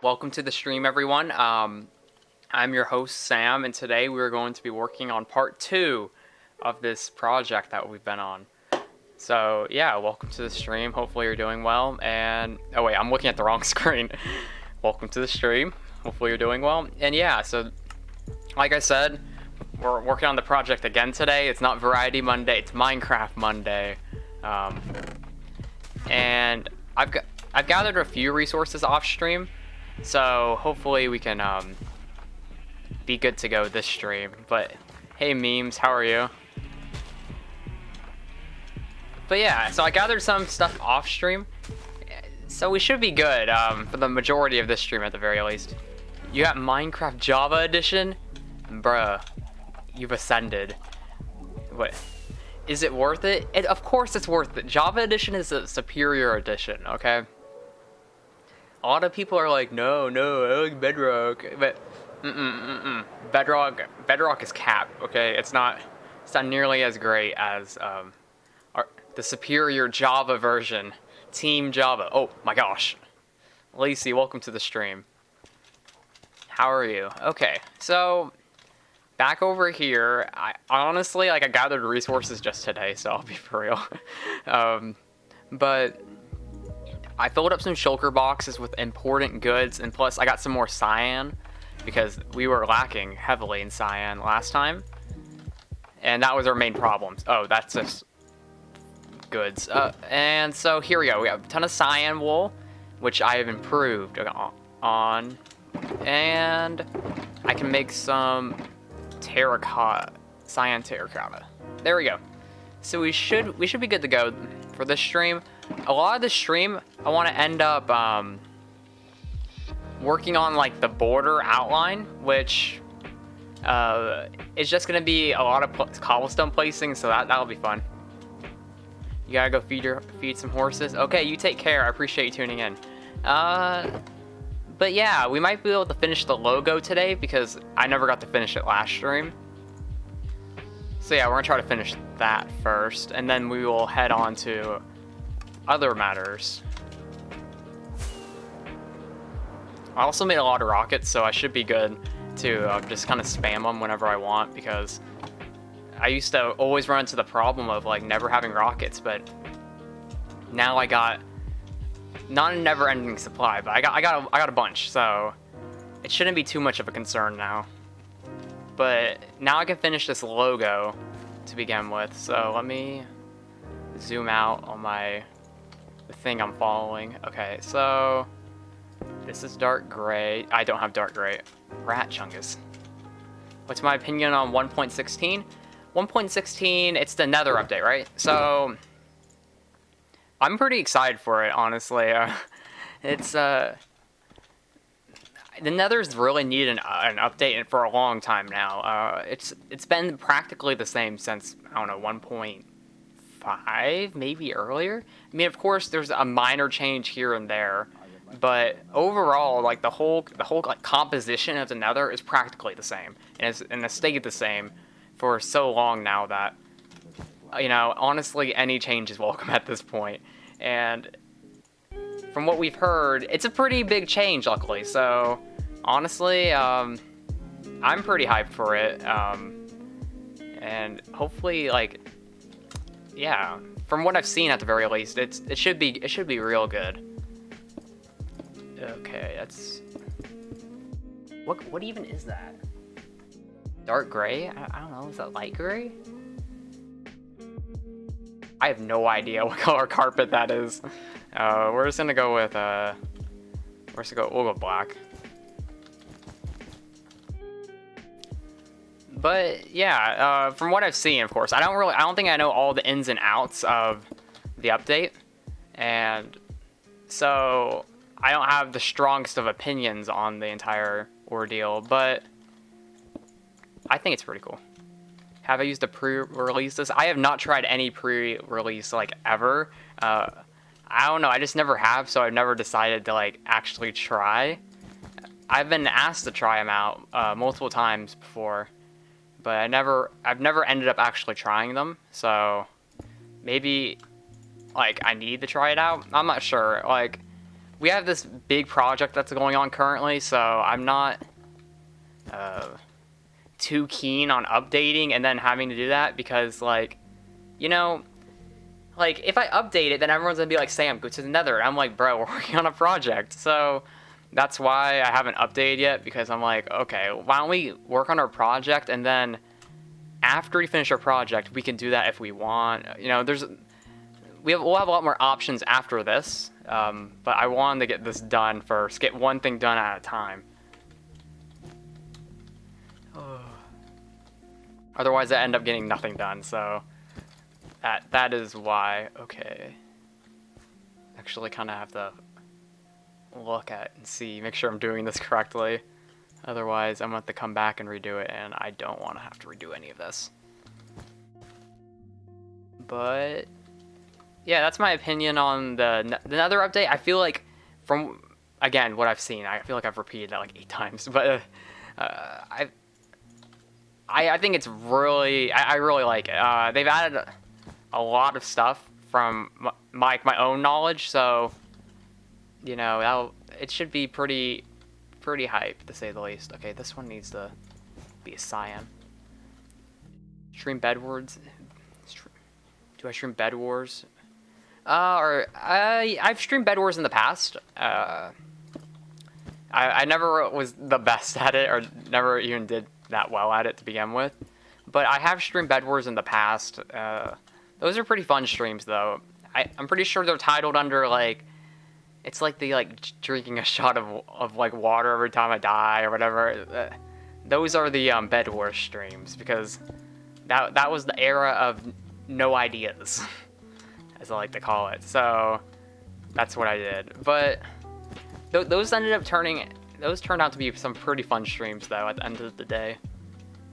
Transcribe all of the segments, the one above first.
welcome to the stream, everyone. I'm your host, Sam, and today we're going to be working on part 2 of this project that we've been on. So, yeah, welcome to the stream. Hopefully you're doing well, and... Oh, wait, I'm looking at the wrong screen. Welcome to the stream. Hopefully you're doing well. And yeah, so, like I said, we're working on the project again today. It's not Variety Monday, it's Minecraft Monday. And I've gathered a few resources off stream, so hopefully we can be good to go this stream. But hey memes, how are you? But yeah, so I gathered some stuff off stream, so we should be good for the majority of this stream at the very least. You got Minecraft Java Edition? Bruh, you've ascended. What? Is it worth it? Of course it's worth it. Java Edition is a superior edition, okay? A lot of people are like, no, I like Bedrock, but Bedrock is cap, okay? It's not nearly as great as the superior Java version, Team Java. Oh my gosh, Lacey, welcome to the stream. How are you? Okay, so back over here, I honestly, I gathered resources just today, so I'll be for real. But I filled up some shulker boxes with important goods, and plus I got some more cyan, because we were lacking heavily in cyan last time. And that was our main problem. Oh, that's just goods. And so here we go. We have a ton of cyan wool, which I have improved on. And I can make some terracotta, cyan terracotta. There we go. So we should be good to go for this stream. A lot of the stream, I want to end up working on like the border outline, which is just gonna be a lot of cobblestone placing, so that'll be fun. You gotta go feed some horses. Okay, you take care. I appreciate you tuning in. But yeah, we might be able to finish the logo today because I never got to finish it last stream. So yeah, we're gonna try to finish that first, and then we will head on to other matters. I also made a lot of rockets, so I should be good to just kind of spam them whenever I want, because I used to always run into the problem of like never having rockets, but now I got not a never-ending supply, but I got a bunch, so it shouldn't be too much of a concern now. But now I can finish this logo to begin with, so let me zoom out on the thing I'm following. Okay, so this is dark gray. I don't have dark gray. Rat chungus. What's my opinion on 1.16? 1.16, it's the Nether update, right? So I'm pretty excited for it, honestly. The Nether's really needed an update for a long time now. It's been practically the same since, I don't know, 1.5, maybe earlier. I mean, of course, there's a minor change here and there, but overall, like the whole like composition of the Nether is practically the same, and it's stayed the same for so long now that, you know, honestly, any change is welcome at this point. And from what we've heard, it's a pretty big change, luckily. So honestly, I'm pretty hyped for it. And hopefully, like, yeah, from what I've seen at the very least, it should be real good. Okay, that's what even is that? Dark gray? I don't know. Is that light gray? I have no idea what color carpet that is. We're just gonna go with we'll go black. But yeah, from what I've seen, of course, I don't think I know all the ins and outs of the update, and so I don't have the strongest of opinions on the entire ordeal, but I think it's pretty cool. Have I used the pre-releases? I have not tried any pre-release, like, ever. I don't know, I just never have, so I've never decided to, like, actually try. I've been asked to try them out multiple times before, but I've never ended up actually trying them, so maybe, like, I need to try it out? I'm not sure. Like, we have this big project that's going on currently, so I'm not too keen on updating and then having to do that because, like, you know, like, if I update it, then everyone's gonna be like, Sam, go to the Nether. And I'm like, bro, we're working on a project. So that's why I haven't updated yet, because I'm like, okay, why don't we work on our project, and then after we finish our project, we can do that if we want. You know, we'll have a lot more options after this, but I wanted to get this done first, get one thing done at a time. Otherwise, I end up getting nothing done, so that is why. Okay. Actually, kind of have to look at and see, make sure I'm doing this correctly. Otherwise, I'm going to have to come back and redo it, and I don't want to have to redo any of this. But yeah, that's my opinion on the Nether update. I feel like, from, again, what I've seen, I feel like I've repeated that like 8 times, but I think it's really, I really like it. They've added a lot of stuff from my own knowledge, so, you know, it should be pretty hype, to say the least. Okay, this one needs to be a cyan. Stream Bed Wars. Do I stream Bed Wars? I've streamed Bed Wars in the past. I never was the best at it, or never even did that well at it to begin with. But I have streamed Bed Wars in the past. Those are pretty fun streams, though. I'm pretty sure they're titled under, like, it's like the, like, drinking a shot of like, water every time I die, or whatever. Those are the Bed Wars streams, because that was the era of no ideas, as I like to call it. So that's what I did. But those turned out to be some pretty fun streams, though, at the end of the day,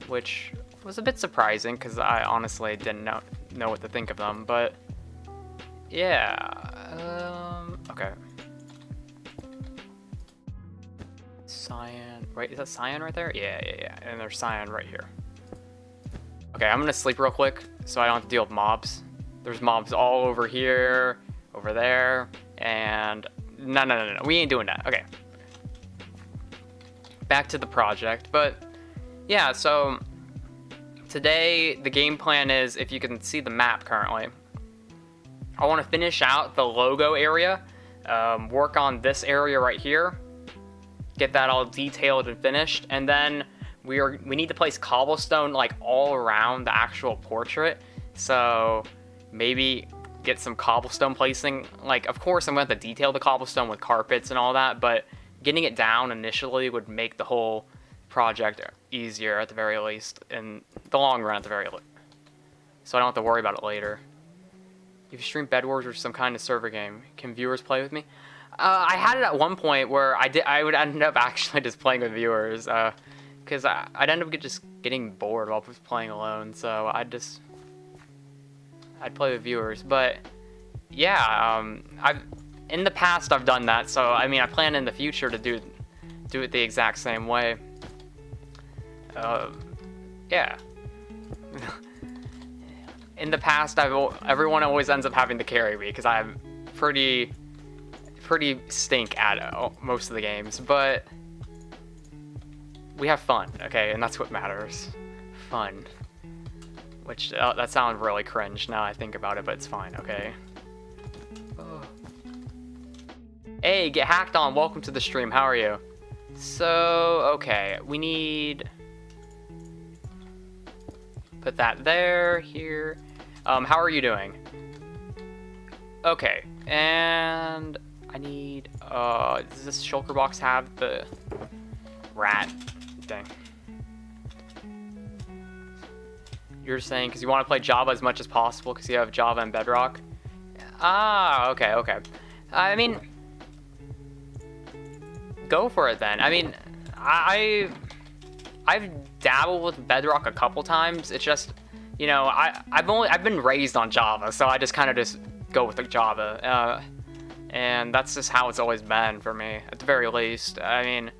which was a bit surprising, because I honestly didn't know what to think of them. But yeah, okay. Cyan, right? Is that cyan right there? Yeah. And there's cyan right here. Okay, I'm gonna sleep real quick so I don't have to deal with mobs. There's mobs all over here, over there, and no, we ain't doing that. Okay. Back to the project, but yeah, so today the game plan is, if you can see the map currently, I want to finish out the logo area, work on this area right here, get that all detailed and finished, and then we need to place cobblestone like all around the actual portrait. So maybe get some cobblestone placing. Like, of course, I'm going to have to detail the cobblestone with carpets and all that, but getting it down initially would make the whole project easier, at the very least, in the long run, at the very least. So I don't have to worry about it later. If you stream Bed Wars or some kind of server game, can viewers play with me? I had it at one point where I would end up actually just playing with viewers, because I'd end up just getting bored while I was playing alone, so I'd play with viewers. But yeah, in the past I've done that, so I mean, I plan in the future to do it the exact same way. Yeah. In the past, everyone always ends up having to carry me, because I'm pretty stink at most of the games, but we have fun, okay, and that's what matters. Fun. Which, that sounds really cringe now I think about it, but it's fine, okay? Oh. Hey, get hacked on, welcome to the stream, how are you? So, okay, we need... Put that there, here. How are you doing? Okay, and I need, does this shulker box have the rat thing? You're saying because you want to play Java as much as possible because you have Java and Bedrock? Ah, okay. I mean, go for it then. I mean, I've dabbled with Bedrock a couple times. It's just, you know, I've been raised on Java, so I just kind of just go with the Java. And that's just how it's always been for me, at the very least. I mean,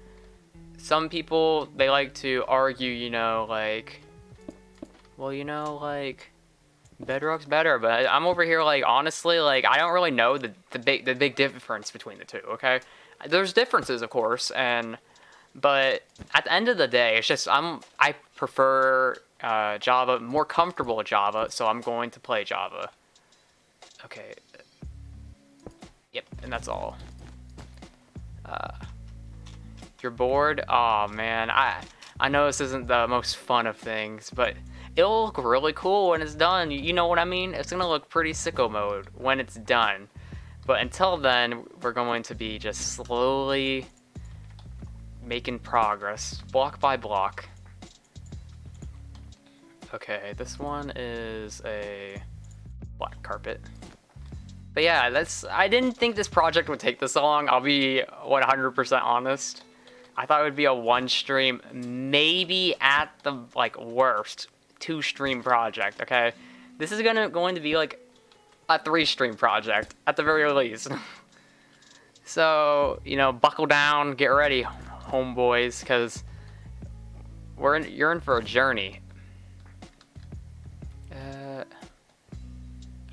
some people, they like to argue, you know, like, well, you know, like, Bedrock's better, but I'm over here like honestly like I don't really know the big difference between the two. Okay, there's differences of course, but at the end of the day, it's just I prefer Java, more comfortable with Java, so I'm going to play Java. Okay. Yep, and that's all. You're bored? Oh man, I know this isn't the most fun of things, but it'll look really cool when it's done. You know what I mean? It's gonna look pretty sicko mode when it's done. But until then, we're going to be just slowly making progress, block by block. Okay, this one is a black carpet. But yeah, I didn't think this project would take this long. I'll be 100% honest. I thought it would be a 1 stream, maybe at the like worst 2 stream project. Okay, this is going to be like a 3 stream project at the very least. So you know, buckle down, get ready, homeboys, because you're in for a journey.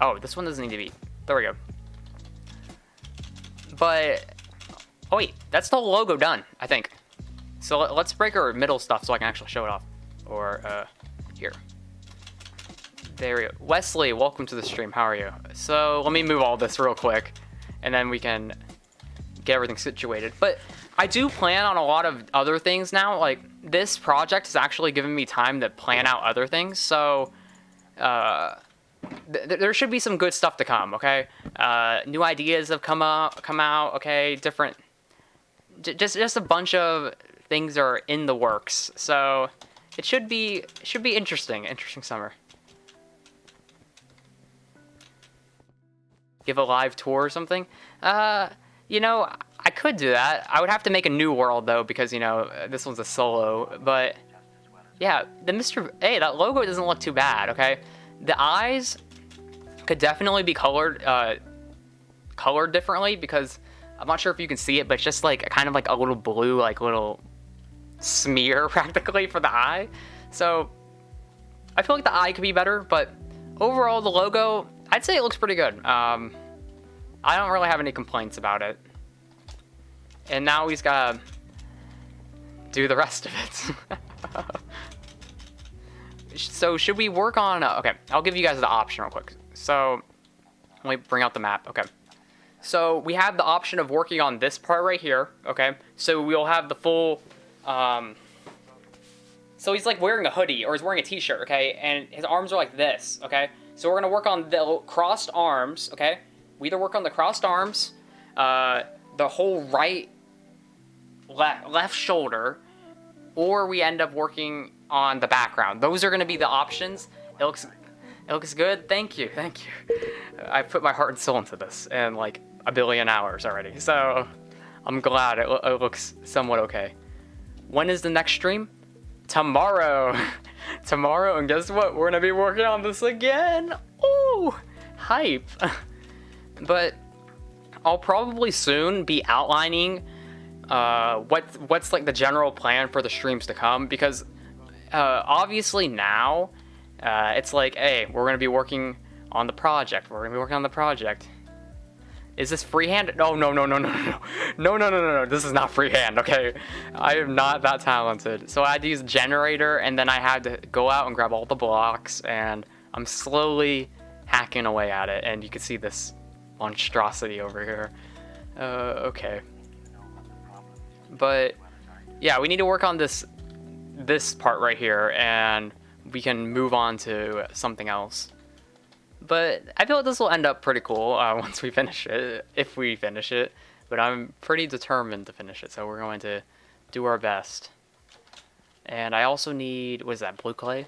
Oh, this one doesn't need to be. There we go. But oh wait, that's the logo done, I think. So let's break our middle stuff so I can actually show it off. Or here. There we go. Wesley, welcome to the stream. How are you? So let me move all this real quick, and then we can get everything situated. But I do plan on a lot of other things now. Like this project has actually given me time to plan out other things. So there should be some good stuff to come. Okay, new ideas have come out. Okay, different. Just a bunch of things are in the works. So it should be interesting summer. Give a live tour or something. You know, I could do that. I would have to make a new world though, because you know this one's a solo. But yeah, hey, that logo doesn't look too bad. Okay, the eyes could definitely be colored differently, because I'm not sure if you can see it, but it's just like kind of like a little blue, like little smear practically for the eye. So I feel like the eye could be better, but overall the logo, I'd say it looks pretty good. I don't really have any complaints about it. And now he's gotta do the rest of it. So should we work on, okay, I'll give you guys the option real quick. So let me bring out the map. Okay. So we have the option of working on this part right here, okay? So we'll have the full, so he's like wearing a hoodie, or he's wearing a t-shirt, okay? And his arms are like this, okay? So we're gonna work on the crossed arms, okay? We either work on the crossed arms, the whole left shoulder, or we end up working on the background. Those are gonna be the options. It looks good. Thank you. I put my heart and soul into this, and like a billion hours already. So I'm glad it looks somewhat okay. When is the next stream? Tomorrow. Tomorrow, and guess what? We're gonna be working on this again. Ooh, hype. But I'll probably soon be outlining what's like the general plan for the streams to come, because obviously now it's like, hey, we're gonna be working on the project. Is this freehand? No. This is not freehand, okay? I am not that talented. So I had to use a generator, and then I had to go out and grab all the blocks, and I'm slowly hacking away at it, and you can see this monstrosity over here. Okay. But yeah, we need to work on this part right here, and we can move on to something else. But I feel like this will end up pretty cool once we finish it, if we finish it. But I'm pretty determined to finish it, so we're going to do our best. And I also need, what is that, blue clay?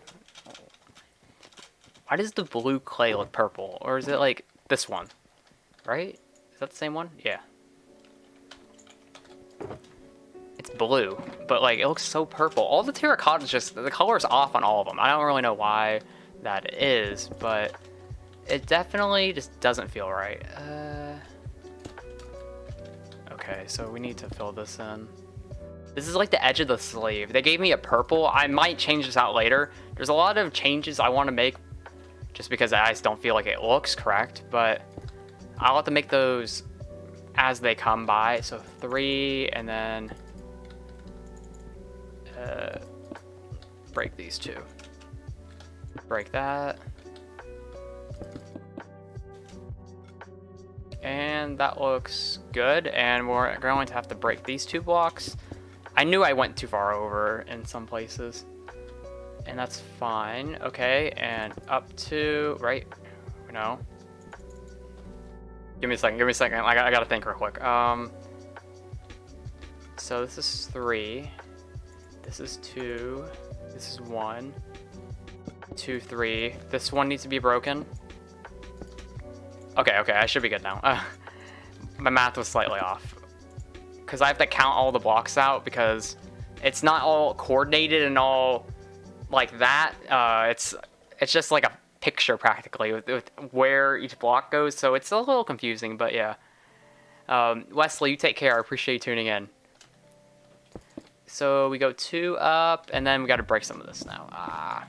Why does the blue clay look purple? Or is it like this one? Right? Is that the same one? Yeah. It's blue, but like it looks so purple. All the terracotta is just, the color's off on all of them. I don't really know why that is, but it definitely just doesn't feel right. Okay, so we need to fill this in. This is like the edge of the sleeve. They gave me a purple. I might change this out later. There's a lot of changes I want to make just because I just don't feel like it looks correct, but I'll have to make those as they come by. So 3, and then break these 2. Break that. And that looks good, and we're going to have to break these 2 blocks. I knew I went too far over in some places, and that's fine. Okay, and up to, right? No. Give me a second, I gotta think real quick. So this is 3, this is 2, this is 1, 2, 3. This one needs to be broken. Okay, I should be good now. My math was slightly off, because I have to count all the blocks out, because it's not all coordinated and all like that. It's just like a picture practically with where each block goes, so it's a little confusing, but yeah. Wesley, you take care. I appreciate you tuning in. So we go 2 up, and then we got to break some of this now.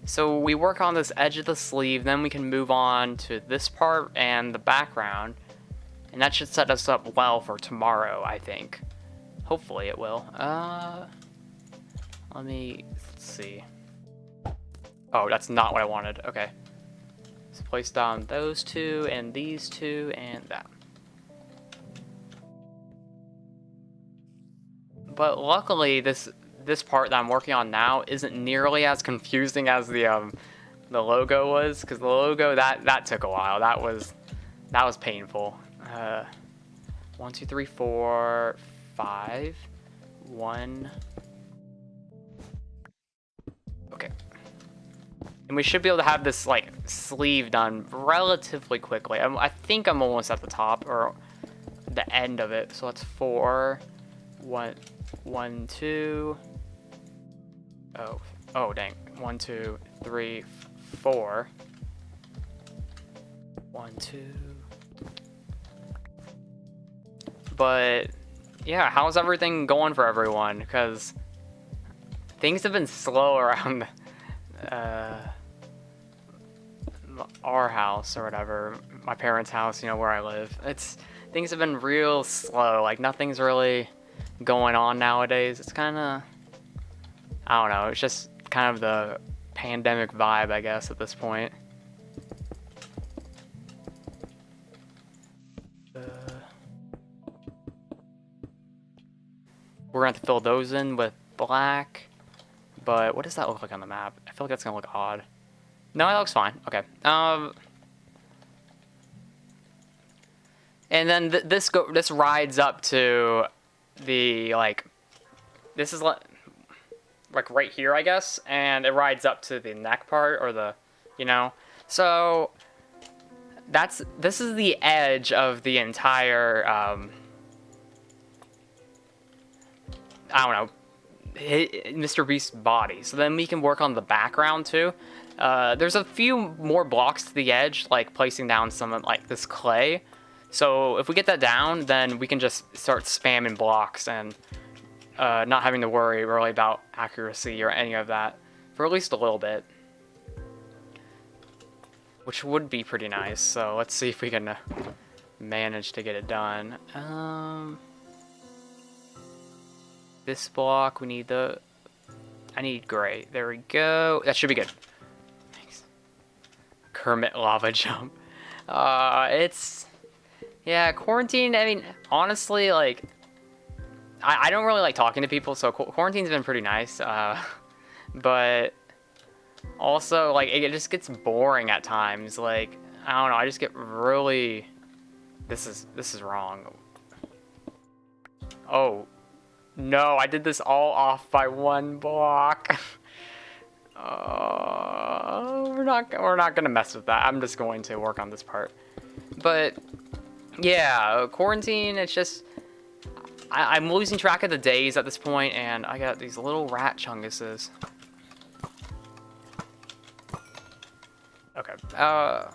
So we work on this edge of the sleeve, then we can move on to this part and the background, and that should set us up well for tomorrow, I think. Hopefully it will. Let's see. Oh, that's not what I wanted. Okay. Let's place down those 2 and these 2 and that. But luckily, this part that I'm working on now isn't nearly as confusing as the logo was, because the logo that took a while. That was painful. 1, 2, 3, 4, 5, 1. Okay. And we should be able to have this like sleeve done relatively quickly. I think I'm almost at the top or the end of it. So that's 4, 1, 1, 2. Oh dang. 1, 2, 3, 4. 1, 2. But yeah, how's everything going for everyone? Because things have been slow around our house or whatever, my parents' house, you know, where I live. Things have been real slow. Like nothing's really going on nowadays. It's kind of, I don't know. It's just kind of the pandemic vibe, I guess, at this point. We're gonna have to fill those in with black. But what does that look like on the map? I feel like that's gonna look odd. No, that looks fine. Okay. And then this rides up to the this is like right here, I guess, and it rides up to the neck part or the, you know. So this is the edge of the entire I don't know, Mr. Beast's body. So then we can work on the background too. There's a few more blocks to the edge, like placing down some like this clay. So if we get that down, then we can just start spamming blocks and not having to worry really about accuracy or any of that for at least a little bit, which would be pretty nice. So let's see if we can manage to get it done. This block, we need I need gray. There we go. That should be good. Thanks. Kermit lava jump. Yeah, quarantine, I mean, honestly, like, I don't really like talking to people, so quarantine's been pretty nice. But also, like, it just gets boring at times. Like, I don't know, I just get really, this is wrong. Oh. No, I did this all off by 1 block. We're not gonna mess with that. I'm just going to work on this part. But yeah, quarantine. It's just I'm losing track of the days at this point, and I got these little rat chunguses. Okay. But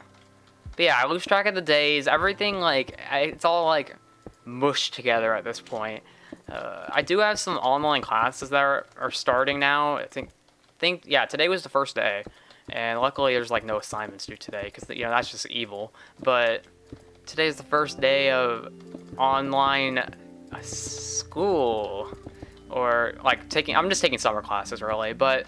yeah, I lose track of the days. Everything it's all like mushed together at this point. I do have some online classes that are starting now. I think yeah, today was the first day, and luckily there's like no assignments due today because that's just evil. But today's the first day of online school, or like I'm just taking summer classes really, but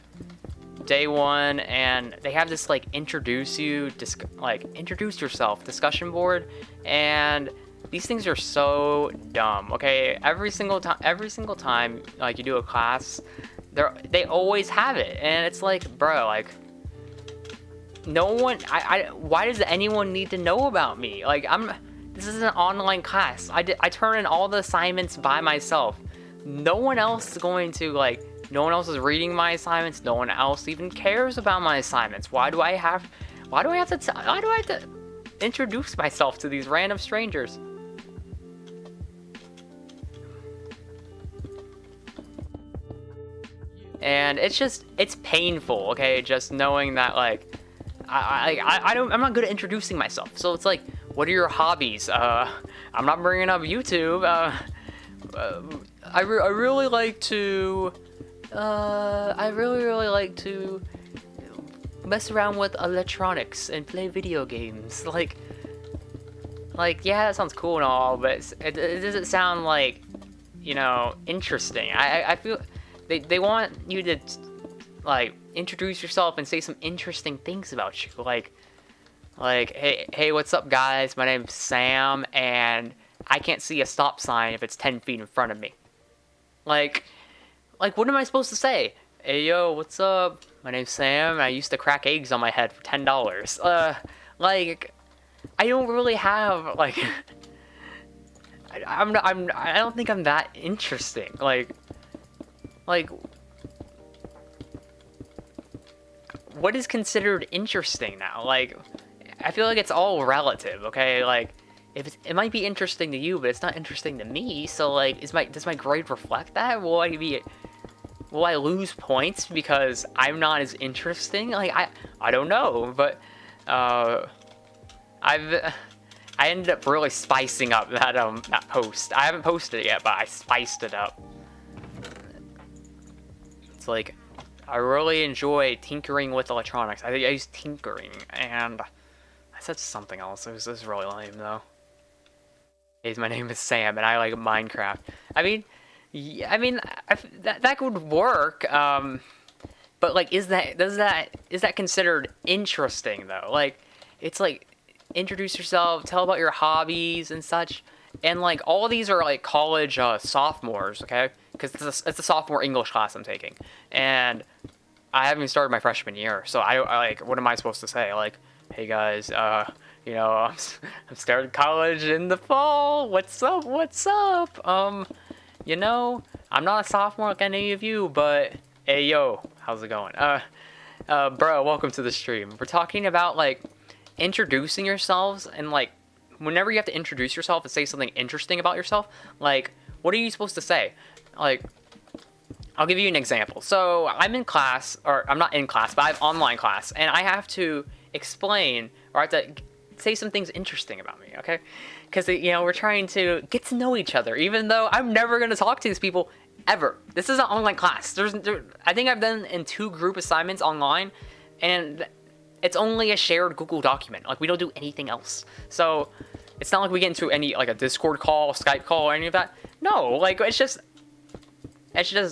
day one, and they have this like introduce yourself discussion board, and these things are so dumb. Okay, every single time like you do a class, they always have it, and it's like, bro, like no one, why does anyone need to know about me? Like this is an online class. I turn in all the assignments by myself. No one else is going to no one else is reading my assignments. No one else even cares about my assignments. Why do I have to introduce myself to these random strangers? And it's painful, okay, just knowing that I'm not good at introducing myself. So it's like, what are your hobbies? I'm not bringing up YouTube. I really like to mess around with electronics and play video games. Like yeah, that sounds cool and all, but it doesn't sound interesting. I feel they want you to introduce yourself and say some interesting things about you, like hey, what's up guys, my name's Sam and I can't see a stop sign if it's 10 feet in front of me. Like what am I supposed to say? Hey yo, what's up, my name's Sam and I used to crack eggs on my head for $10. I don't really have I don't think I'm that interesting. What is considered interesting now? I feel like it's all relative, okay? It might be interesting to you, but it's not interesting to me. So does my grade reflect that? Will I lose points because I'm not as interesting? I don't know, but I ended up really spicing up that post. I haven't posted it yet, but I spiced it up. It's I really enjoy tinkering with electronics. I use tinkering, and I said something else. This is really lame though. Hey, my name is Sam, and I like Minecraft. That would work. But is that considered interesting though? It's introduce yourself, tell about your hobbies and such, and all of these are college sophomores, okay? Because it's a sophomore English class I'm taking, and I haven't even started my freshman year. So I what am I supposed to say? Hey guys, I'm starting college in the fall. What's up? I'm not a sophomore like any of you, but hey yo, how's it going? Bro, welcome to the stream. We're talking about introducing yourselves, and whenever you have to introduce yourself and say something interesting about yourself, what are you supposed to say? I'll give you an example. So I'm in class, or I'm not in class, but I have online class, and I have to explain, or I have to say some things interesting about me, okay? Because we're trying to get to know each other, even though I'm never going to talk to these people ever. This is an online class. I think I've done in 2 group assignments online, and it's only a shared Google document. We don't do anything else. So it's not like we get into any a Discord call, Skype call, or any of that. No, it's just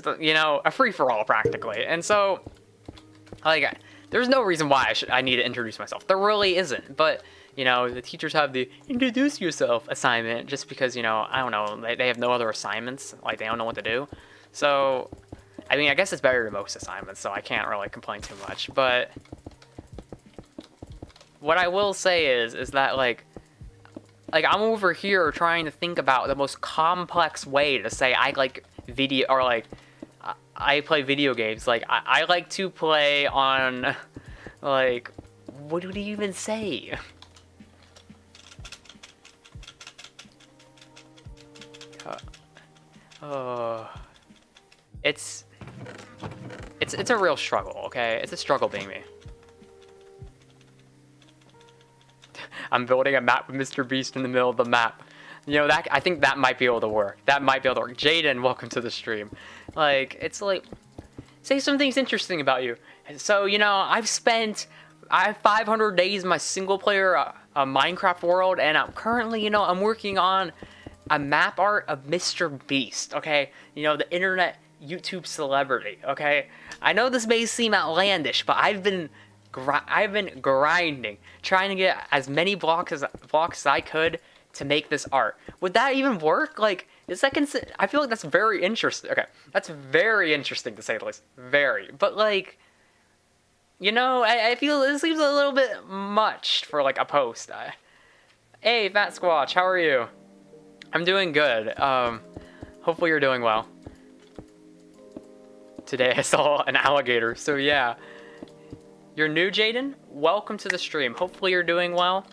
a free-for-all practically. And so there's no reason why I need to introduce myself. There really isn't. But the teachers have the introduce yourself assignment just because I don't know, they have no other assignments, they don't know what to do. So I guess it's better than most assignments, so I can't really complain too much. But what I will say is that I'm over here trying to think about the most complex way to say I like video, or I play video games. I like to play on what do you even say? It's a real struggle, okay? It's a struggle being me. I'm building a map with Mr. Beast in the middle of the map. I think that might be able to work. Jaden, welcome to the stream. Say some things interesting about you. So, you know, I have 500 days in my single player Minecraft world, and I'm currently, you know, I'm working on a map art of Mr. Beast, okay? You know, the internet YouTube celebrity, okay? I know this may seem outlandish, but I've been grinding, trying to get as many blocks as I could to make this art. Would that even work? Like, I feel like that's very interesting. Okay, that's very interesting to say the least. Very. But, like, you know, I feel this seems a little bit much for, like, a post. Hey, Fat Squatch, how are you? I'm doing good. Hopefully you're doing well. Today I saw an alligator, so yeah. You're new, Jaden? Welcome to the stream. Hopefully you're doing well.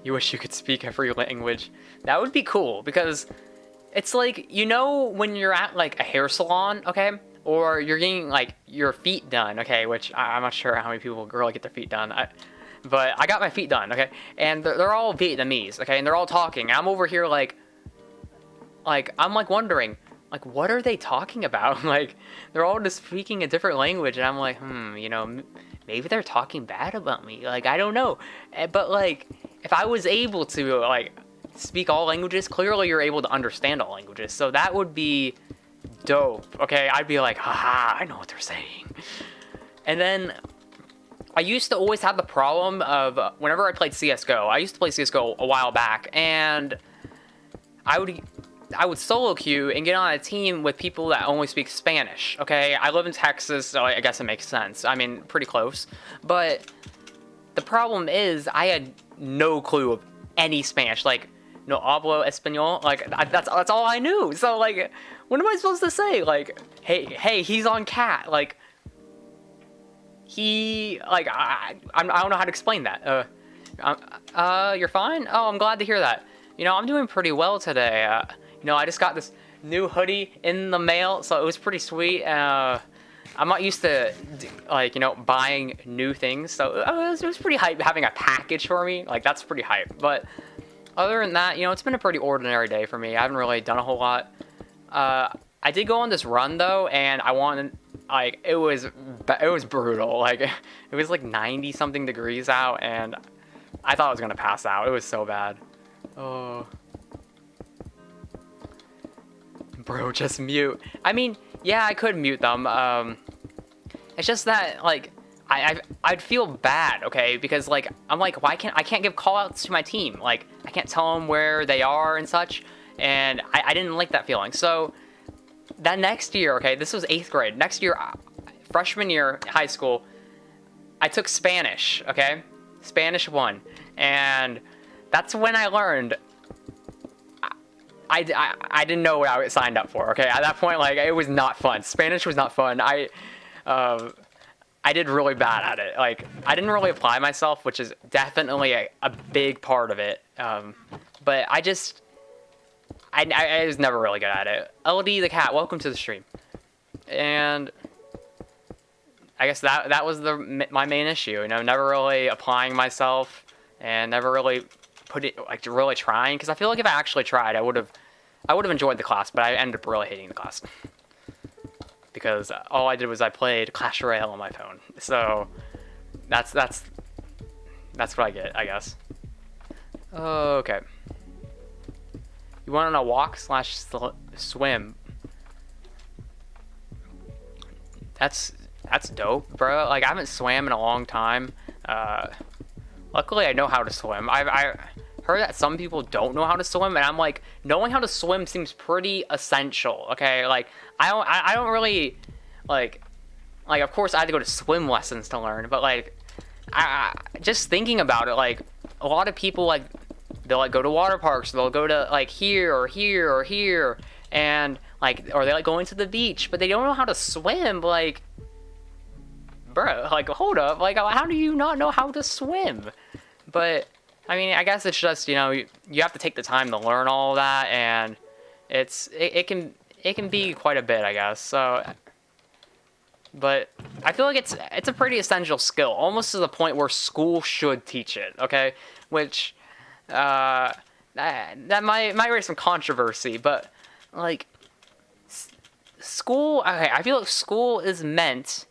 You wish you could speak every language. That would be cool, because it's like, you know, when you're at, like, a hair salon, okay? Or you're getting, like, your feet done, okay? Which, I'm not sure how many people really get their feet done. But I got my feet done, okay? And they're all Vietnamese, okay? And they're all talking. I'm over here, I'm, like, wondering, like, what are they talking about? Like, they're all just speaking a different language, and I'm like, you know, maybe they're talking bad about me. Like, I don't know. But, like, if I was able to, like, speak all languages, clearly you're able to understand all languages. So that would be dope, okay? I'd be like, haha, I know what they're saying. And then I used to always have the problem of whenever I played CSGO, I used to play CSGO a while back, and I would solo queue and get on a team with people that only speak Spanish, okay? I live in Texas, so I guess it makes sense. I mean, pretty close. But the problem is I had no clue of any Spanish, like, no hablo español, like, that's all I knew. So, like, what am I supposed to say? Like, hey, he's on cat, like, I don't know how to explain that. You're fine? Oh, I'm glad to hear that. You know, I'm doing pretty well today. You know, I just got this new hoodie in the mail, so it was pretty sweet. I'm not used to, like, you know, buying new things, so it was pretty hype having a package for me. Like, that's pretty hype. But other than that, you know, it's been a pretty ordinary day for me. I haven't really done a whole lot. I did go on this run, though, and I wanted, like, it was brutal. Like, it was like 90-something degrees out, and I thought I was gonna pass out. It was so bad. Oh. Bro, just mute. I mean, yeah, I could mute them. It's just that, like, I'd feel bad, okay? Because, like, I'm like, I can't give call-outs to my team. Like, I can't tell them where they are and such, and I didn't like that feeling. So, that next year, okay, this was 8th grade. Next year, freshman year, high school, I took Spanish, okay? Spanish 1. And that's when I learned I didn't know what I signed up for, okay? At that point, like, it was not fun. Spanish was not fun. I did really bad at it. Like, I didn't really apply myself, which is definitely a big part of it. But I was never really good at it. LD the cat, welcome to the stream. And I guess that was my main issue. You know, never really applying myself and never really really trying, because I feel like if I actually tried, I would have enjoyed the class, but I ended up really hating the class because all I did was I played Clash Royale on my phone. So that's what I get, I guess. Okay. You want on a walk / swim? That's dope, bro. Like, I haven't swam in a long time. Luckily, I know how to swim. I heard that some people don't know how to swim, and I'm like, knowing how to swim seems pretty essential, okay? Like, I don't really, like, of course I had to go to swim lessons to learn, but, like, just thinking about it, like, a lot of people, like, they'll, like, go to water parks, they'll go to, like, here, or here, or here, and, like, or they, like, going to the beach, but they don't know how to swim, like, bro, like, hold up, like, how do you not know how to swim? But I mean, I guess it's just, you know, you have to take the time to learn all of that, and it can be quite a bit, I guess. So, but I feel like it's a pretty essential skill, almost to the point where school should teach it. Okay, which that might raise some controversy, but like school, okay, I feel like school is meant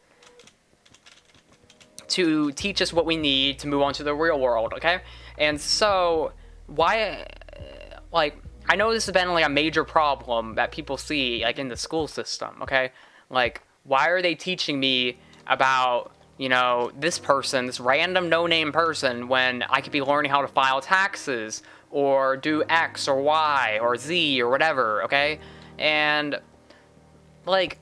to teach us what we need to move on to the real world, okay? And so, why, like, I know this has been, like, a major problem that people see, like, in the school system, okay? Like, why are they teaching me about, you know, this person, this random no-name person, when I could be learning how to file taxes, or do X, or Y, or Z, or whatever, okay? And, like,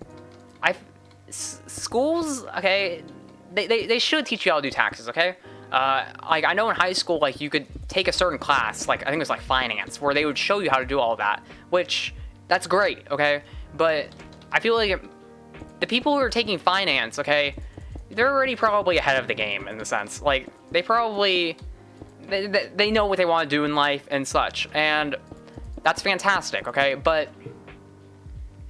schools, okay, they should teach you how to do taxes, okay? Like, I know in high school, like, you could take a certain class, like, I think it was, like, finance, where they would show you how to do all of that, which, that's great, okay? But I feel like the people who are taking finance, okay, they're already probably ahead of the game, in the sense. Like, they probably, they know what they want to do in life and such, and that's fantastic, okay? But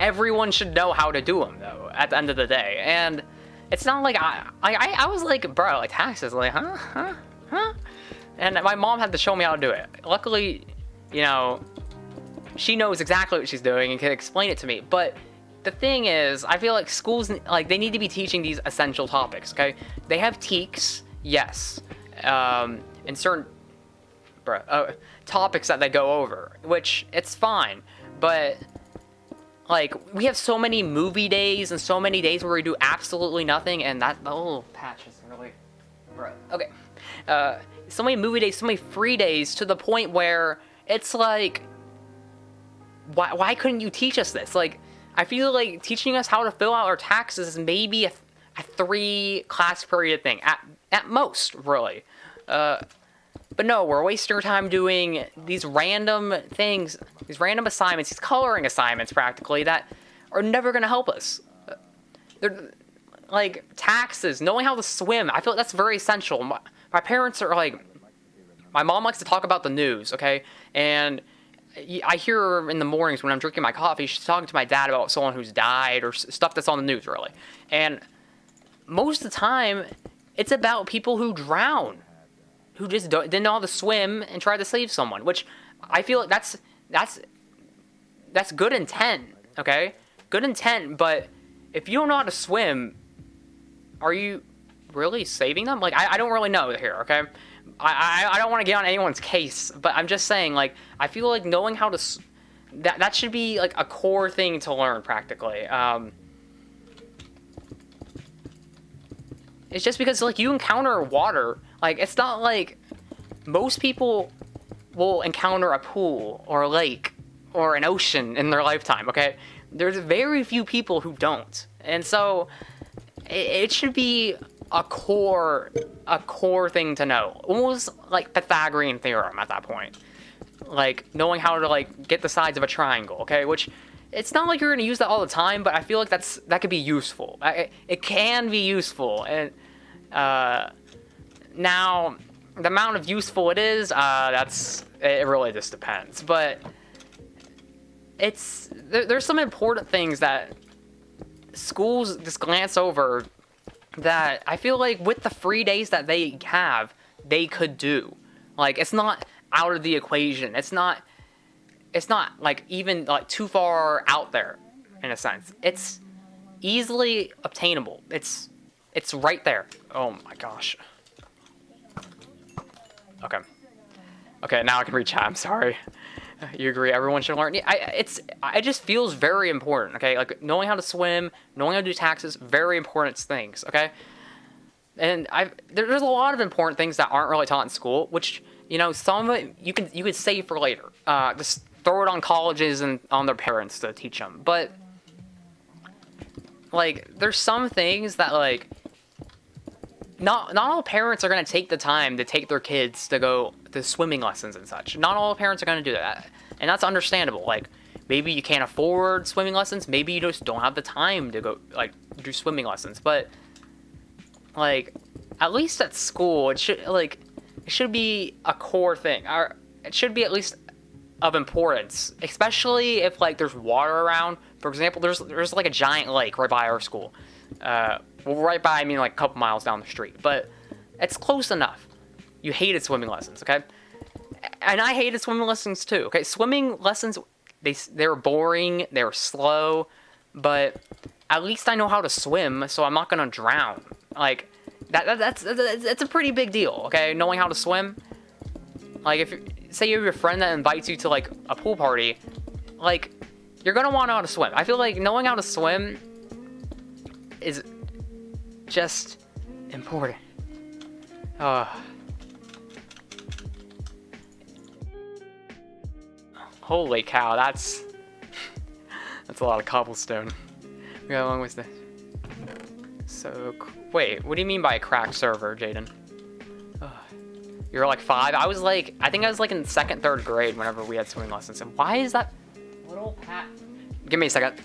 everyone should know how to do them, though, at the end of the day, and it's not like I was like, bro, like, taxes, like, huh? And my mom had to show me how to do it. Luckily, you know, she knows exactly what she's doing and can explain it to me. But the thing is, I feel like schools, like, they need to be teaching these essential topics, okay? They have TEKs, yes, in certain topics that they go over, which, it's fine, but, like, we have so many movie days and so many days where we do absolutely nothing, and that, the little patch is really, okay, so many movie days, so many free days, to the point where it's like, why couldn't you teach us this? Like, I feel like teaching us how to fill out our taxes is maybe a 3-class period thing, at most, really. But no, we're wasting our time doing these random things, these random assignments, these coloring assignments, practically, that are never going to help us. They're, like, taxes, knowing how to swim, I feel like that's very essential. My parents are, like, my mom likes to talk about the news, okay? And I hear her in the mornings when I'm drinking my coffee, she's talking to my dad about someone who's died, or stuff that's on the news, really. And most of the time, it's about people who drown, who just didn't know how to swim and tried to save someone, which I feel like that's good intent, okay? Good intent, but if you don't know how to swim, are you really saving them? Like, I don't really know here, okay? I don't want to get on anyone's case, but I'm just saying, like, I feel like knowing how to, that should be, like, a core thing to learn, practically. It's just because, like, you encounter water, like, it's not like most people will encounter a pool or a lake or an ocean in their lifetime, okay? There's very few people who don't. And so it should be a core thing to know. Almost like Pythagorean theorem at that point. Like, knowing how to, like, get the sides of a triangle, okay? Which, it's not like you're gonna use that all the time, but I feel like that could be useful. It can be useful. And now, the amount of useful it is, it really just depends. But there's some important things that schools just glance over that I feel like with the free days that they have, they could do. Like, it's not out of the equation. It's not like even like too far out there, in a sense. It's easily obtainable. It's right there. Oh my gosh. Okay, now I can read chat. I'm sorry. You agree? Everyone should learn. It just feels very important. Okay, like knowing how to swim, knowing how to do taxes, very important things. Okay, and there's a lot of important things that aren't really taught in school, which, you know, some of it you could save for later. Just throw it on colleges and on their parents to teach them. But like, there's some things that, like, not all parents are going to take the time to take their kids to go to swimming lessons and such. Not all parents are going to do that. And that's understandable. Like, maybe you can't afford swimming lessons. Maybe you just don't have the time to go, like, do swimming lessons. But, like, at least at school, it should be a core thing. Or it should be at least of importance. Especially if, like, there's water around. For example, there's like, a giant lake right by our school. Well, right by, I mean, like, a couple miles down the street. But it's close enough. You hated swimming lessons, okay? And I hated swimming lessons, too, okay? Swimming lessons, they were boring, they were slow, but at least I know how to swim, so I'm not gonna drown. Like, that's a pretty big deal, okay? Knowing how to swim. Like, if say you have a friend that invites you to like a pool party, like, you're gonna want to know how to swim. I feel like knowing how to swim is just important. Holy cow, that's a lot of cobblestone. We got a long ways to. So, wait, what do you mean by a cracked server, Jaden? You're like 5? I think I was like in 2nd, 3rd grade whenever we had swimming lessons. And why is that little pat? Give me a second.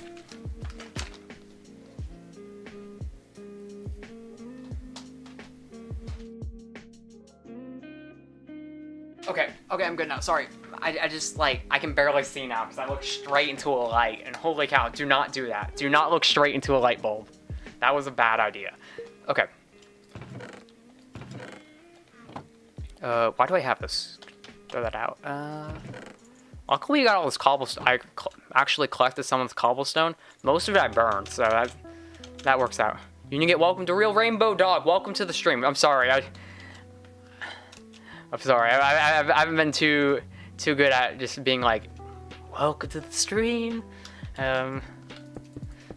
Okay, I'm good now. Sorry. I just, like, I can barely see now because I look straight into a light. And holy cow, do not do that. Do not look straight into a light bulb. That was a bad idea. Okay. Why do I have this? Throw that out. Luckily, I got all this cobblestone. I actually collected some of this cobblestone. Most of it I burned, so that works out. You can get welcome to Real Rainbow Dog. Welcome to the stream. I'm sorry. I'm sorry. I haven't been too good at just being like, welcome to the stream.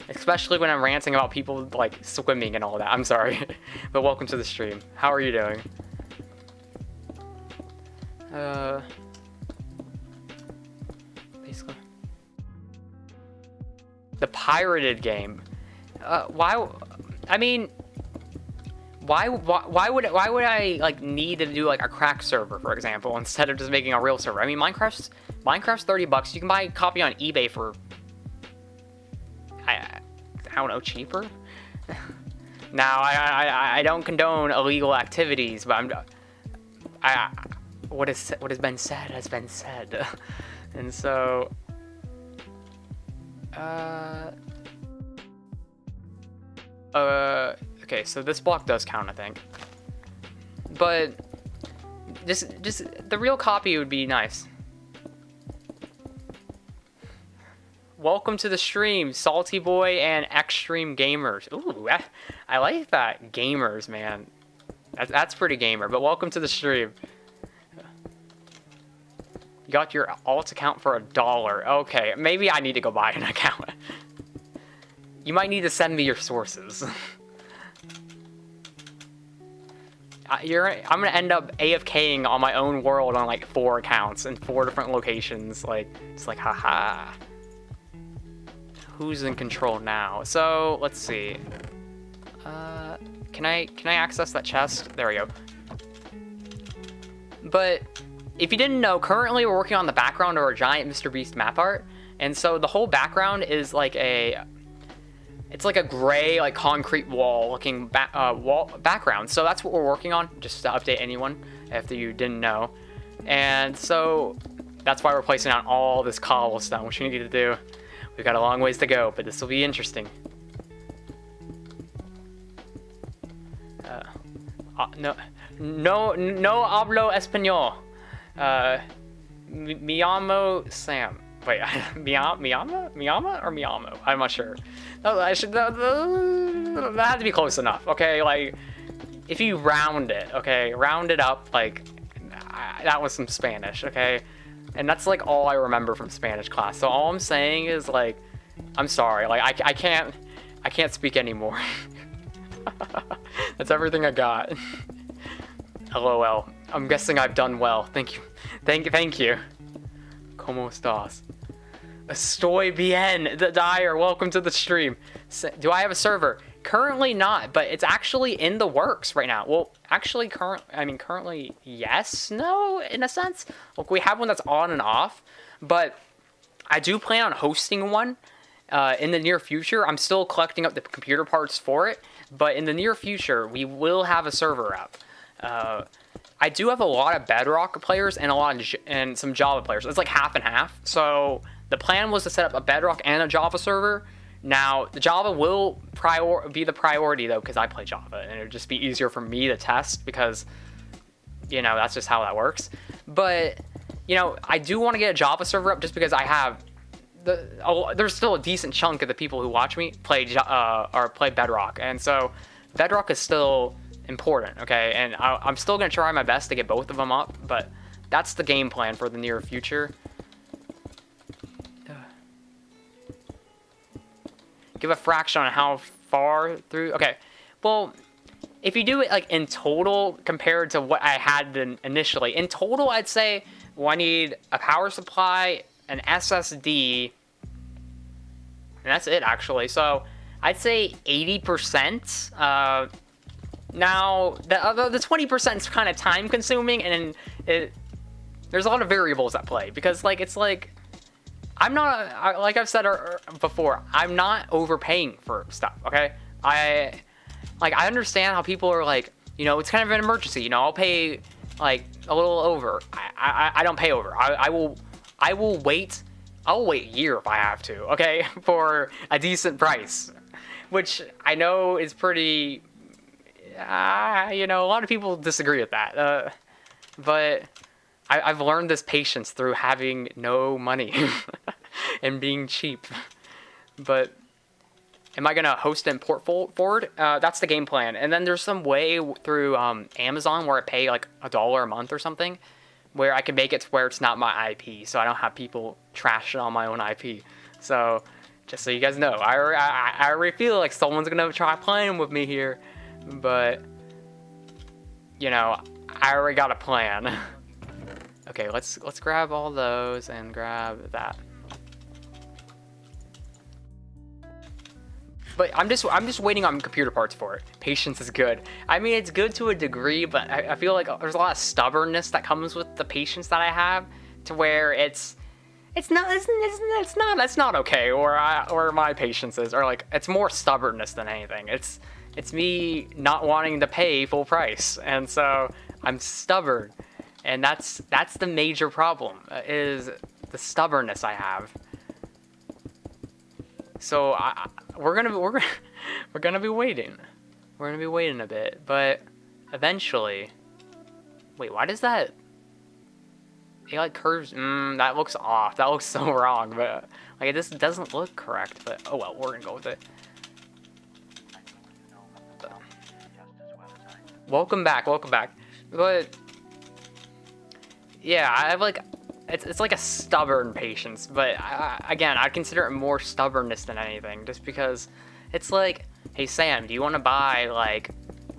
Especially when I'm ranting about people like swimming and all that. I'm sorry, but welcome to the stream. How are you doing? Basically, the pirated game. Why? I mean, why would I like need to do like a crack server, for example, instead of just making a real server? I mean, Minecraft's $30. You can buy a copy on eBay for I don't know, cheaper. Now I don't condone illegal activities, but what has been said has been said. And so okay, so this block does count, I think, but just the real copy would be nice. Welcome to the stream, Salty Boy and Extreme Gamers. Ooh, I like that. Gamers, man. That's pretty gamer, but welcome to the stream. You got your alt account for $1. Okay, maybe I need to go buy an account. You might need to send me your sources. I'm gonna end up AFKing on my own world on like 4 accounts in 4 different locations. Like, it's like, haha. Who's in control now? So let's see. Can I access that chest? There we go. But if you didn't know, currently we're working on the background of our giant Mr. Beast map art, and so the whole background is like it's like a gray, like concrete wall looking background. So that's what we're working on, just to update anyone if you didn't know. And so that's why we're placing out all this cobblestone, which we need to do. We've got a long ways to go, but this will be interesting. No hablo español. Me llamo Sam. Wait, Miyama or Miyamo? I'm not sure. No, that had to be close enough. Okay, like if you round it, okay, round it up. Like that was some Spanish, okay. And that's like all I remember from Spanish class. So all I'm saying is like, I'm sorry. Like I can't speak anymore. That's everything I got. LOL. I'm guessing I've done well. Thank you. Thank you. ¿Cómo estás? Estoy bien. The Dyer. Welcome to the stream. Do I have a server? Currently not, but it's actually in the works right now. Well, actually, currently, yes, no, in a sense. Look, we have one that's on and off, but I do plan on hosting one in the near future. I'm still collecting up the computer parts for it, but in the near future, we will have a server up. I do have a lot of Bedrock players and some Java players. It's like half and half. So the plan was to set up a Bedrock and a Java server. Now, the Java will be the priority, though, because I play Java, and it would just be easier for me to test because, you know, that's just how that works. But, you know, I do want to get a Java server up just because I have there's still a decent chunk of the people who watch me play Bedrock, and so Bedrock is still important, okay? And I'm still gonna try my best to get both of them up, but that's the game plan for the near future. Give a fraction on how far through. Okay, well, if you do it like in total compared to what I had initially, in total I'd say, well, I need a power supply, an SSD, and that's it actually. So I'd say 80%. Now the 20% is kind of time consuming, and there's a lot of variables at play, because like it's like I'm not, like I've said before, I'm not overpaying for stuff, okay? I understand how people are like, you know, it's kind of an emergency, you know, I'll pay like a little over. I don't pay over. I'll wait a year if I have to, okay, for a decent price, which I know is pretty, you know, a lot of people disagree with that, but I've learned this patience through having no money and being cheap. But am I gonna host and port forward? That's the game plan. And then there's some way through Amazon where I pay like $1 a month or something, where I can make it to where it's not my IP, so I don't have people trashing on my own IP. So just so you guys know, I already feel like someone's gonna try playing with me here, but you know, I already got a plan. Okay, let's grab all those and grab that. But I'm just waiting on computer parts for it. Patience is good. I mean, it's good to a degree, but I feel like there's a lot of stubbornness that comes with the patience that I have, to where it's not okay, or my patience is, or like it's more stubbornness than anything. It's me not wanting to pay full price, and so I'm stubborn. And that's the major problem, is the stubbornness I have. So we're gonna be waiting. We're gonna be waiting a bit, but eventually. Wait, why does that? It like curves. That looks off. That looks so wrong. But like this doesn't look correct. But oh well, we're gonna go with it. Welcome back. But yeah, I have like, it's like a stubborn patience, but again, I consider it more stubbornness than anything, just because it's like, hey Sam, do you want to buy like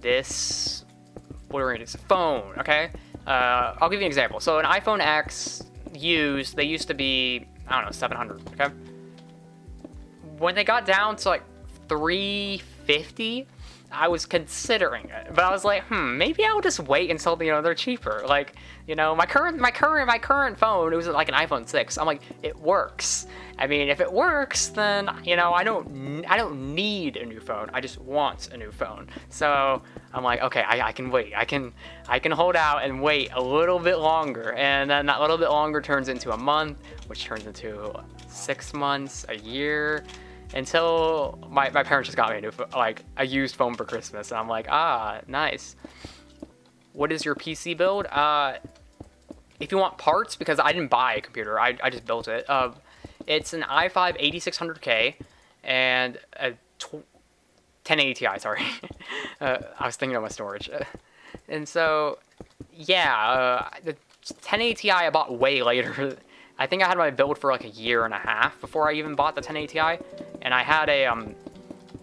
this, it's a phone, okay? I'll give you an example. So an iPhone X used, they used to be, I don't know, 700, okay? When they got down to like 350, I was considering it, but I was like, maybe I'll just wait until, you know, they're cheaper. Like, you know, my current phone, it was like an iPhone 6. I'm like, it works. I mean, if it works, then, you know, I don't need a new phone. I just want a new phone. So I'm like, okay, I can wait. I can hold out and wait a little bit longer, and then that little bit longer turns into a month, which turns into 6 months, a year. Until my parents just got me a new a used phone for Christmas, and I'm like, nice. What is your PC build? If you want parts, because I didn't buy a computer, I just built it. It's an i5 8600K and a 1080 Ti. Sorry, I was thinking of my storage. And so, yeah, the 1080 Ti I bought way later. I think I had my build for like a year and a half before I even bought the 1080 Ti, and I had a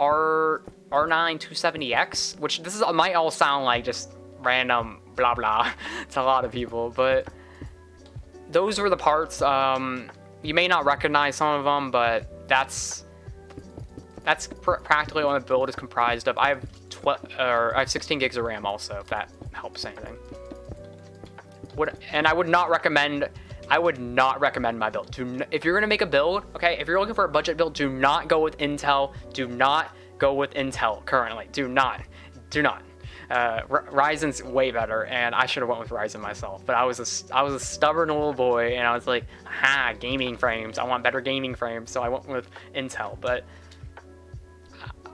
R9 270X, which might all sound like just random blah blah to a lot of people, but those were the parts. You may not recognize some of them, but that's practically what my build is comprised of. I have 16 gigs of RAM also, if that helps anything. And I would not recommend my build. If you're gonna make a build, okay, if you're looking for a budget build, do not go with Intel. Do not go with Intel currently. Do not. Ryzen's way better, and I should have went with Ryzen myself. But I was a stubborn little boy, and I was like, gaming frames. I want better gaming frames, so I went with Intel. But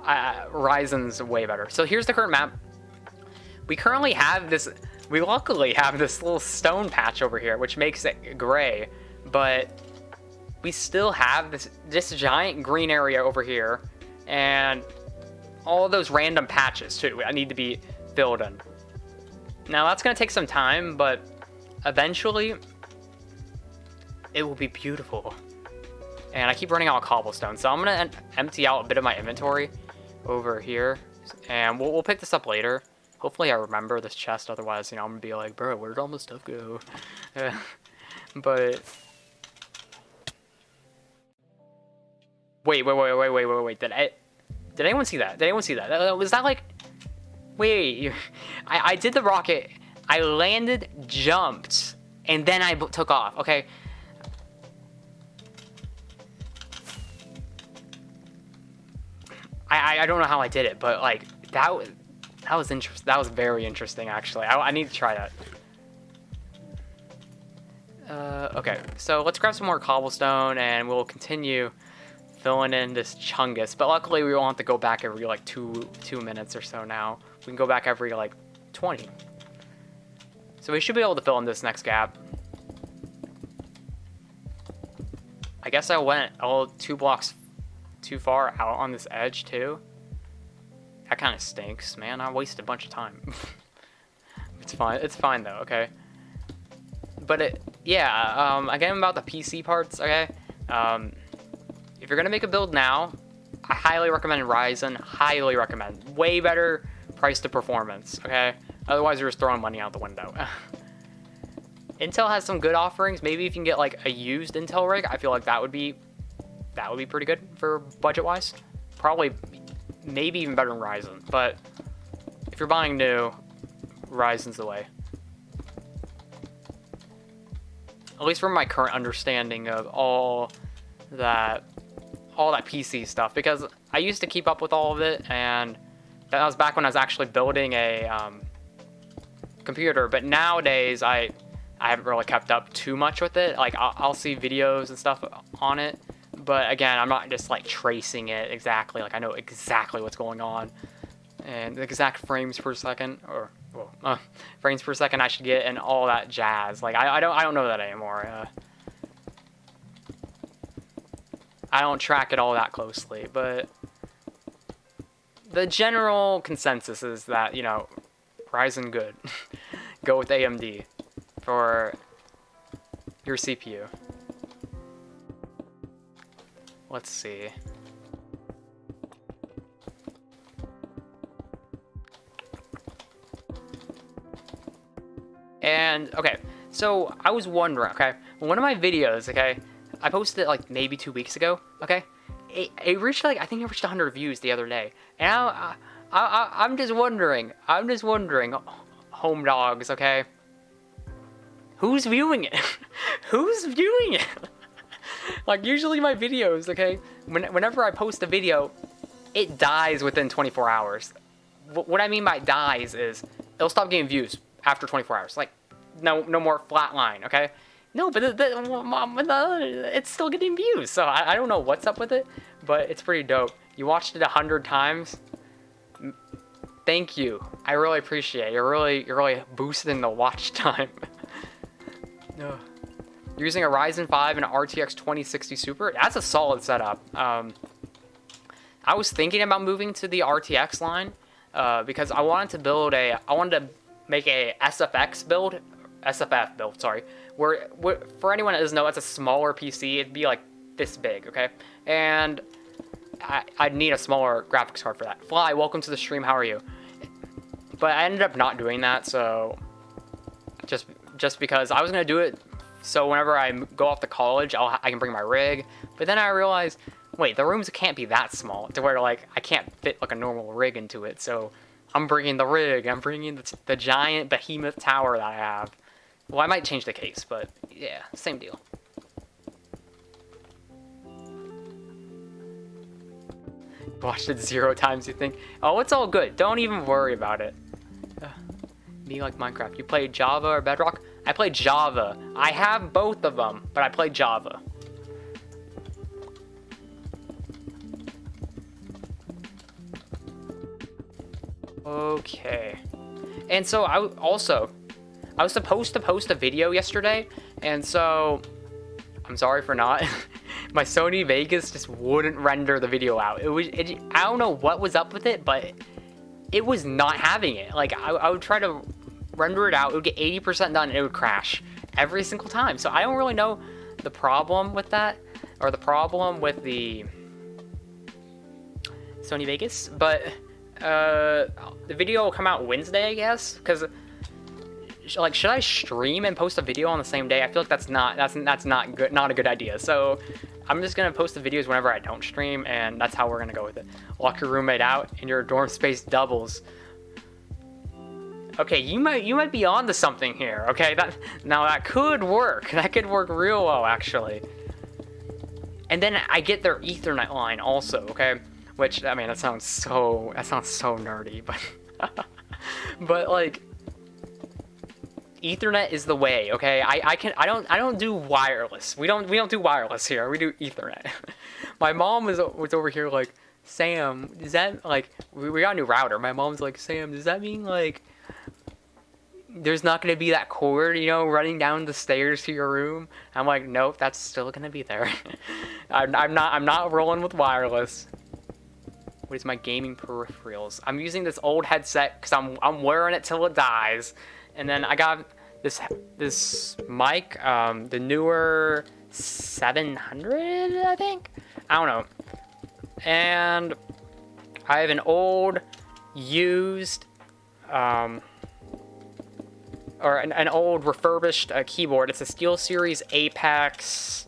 Ryzen's way better. So here's the current map. We luckily have this little stone patch over here, which makes it gray, but we still have this giant green area over here, and all those random patches too I need to be filled in. Now that's gonna take some time, but eventually it will be beautiful. And I keep running out of cobblestone, so I'm gonna empty out a bit of my inventory over here, and we'll pick this up later. Hopefully I remember this chest, otherwise, you know, I'm gonna be like, bro, where did all this stuff go? But wait, did anyone see that? Did anyone see that? Was that like, wait, I did the rocket, I landed, jumped, and then I took off, okay? I don't know how I did it, but like, that was interesting. That was very interesting, actually. I need to try that. Okay, so let's grab some more cobblestone, and we'll continue filling in this chungus. But luckily, we won't have to go back every like two minutes or so now. We can go back every like 20. So we should be able to fill in this next gap. I guess I went all 2 blocks too far out on this edge too. That kind of stinks, man. I wasted a bunch of time. It's fine though, okay? But again about the PC parts, okay? If you're gonna make a build now, I highly recommend Ryzen, highly recommend. Way better price to performance, okay? Otherwise you're just throwing money out the window. Intel has some good offerings. Maybe if you can get like a used Intel rig, I feel like that would be pretty good for budget-wise. Probably, maybe even better than Ryzen. But if you're buying new, Ryzen's the way. At least from my current understanding of all that PC stuff, because I used to keep up with all of it, and that was back when I was actually building a computer. But nowadays, I haven't really kept up too much with it. Like I'll see videos and stuff on it. But again, I'm not just like tracing it exactly. Like I know exactly what's going on, and the exact frames per second, or frames per second I should get, and all that jazz. Like I don't know that anymore. I don't track it all that closely, but the general consensus is that, you know, Ryzen good. Go with AMD for your CPU. Let's see. And, okay, so I was wondering, okay, one of my videos, okay, I posted it like maybe 2 weeks ago, okay? It reached like, I think it reached 100 views the other day. And I'm just wondering, home dogs, okay? Who's viewing it? Who's viewing it? Like, usually my videos, okay, whenever I post a video, it dies within 24 hours. What I mean by dies is, it'll stop getting views after 24 hours. Like, no more flat line, okay? No, but it's still getting views, so I don't know what's up with it, but it's pretty dope. You watched it 100 times. Thank you. I really appreciate it. You're really boosting the watch time. No. You're using a Ryzen 5 and an RTX 2060 Super. That's a solid setup. I was thinking about moving to the RTX line because I wanted to make a SFX build, SFF build, sorry. Where for anyone that doesn't know, it's a smaller PC. It'd be like this big, okay? And I'd need a smaller graphics card for that. Fly, welcome to the stream. How are you? But I ended up not doing that, so just because I was gonna do it. So whenever I go off to college, I can bring my rig. But then I realized, wait, the rooms can't be that small to where like I can't fit like a normal rig into it. So I'm bringing the rig. I'm bringing the giant behemoth tower that I have. Well, I might change the case, but yeah, same deal. Watched it 0 times, you think? Oh, it's all good. Don't even worry about it. Me like Minecraft. You play Java or Bedrock? I play Java. I have both of them, but I play Java. Okay. And so I was supposed to post a video yesterday, and so I'm sorry for not. my Sony Vegas just wouldn't render the video out. I don't know what was up with it, but it was not having it. Like, I would try to render it out, it would get 80% done, and it would crash every single time. So I don't really know the problem with that, or the problem with the Sony Vegas, but the video will come out Wednesday, I guess, because like, should I stream and post a video on the same day? I feel like that's not a good idea. So I'm just gonna post the videos whenever I don't stream, and that's how we're gonna go with it. Lock your roommate out, and your dorm space doubles. Okay, you might be onto something here. Okay, that could work. That could work real well, actually. And then I get their Ethernet line also. Okay, which, I mean, that sounds so nerdy, but but like, Ethernet is the way. Okay, I don't do wireless. We don't do wireless here. We do Ethernet. My mom was over here like, Sam, does that, like, we got a new router. My mom's like, Sam, does that mean like there's not gonna be that cord, you know, running down the stairs to your room? I'm like, nope, that's still gonna be there. I'm not rolling with wireless. What is my gaming peripherals? I'm using this old headset because I'm wearing it till it dies, and then I got this mic, the newer 700, I think. I don't know. And I have an old used or an old refurbished keyboard. It's a SteelSeries Apex.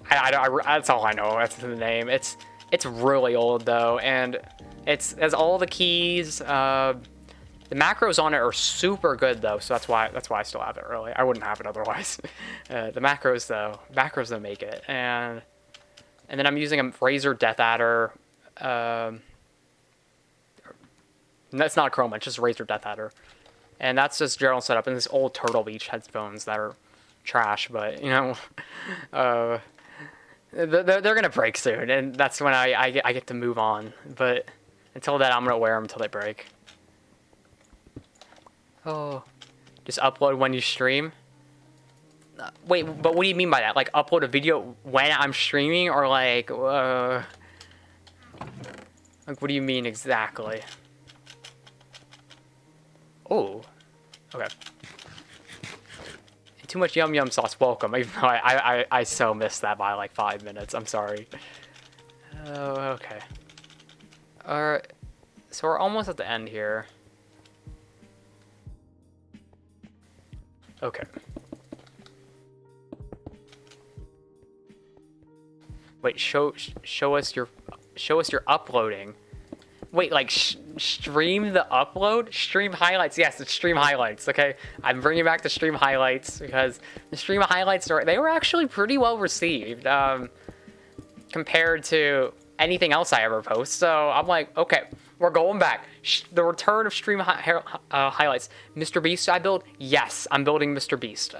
That's all I know. That's the name. It's really old though, and it has all the keys. The macros on it are super good though, so that's why I still have it. Really, I wouldn't have it otherwise. The macros don't make it, and then I'm using a Razer Death Adder. That's not a Chroma, it's just Razer Death Adder. And that's just general setup, and this old Turtle Beach headphones that are trash, but, you know, they're gonna break soon, and that's when I get to move on. But until then, I'm gonna wear them until they break. Oh, just upload when you stream? Wait, but what do you mean by that? Like, upload a video when I'm streaming, or like what do you mean exactly? Oh, okay. Too much yum yum sauce, welcome. Even though I so missed that by like 5 minutes, I'm sorry. Oh, okay. Alright, so we're almost at the end here. Okay. Wait, show us your uploading. Wait, like stream the upload? Stream highlights? Yes, it's stream highlights. Okay, I'm bringing back the stream highlights because the stream highlights they were actually pretty well received compared to anything else I ever post. So I'm like, okay, we're going back. The return of stream highlights. Mr. Beast I build? Yes, I'm building Mr. Beast.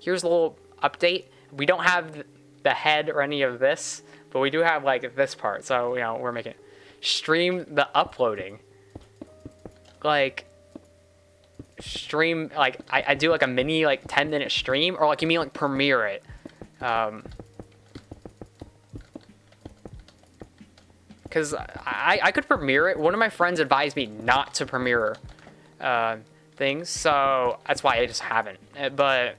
Here's a little update. We don't have the head or any of this, but we do have like this part. So, you know, we're making it. Stream the uploading. Like, stream, like, I do like a mini like 10-minute stream, or like you mean like premiere it? Because I could premiere it. One of my friends advised me not to premiere things, so that's why I just haven't. But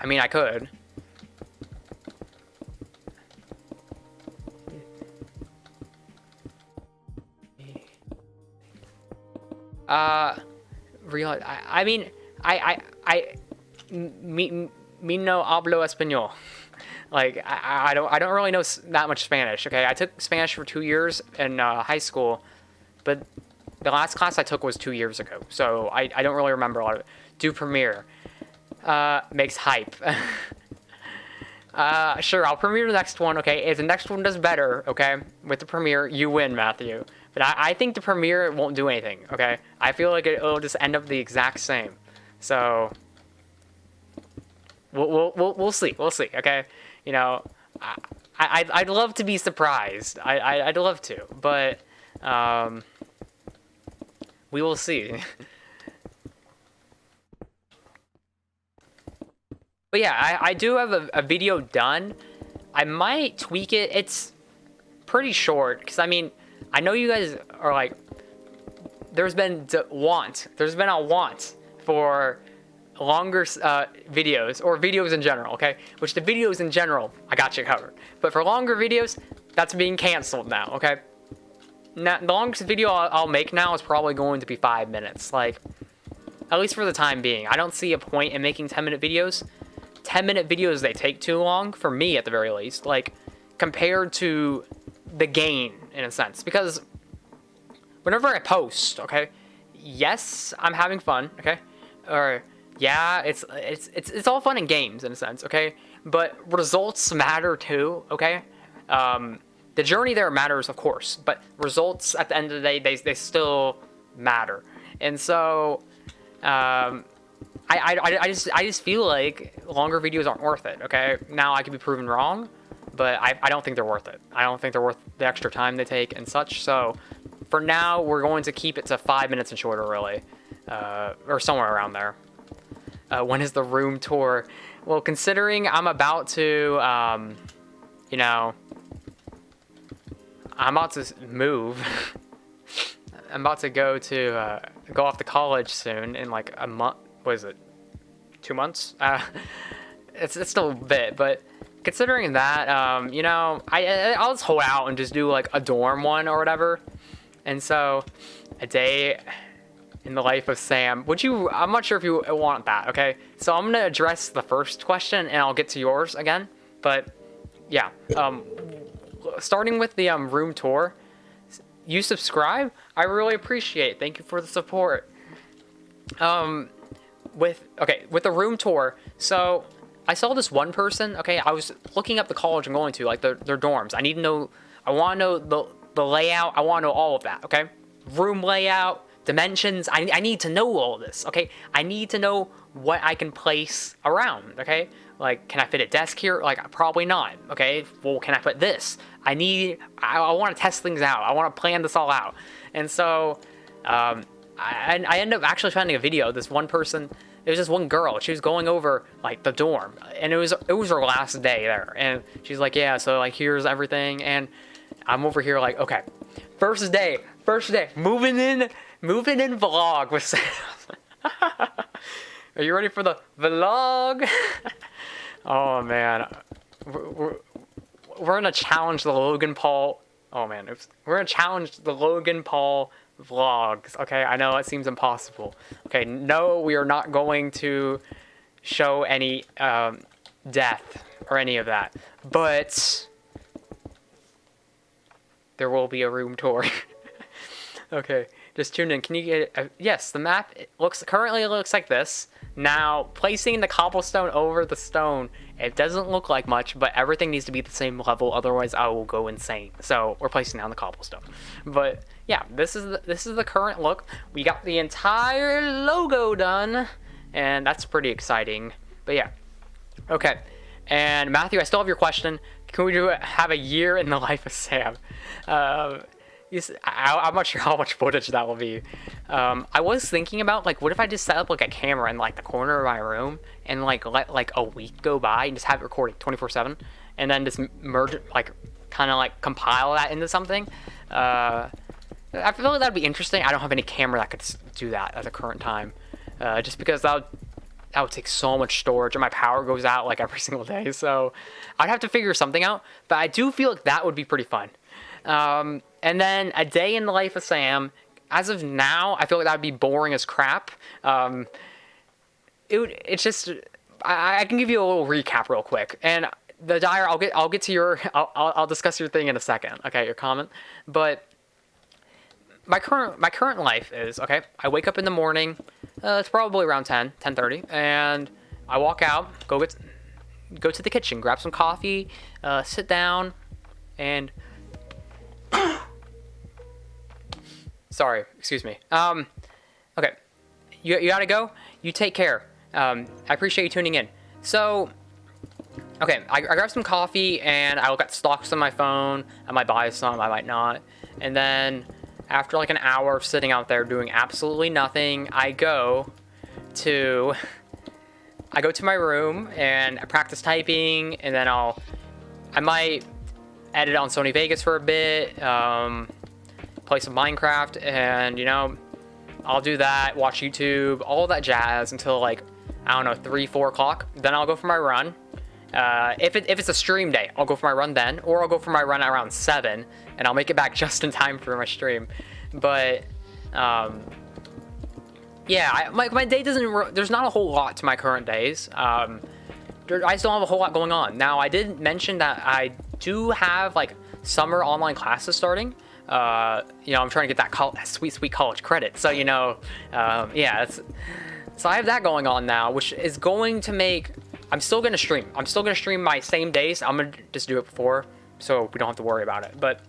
I mean, I could. I mean, me no hablo español. Like, I don't really know that much Spanish. Okay, I took Spanish for 2 years in high school, but the last class I took was 2 years ago, so I don't really remember a lot of it. Do Premiere. Makes hype. Sure, I'll premiere the next one, okay? If the next one does better, okay, with the premiere, you win, Matthew. But I think the premiere won't do anything, okay? I feel like it'll just end up the exact same. So, we'll see, okay? You know, I'd love to be surprised. I'd love to, but we will see. But yeah, I do have a video done, I might tweak it. It's pretty short, because I mean, I know you guys are like, there's been a want for longer videos, or videos in general, okay? Which the videos in general, I got you covered. But for longer videos, that's being canceled now, okay? Now, the longest video I'll make now is probably going to be 5 minutes, like, at least for the time being. I don't see a point in making 10-minute videos. 10-minute videos, they take too long, for me at the very least, like, compared to the gain, in a sense. Because whenever I post, okay, yes, I'm having fun, okay? Or, yeah, it's all fun and games, in a sense, okay? But results matter too, okay? The journey there matters, of course, but results at the end of the day, they still matter. And so, I just feel like longer videos aren't worth it, okay? Now, I could be proven wrong, but I don't think they're worth it. I don't think they're worth the extra time they take and such. So, for now, we're going to keep it to 5 minutes and shorter, really. Or somewhere around there. When is the room tour? Well, considering I'm about to, you know, I'm about to move. I'm about to go off to college soon in like a month. What is it? 2 months? It's still a bit, but considering that, you know, I'll just hold out and just do like a dorm one or whatever. And so, a day in the life of Sam. I'm not sure if you want that, okay? So I'm gonna address the first question and I'll get to yours again. But yeah, starting with the room tour, you subscribe, I really appreciate it. Thank you for the support. With the room tour, so I saw this one person, okay, I was looking up the college I'm going to, like their dorms. I want to know the layout, I want to know all of that, okay? Room layout, dimensions, I need to know all of this, okay? I need to know what I can place around, okay? Like, can I fit a desk here? Like, probably not, okay? Well, can I put this? I want to test things out. I want to plan this all out. And so, I ended up actually finding a video. This one person, it was just one girl. She was going over, like, the dorm. And it was her last day there. And she's like, yeah, so, like, here's everything. And I'm over here like, okay, first day, moving in vlog with Sam. Are you ready for the vlog? Oh man, we're gonna challenge the Logan Paul. Oh man, we're gonna challenge the Logan Paul vlogs. Okay, I know it seems impossible. Okay, no, we are not going to show any death or any of that, but there will be a room tour. Okay, just tune in. Can you get yes, the map currently looks like this. Now, placing the cobblestone over the stone, it doesn't look like much, but everything needs to be at the same level, otherwise I will go insane. So, we're placing down the cobblestone. But, yeah, this is the current look. We got the entire logo done, and that's pretty exciting. But, yeah. Okay, and Matthew, I still have your question. Can we have a year in the life of Sam? I'm not sure how much footage that will be. I was thinking about, like, what if I just set up, like, a camera in, like, the corner of my room and, like, let, like, a week go by and just have it recording 24/7 and then just merge it, like, kind of, like, compile that into something. I feel like that'd be interesting. I don't have any camera that could do that at the current time. Just because that would take so much storage and my power goes out, like, every single day. So I'd have to figure something out. But I do feel like that would be pretty fun. And then a day in the life of Sam. As of now, I feel like that would be boring as crap. It's just, I can give you a little recap real quick. And the Dyer, I'll get to your, I'll discuss your thing in a second. Okay, your comment. But my current life is, okay, I wake up in the morning. It's probably around 10:30, and I walk out, go to the kitchen, grab some coffee, sit down, and sorry, excuse me. Okay, you gotta go. You take care. I appreciate you tuning in. So, okay, I grabbed some coffee and I look at stocks on my phone. I might buy some, I might not. And then after like an hour of sitting out there doing absolutely nothing, I go to my room and I practice typing, and then I'll I might edit on Sony Vegas for a bit, play some Minecraft, and you know, I'll do that, watch YouTube, all that jazz until like, I don't know, 3, 4 o'clock. Then I'll go for my run. If it's a stream day, I'll go for my run then, or I'll go for my run at around 7, and I'll make it back just in time for my stream. But yeah, my day doesn't. There's not a whole lot to my current days. I still have a whole lot going on. Now, I did mention that I do have like summer online classes starting. You know, I'm trying to get that sweet college credit. So you know, yeah, so I have that going on now, which is going to make. I'm still gonna stream. I'm still gonna stream my same days. I'm gonna just do it before, so we don't have to worry about it. But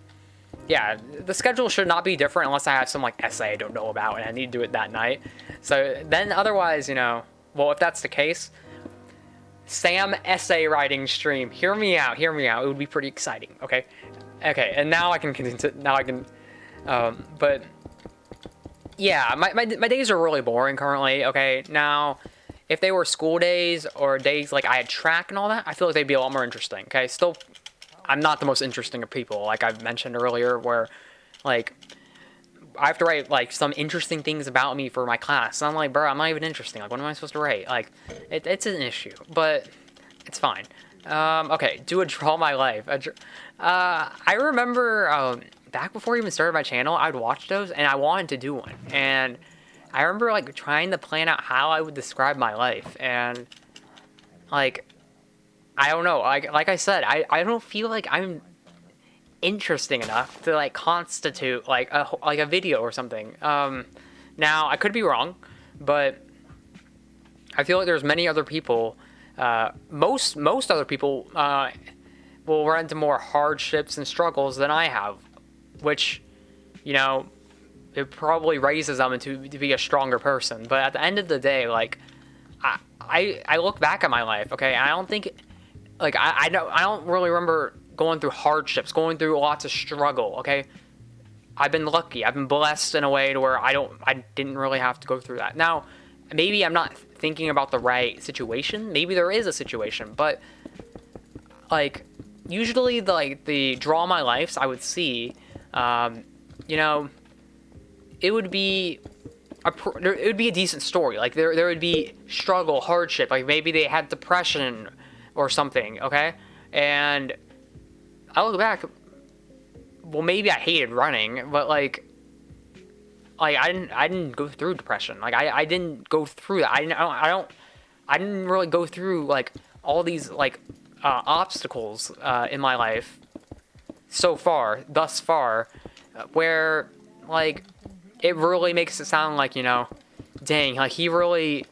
yeah, the schedule should not be different unless I have some like essay I don't know about and I need to do it that night. So then otherwise, you know, well, if that's the case, Sam essay writing stream. Hear me out. Hear me out. It would be pretty exciting. Okay. Okay. And now I can continue. Now I can. But yeah, my days are really boring currently. Okay. Now, if they were school days or days like I had track and all that, I feel like they'd be a lot more interesting. Okay. Still, I'm not the most interesting of people, like I've mentioned earlier, where like I have to write like some interesting things about me for my class. And I'm like, bro, I'm not even interesting. Like, what am I supposed to write? Like, it's an issue, but it's fine. Okay, do a draw my life. I remember back before I even started my channel, I'd watch those and I wanted to do one. And I remember like trying to plan out how I would describe my life. And like, I don't know. Like I said, I don't feel like I'm interesting enough to like constitute like a video or something. Now I could be wrong, but I feel like there's many other people. Most other people will run into more hardships and struggles than I have, which, you know, it probably raises them to be a stronger person. But at the end of the day, like I look back at my life, okay, and I don't think. Like, I don't really remember going through hardships, going through lots of struggle, okay? I've been lucky. I've been blessed in a way to where I didn't really have to go through that. Now, maybe I'm not thinking about the right situation. Maybe there is a situation, but, like, usually, the draw my lives I would see, you know, it would be a decent story. Like, there would be struggle, hardship. Like, maybe they had depression or something, okay? And I look back, well, maybe I hated running, but like I didn't go through depression. Like I didn't go through that. I didn't really go through like all these like obstacles in my life thus far, where like it really makes it sound like, you know, dang, like he really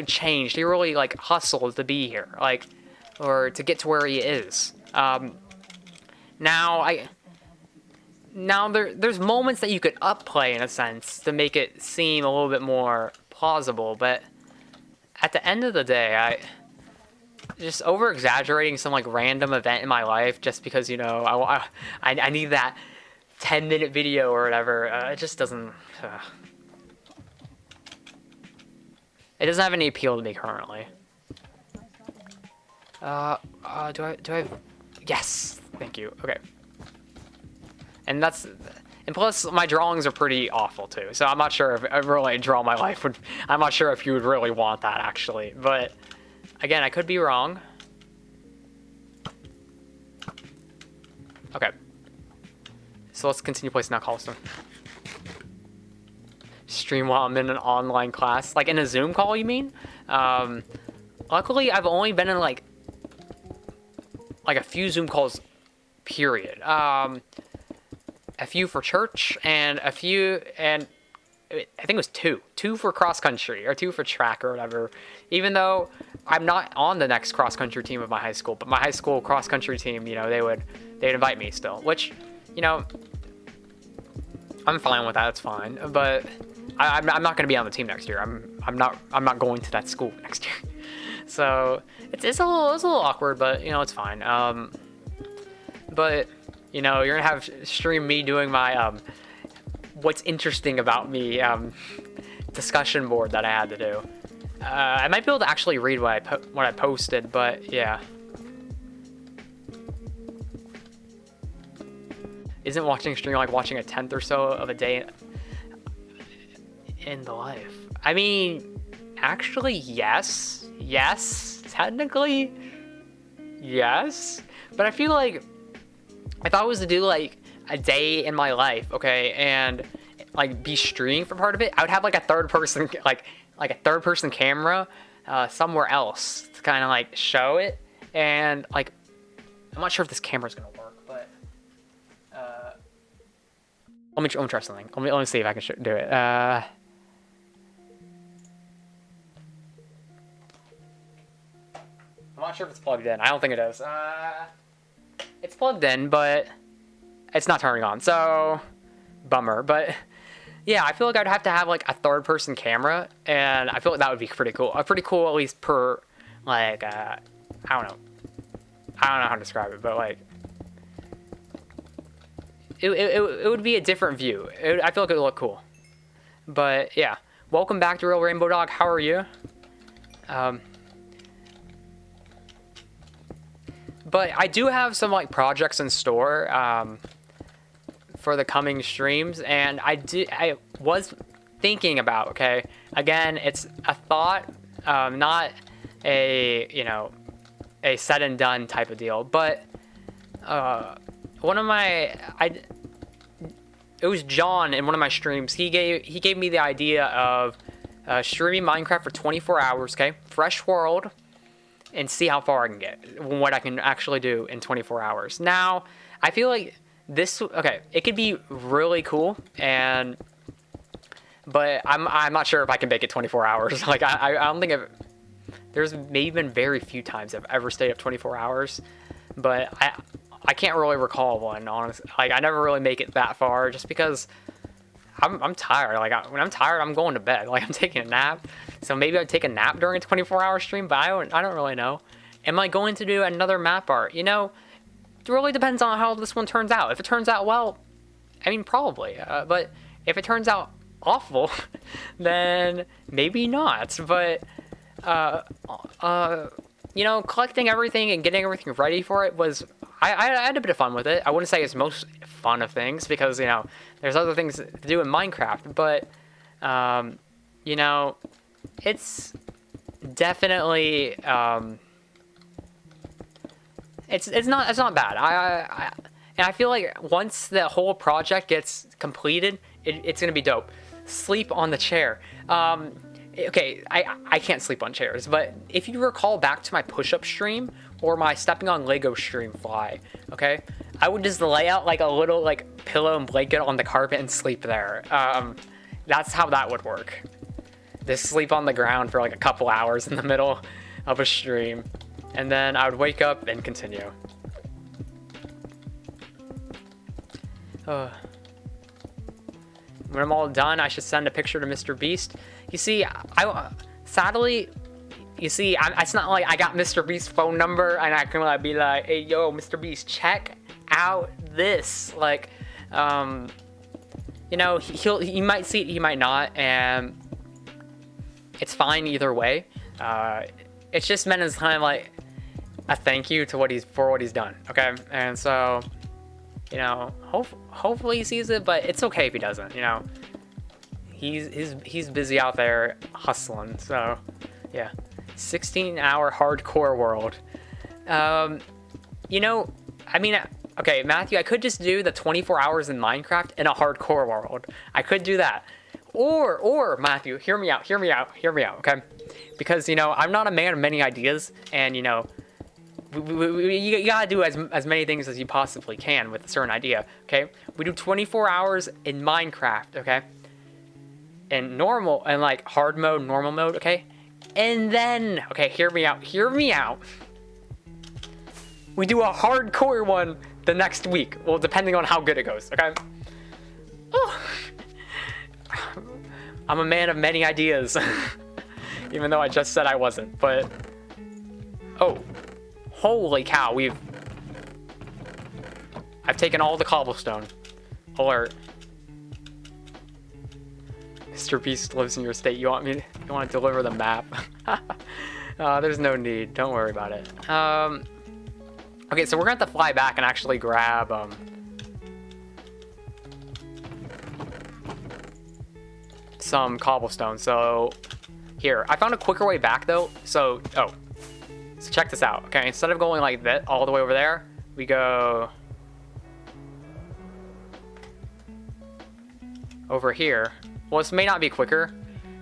changed. He really like hustled to be here. Like, or to get to where he is. Now there's moments that you could upplay in a sense to make it seem a little bit more plausible, but at the end of the day, I just over exaggerating some like random event in my life just because, you know, I need that 10-minute video or whatever. It just doesn't. It doesn't have any appeal to me currently. Do I? Yes, thank you. Okay. And plus my drawings are pretty awful too. So I'm not sure if I really draw my life would. I'm not sure if you would really want that actually. But again, I could be wrong. Okay. So let's continue placing that cobblestone. Stream while I'm in an online class, like in a Zoom call, you mean? Luckily, I've only been in like a few Zoom calls, period. A few for church and a few, and I think it was two for cross country or 2 for track or whatever. Even though I'm not on the next cross country team of my high school, but my high school cross country team, you know, they'd invite me still, which, you know, I'm fine with that. It's fine, but I'm not going to be on the team next year. I'm not going to that school next year. So it's a little awkward, but you know, it's fine. But you know, you're gonna have stream me doing my what's interesting about me discussion board that I had to do. I might be able to actually read what I posted, but yeah. Isn't watching a stream like watching a tenth or so of a day in the life? I mean, actually, yes. Yes, technically, yes. But I feel like if I was to do like a day in my life, okay, and like be streaming for part of it, I would have like a third person, like a third person camera somewhere else to kind of like show it. And like, I'm not sure if this camera's gonna work, but let me try something. Let me see if I can do it. I'm not sure if it's plugged in. I don't think it is. It's plugged in, but it's not turning on. So, bummer. But yeah, I feel like I'd have to have like a third person camera, and I feel like that would be pretty cool. Pretty cool, at least per like I don't know how to describe it, but like it would be a different view. I feel like it would look cool. But yeah, welcome back to Real Rainbow Dog. How are you? But I do have some like projects in store for the coming streams, and I was thinking about, okay, again, it's a thought, not a, you know, a said and done type of deal, but one of my, it was John in one of my streams, he gave me the idea of streaming Minecraft for 24 hours, okay, fresh world, and see how far I can get, what I can actually do in 24 hours. Now, I feel like this, okay, it could be really cool, but I'm not sure if I can make it 24 hours. Like, I don't think there's maybe been very few times I've ever stayed up 24 hours, but I can't really recall one, honestly. Like, I never really make it that far just because I'm tired. Like, when I'm tired, I'm going to bed. Like, I'm taking a nap. So maybe I'd take a nap during a 24-hour stream, but I don't really know. Am I going to do another map art? You know, it really depends on how this one turns out. If it turns out well, I mean, probably. But if it turns out awful, then maybe not. But, you know, collecting everything and getting everything ready for it was... I had a bit of fun with it. I wouldn't say it's most fun of things because, you know, there's other things to do in Minecraft. But, you know, it's definitely... It's not bad. And I feel like once the whole project gets completed, it's gonna be dope. Sleep on the chair. Okay, I can't sleep on chairs, but if you recall back to my push-up stream or my stepping on Lego stream fly, okay, I would just lay out like a little like pillow and blanket on the carpet and sleep there. That's how that would work. Just sleep on the ground for like a couple hours in the middle of a stream. And then I would wake up and continue. When I'm all done, I should send a picture to Mr. Beast. You see, sadly, it's not like I got Mr. Beast's phone number and I can like be like, hey, yo, Mr. Beast, check out this. Like, you know, he might see it, he might not, and it's fine either way. It's just meant as kind of like a thank you to what he's done, okay? And so, you know, hopefully he sees it, but it's okay if he doesn't. You know, he's busy out there hustling. So, yeah, 16-hour hardcore world. You know, I mean, okay, Matthew, I could just do the 24 hours in Minecraft in a hardcore world. I could do that. Or Matthew, hear me out, okay? Because, you know, I'm not a man of many ideas, and, you know, you gotta do as many things as you possibly can with a certain idea, okay? We do 24 hours in Minecraft, okay? In normal, and like hard mode, normal mode, okay? And then, okay, hear me out. We do a hardcore one the next week. Well, depending on how good it goes, okay? Oh. I'm a man of many ideas. Even though I just said I wasn't, but... Oh. Holy cow, I've taken all the cobblestone. Alert. Mr. Beast lives in your state. You want to deliver the map? There's no need. Don't worry about it. Okay, so we're gonna have to fly back and actually grab some cobblestone. So here, I found a quicker way back though. So check this out. Okay, instead of going like that all the way over there, we go over here. Well, this may not be quicker,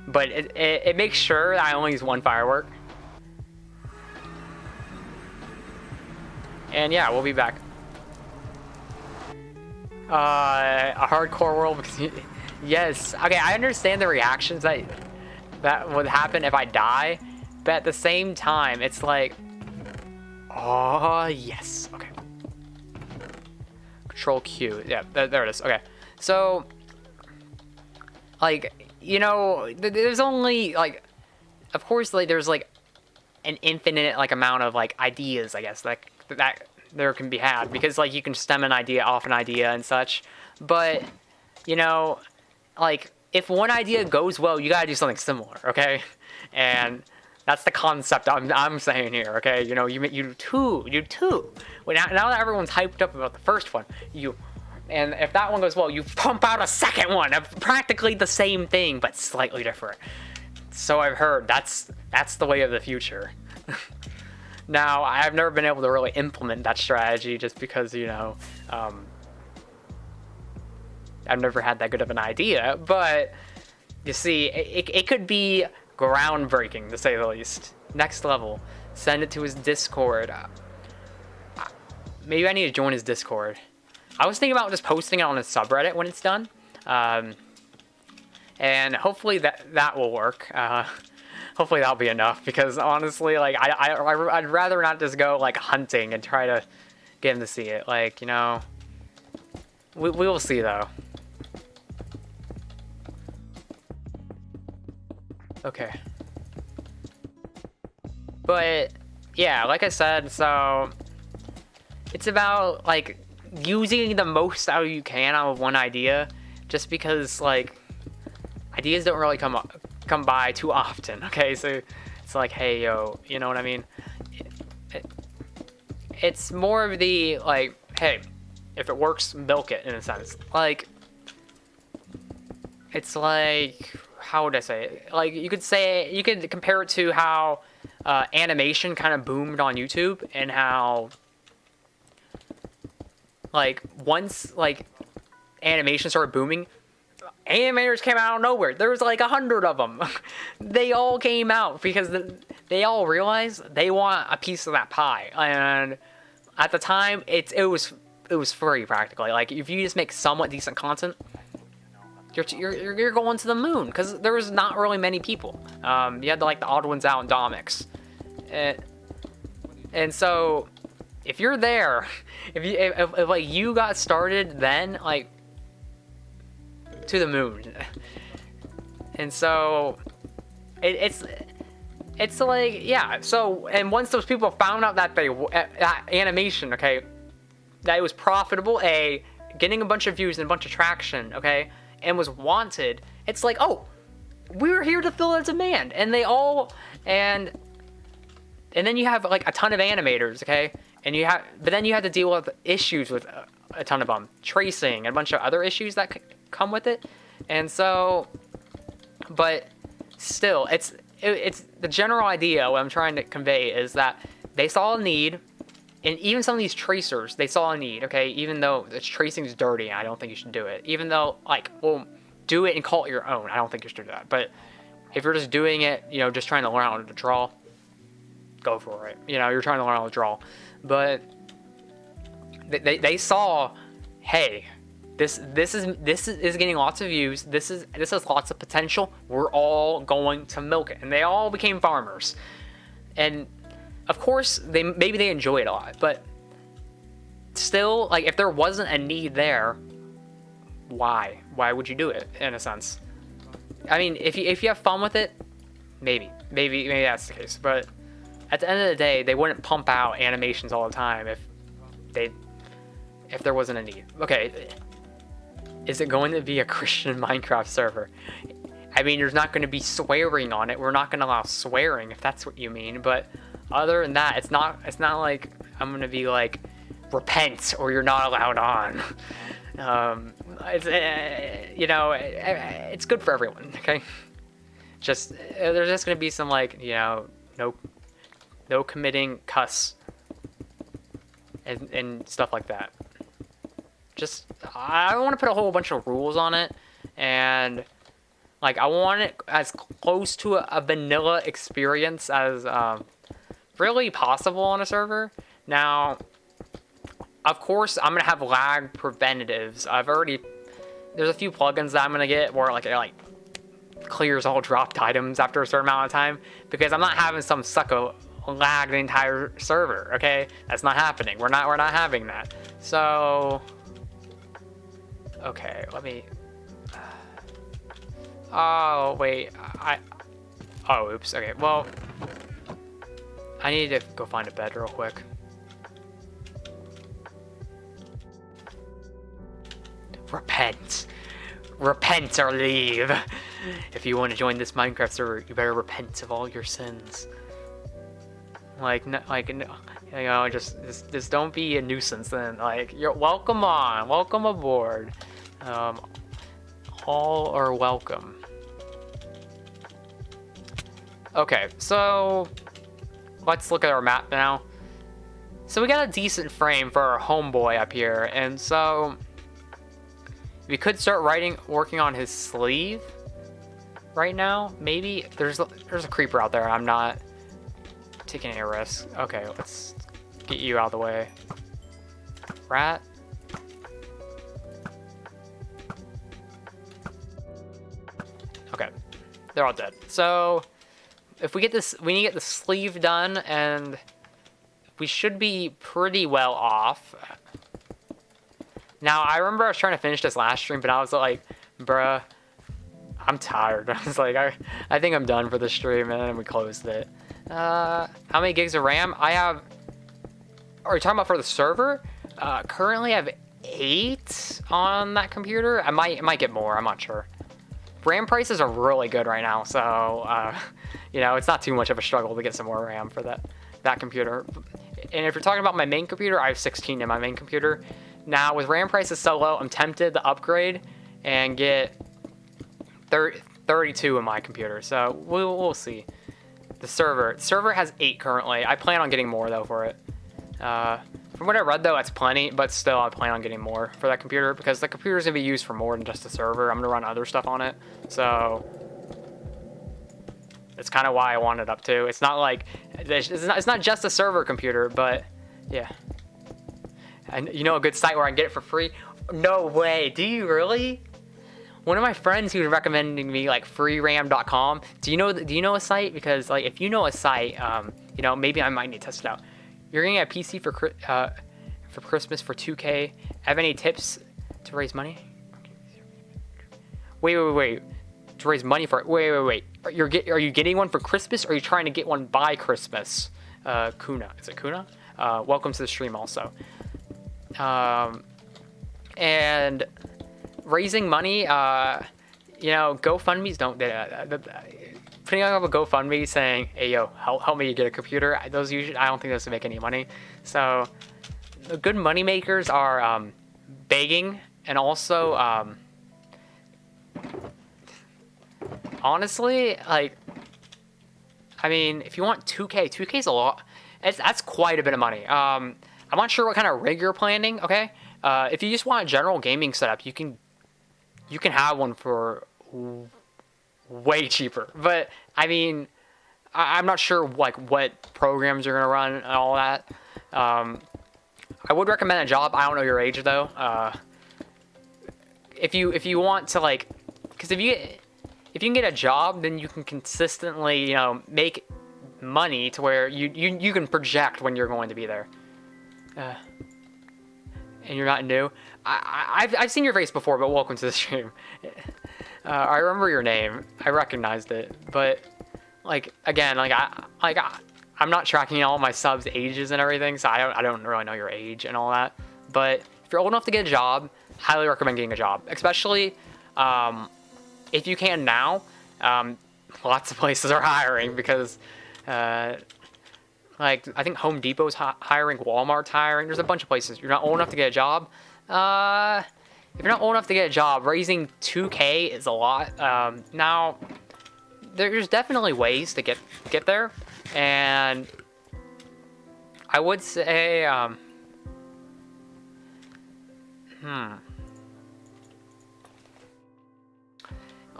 but it makes sure that I only use one firework. And yeah, we'll be back. A hardcore world because yes. Okay, I understand the reactions that would happen if I die, but at the same time, it's like, oh yes. Okay. Control Q. Yeah, there it is. Okay, so like, you know, there's only like, of course, like there's like an infinite like amount of like ideas, I guess, like that there can be had, because like you can stem an idea off an idea and such. But you know, like if one idea goes well, you gotta do something similar, okay? And that's the concept I'm saying here, okay? You know, you too. Well, now that everyone's hyped up about the first one, and if that one goes well, you pump out a second one of practically the same thing but slightly different. So I've heard that's the way of the future. Now, I've never been able to really implement that strategy just because, you know, I've never had that good of an idea. But you see, it could be groundbreaking, to say the least. Next level. Send it to his Discord. Maybe I need to join his Discord. I was thinking about just posting it on his subreddit when it's done. And hopefully that will work. Hopefully that'll be enough, because honestly, like I'd rather not just go like hunting and try to get him to see it. Like, you know, we will see though. Okay. But yeah, like I said, so it's about like using the most out you can out of one idea, just because like ideas don't really come by too often. Okay, so it's like, hey yo, you know what I mean? It's more of the like, hey, if it works, milk it, in a sense. Like, it's like, how would I say it? Like, you could compare it to how animation kind of boomed on YouTube, and how like once like animation started booming, animators came out of nowhere. There was like 100 of them. They all came out because they all realized they want a piece of that pie. And at the time, it was free practically. Like if you just make somewhat decent content, you're going to the moon, because there was not really many people. You had like the odd ones out in Domix, and so if you're there, if like you got started then, like, to the moon. And so it's like, yeah, so, and once those people found out that that animation, okay, that it was profitable, getting a bunch of views and a bunch of traction, okay, and was wanted, it's like, oh, we're here to fill a demand. And they all, and then you have like a ton of animators, okay, but then you have to deal with issues with a ton of them, tracing and a bunch of other issues that come with it. And so, but still, it's the general idea, what I'm trying to convey is that they saw a need, and even some of these tracers, they saw a need, okay, even though the tracing is dirty and I don't think you should do it, even though, like, well, do it and call it your own, I don't think you should do that. But if you're just doing it, you know, just trying to learn how to draw, go for it. You know, you're trying to learn how to draw. But they saw, hey, this is getting lots of views. This has lots of potential. We're all going to milk it. And they all became farmers. And of course, maybe they enjoy it a lot, but still, like, if there wasn't a need there, why would you do it, in a sense? I mean, if you have fun with it, maybe that's the case. But at the end of the day, they wouldn't pump out animations all the time if there wasn't a need. Okay, is it going to be a Christian Minecraft server? I mean, there's not going to be swearing on it. We're not going to allow swearing, if that's what you mean. But other than that, it's not like I'm going to be like, repent or you're not allowed on. You know, it's good for everyone. Okay, just there's just gonna be some like, you know, no committing cuss and stuff like that. Just I want to put a whole bunch of rules on it, and like I want it as close to a vanilla experience as really possible on a server. Now, of course, I'm gonna have lag preventatives. There's a few plugins that I'm gonna get where like it like clears all dropped items after a certain amount of time, because I'm not having some sucker lag the entire server. Okay, that's not happening. We're not having that. So, okay, let me. Oh wait, oh oops. Okay, well, I need to go find a bed real quick. Repent or leave. If you want to join this Minecraft server, you better repent of all your sins. You know, just don't be a nuisance. Then, like, you're welcome aboard. All are welcome. Okay, so let's look at our map now. So we got a decent frame for our homeboy up here, and so we could start working on his sleeve right now. Maybe there's a creeper out there. I'm not taking any risks. Okay, let's get you out of the way. Rat. Okay, they're all dead. So if we get this, we need to get the sleeve done, and we should be pretty well off. Now, I remember I was trying to finish this last stream, but I was like, bruh, I'm tired. I was like, I think I'm done for the stream, and then we closed it. How many gigs of RAM? I have, are you talking about for the server? Currently I have 8 on that computer. I might get more, I'm not sure. RAM prices are really good right now, so, you know, it's not too much of a struggle to get some more RAM for that computer. And if you're talking about my main computer, I have 16 in my main computer. Now, with RAM prices so low, I'm tempted to upgrade and get 32 in my computer. So we'll see. The server has 8 currently. I plan on getting more though for it. From what I read though, that's plenty, but still I plan on getting more for that computer because the computer is gonna be used for more than just the server. I'm gonna run other stuff on it, so that's kind of why I want it up too. It's not like it's not just a server computer, but yeah. And you know a good site where I can get it for free? No way. Do you really? One of my friends, he was recommending me like freeram.com. Do you know a site? Because like if you know a site, you know, maybe I might need to test it out. You're getting a PC for Christmas for 2K. Have any tips to raise money? Wait. To raise money for it. Wait. Are you getting one for Christmas, or are you trying to get one by Christmas? Kuna. Is it Kuna? Welcome to the stream also. And raising money, you know, GoFundMe's don't, putting up a GoFundMe saying, hey, yo, help me get a computer, I don't think those will make any money. So the good money makers are begging, and also, honestly, like, I mean, if you want 2K's a lot. That's quite a bit of money. I'm not sure what kind of rig you're planning, okay? If you just want a general gaming setup, you can have one for way cheaper. But I mean, I'm not sure like what programs you're gonna run and all that. I would recommend a job. I don't know your age though. If you want to like, because if you can get a job, then you can consistently, you know, make money to where you can project when you're going to be there. And you're not new. I've seen your face before, but welcome to the stream. I remember your name. I recognized it, but like again, I'm not tracking all my subs' ages and everything, so I don't really know your age and all that. But if you're old enough to get a job, highly recommend getting a job, especially if you can now. Lots of places are hiring because. Like, I think Home Depot's hiring, Walmart's hiring. There's a bunch of places. You're not old enough to get a job. if you're not old enough to get a job, raising 2K is a lot. Now, there's definitely ways to get there, and I would say,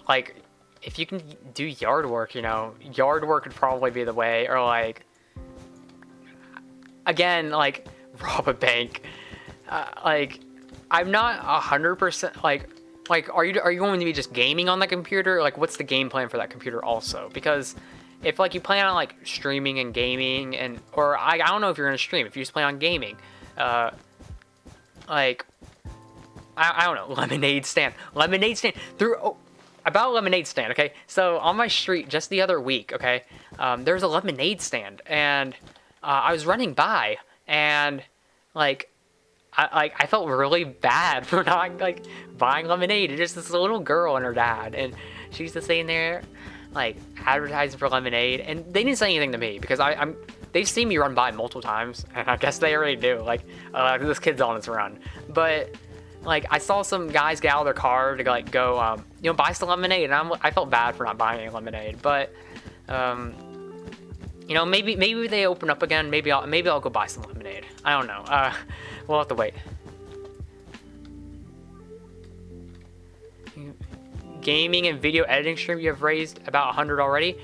like, if you can do yard work, you know, yard work would probably be the way, or like, again, like, rob a bank. Like, I'm not 100% like, are you going to be just gaming on the computer? Like, what's the game plan for that computer also? Because if like you plan on like streaming and gaming, and or I don't know if you're gonna stream, if you just plan on gaming, like I don't know, lemonade stand about lemonade stand. Okay, so on my street just the other week, okay, there's a lemonade stand, and I was running by, and like I felt really bad for not like buying lemonade. It's just this little girl and her dad, and she's just sitting there like advertising for lemonade, and they didn't say anything to me because they've seen me run by multiple times, and I guess they already knew like this kid's on his run. But like I saw some guys get out of their car to like go you know, buy some lemonade, and I felt bad for not buying any lemonade. But you know, maybe they open up again. Maybe I'll go buy some lemonade. I don't know. We'll have to wait. Gaming and video editing stream, you have raised about 100 already.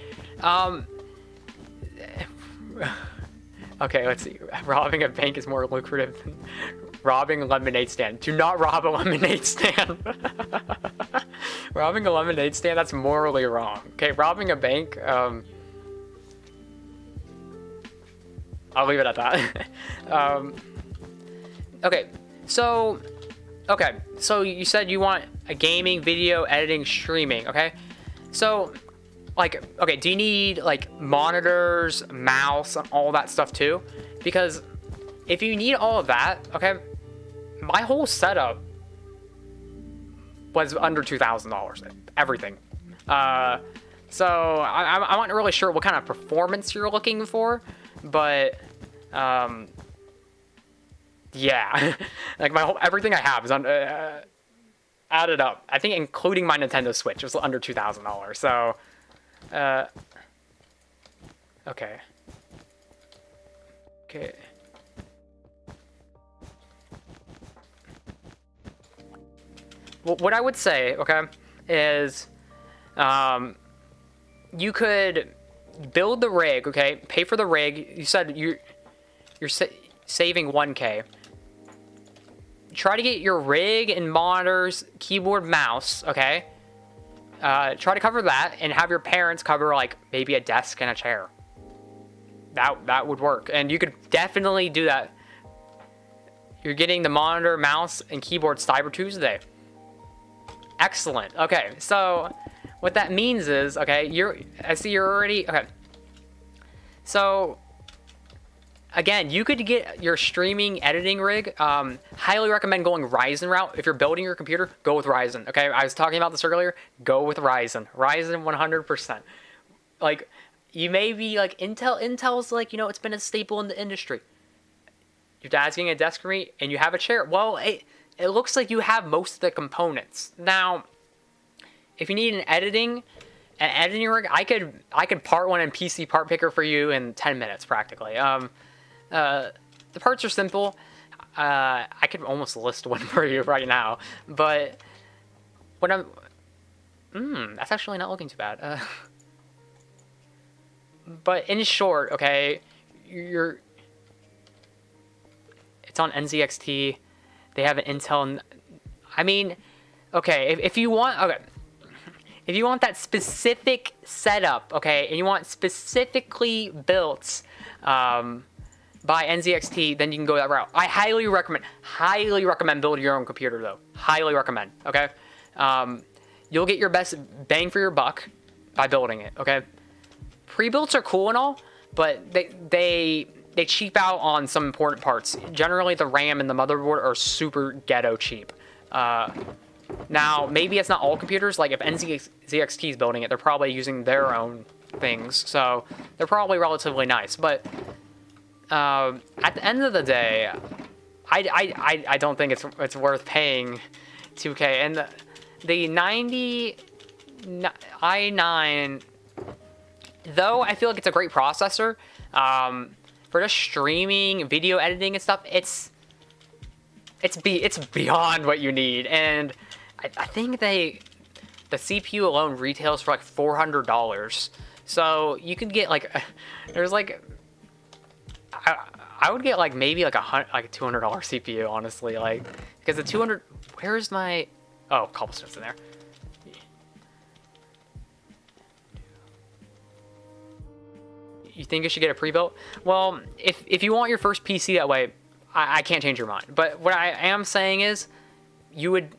Okay, let's see. Robbing a bank is more lucrative than robbing a lemonade stand. Do not rob a lemonade stand. Robbing a lemonade stand, that's morally wrong. Okay, robbing a bank, I'll leave it at that. Okay, so you said you want a gaming, video, editing, streaming, okay? So, like, okay, do you need, like, monitors, mouse, and all that stuff, too? Because if you need all of that, okay, my whole setup was under $2,000, everything. So, I'm not really sure what kind of performance you're looking for, but, yeah, like everything I have is on, added up. I think including my Nintendo Switch was under $2,000. So, okay. Well, what I would say, okay, is, you could build the rig, okay, pay for the rig. You said you're saving 1K. Try to get your rig and monitors, keyboard, mouse, okay? Try to cover that, and have your parents cover, like, maybe a desk and a chair. That would work, and you could definitely do that. You're getting the monitor, mouse, and keyboard Cyber Tuesday. Excellent. Okay, so what that means is, okay, I see you're already, okay. So, again, you could get your streaming editing rig. Highly recommend going Ryzen route. If you're building your computer, go with Ryzen. Okay, I was talking about this earlier. Go with Ryzen. Ryzen 100%. Like, you may be like Intel's like, you know, it's been a staple in the industry. Your dad's getting a desk for me, and you have a chair. Well, it looks like you have most of the components. Now, if you need an editing rig, I could part one in PC Part Picker for you in 10 minutes practically. The parts are simple. I could almost list one for you right now, but what that's actually not looking too bad. But in short, okay, it's on NZXT. They have an Intel. I mean, okay, if you want, okay, if you want that specific setup, okay, and you want specifically built, by NZXT, then you can go that route. I highly recommend building your own computer though. Highly recommend, okay? You'll get your best bang for your buck by building it, okay? Pre-builts are cool and all, but they cheap out on some important parts. Generally, the RAM and the motherboard are super ghetto cheap. Now, maybe it's not all computers. Like if NZXT is building it, they're probably using their own things, so they're probably relatively nice. But at the end of the day, I don't think it's worth paying 2K, and the 90 i9, though I feel like it's a great processor, for just streaming, video editing and stuff, it's beyond what you need. And I think the CPU alone retails for like $400. So you could get like, there's like, I would get like maybe like a $200 CPU, honestly, like, because the 200, where's my, oh, cobblestone's in there. You think you should get a pre-built? Well, if you want your first PC that way, I can't change your mind. But what I am saying is, you would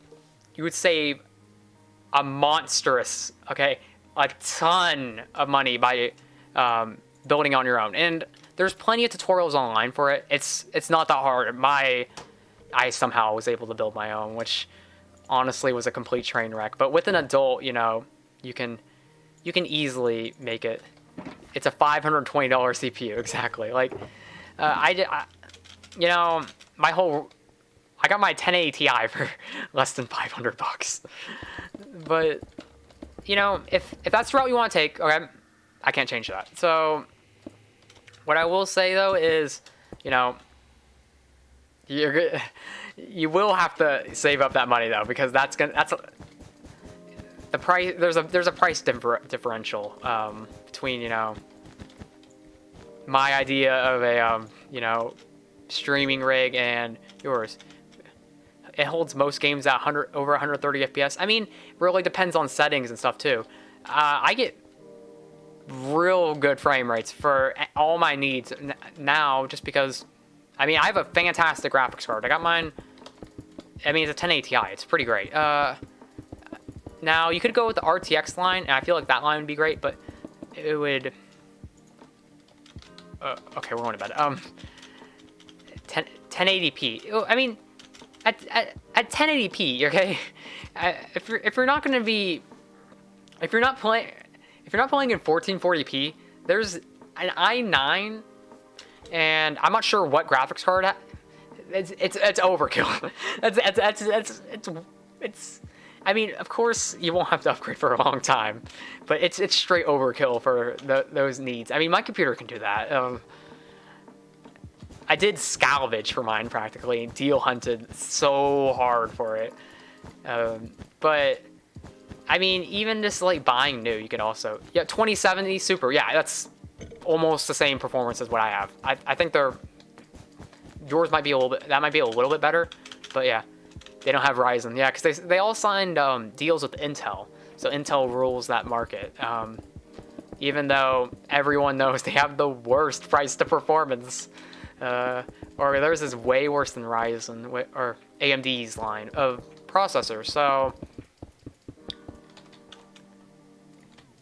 save a monstrous, okay, a ton of money by building on your own. And there's plenty of tutorials online for it. It's not that hard. I somehow was able to build my own, which honestly was a complete train wreck. But with an adult, you know, you can easily make it. It's a $520 CPU, exactly. Like, you know, I got my 1080 Ti for less than $500. But, you know, if that's the route you want to take, okay, I can't change that. So, what I will say though is, you know, you will have to save up that money though, because the price. There's a price differential between, you know, my idea of a you know, streaming rig and yours. It holds most games at over 130 FPS. I mean, really depends on settings and stuff too. I get real good frame rates for all my needs now, just because, I mean, I have a fantastic graphics card. I got mine, I mean, it's a 1080 Ti. It's pretty great. Now, you could go with the RTX line, and I feel like that line would be great, but it would... okay, we're going to bed. 1080p. I mean, at 1080p, okay? If you're not going to be... If you're not playing in 1440p, there's an i9, and I'm not sure what graphics card. It's overkill. It's. I mean, of course, you won't have to upgrade for a long time, but it's straight overkill for those needs. I mean, my computer can do that. I did salvage for mine practically, deal hunted so hard for it. But I mean, even just like buying new, you can also, yeah, 2070 Super, yeah, that's almost the same performance as what I have. I think yours might be a little bit better, but yeah, they don't have Ryzen, yeah, because they all signed deals with Intel, so Intel rules that market. Even though everyone knows they have the worst price to performance, or theirs is way worse than Ryzen or AMD's line of processors. So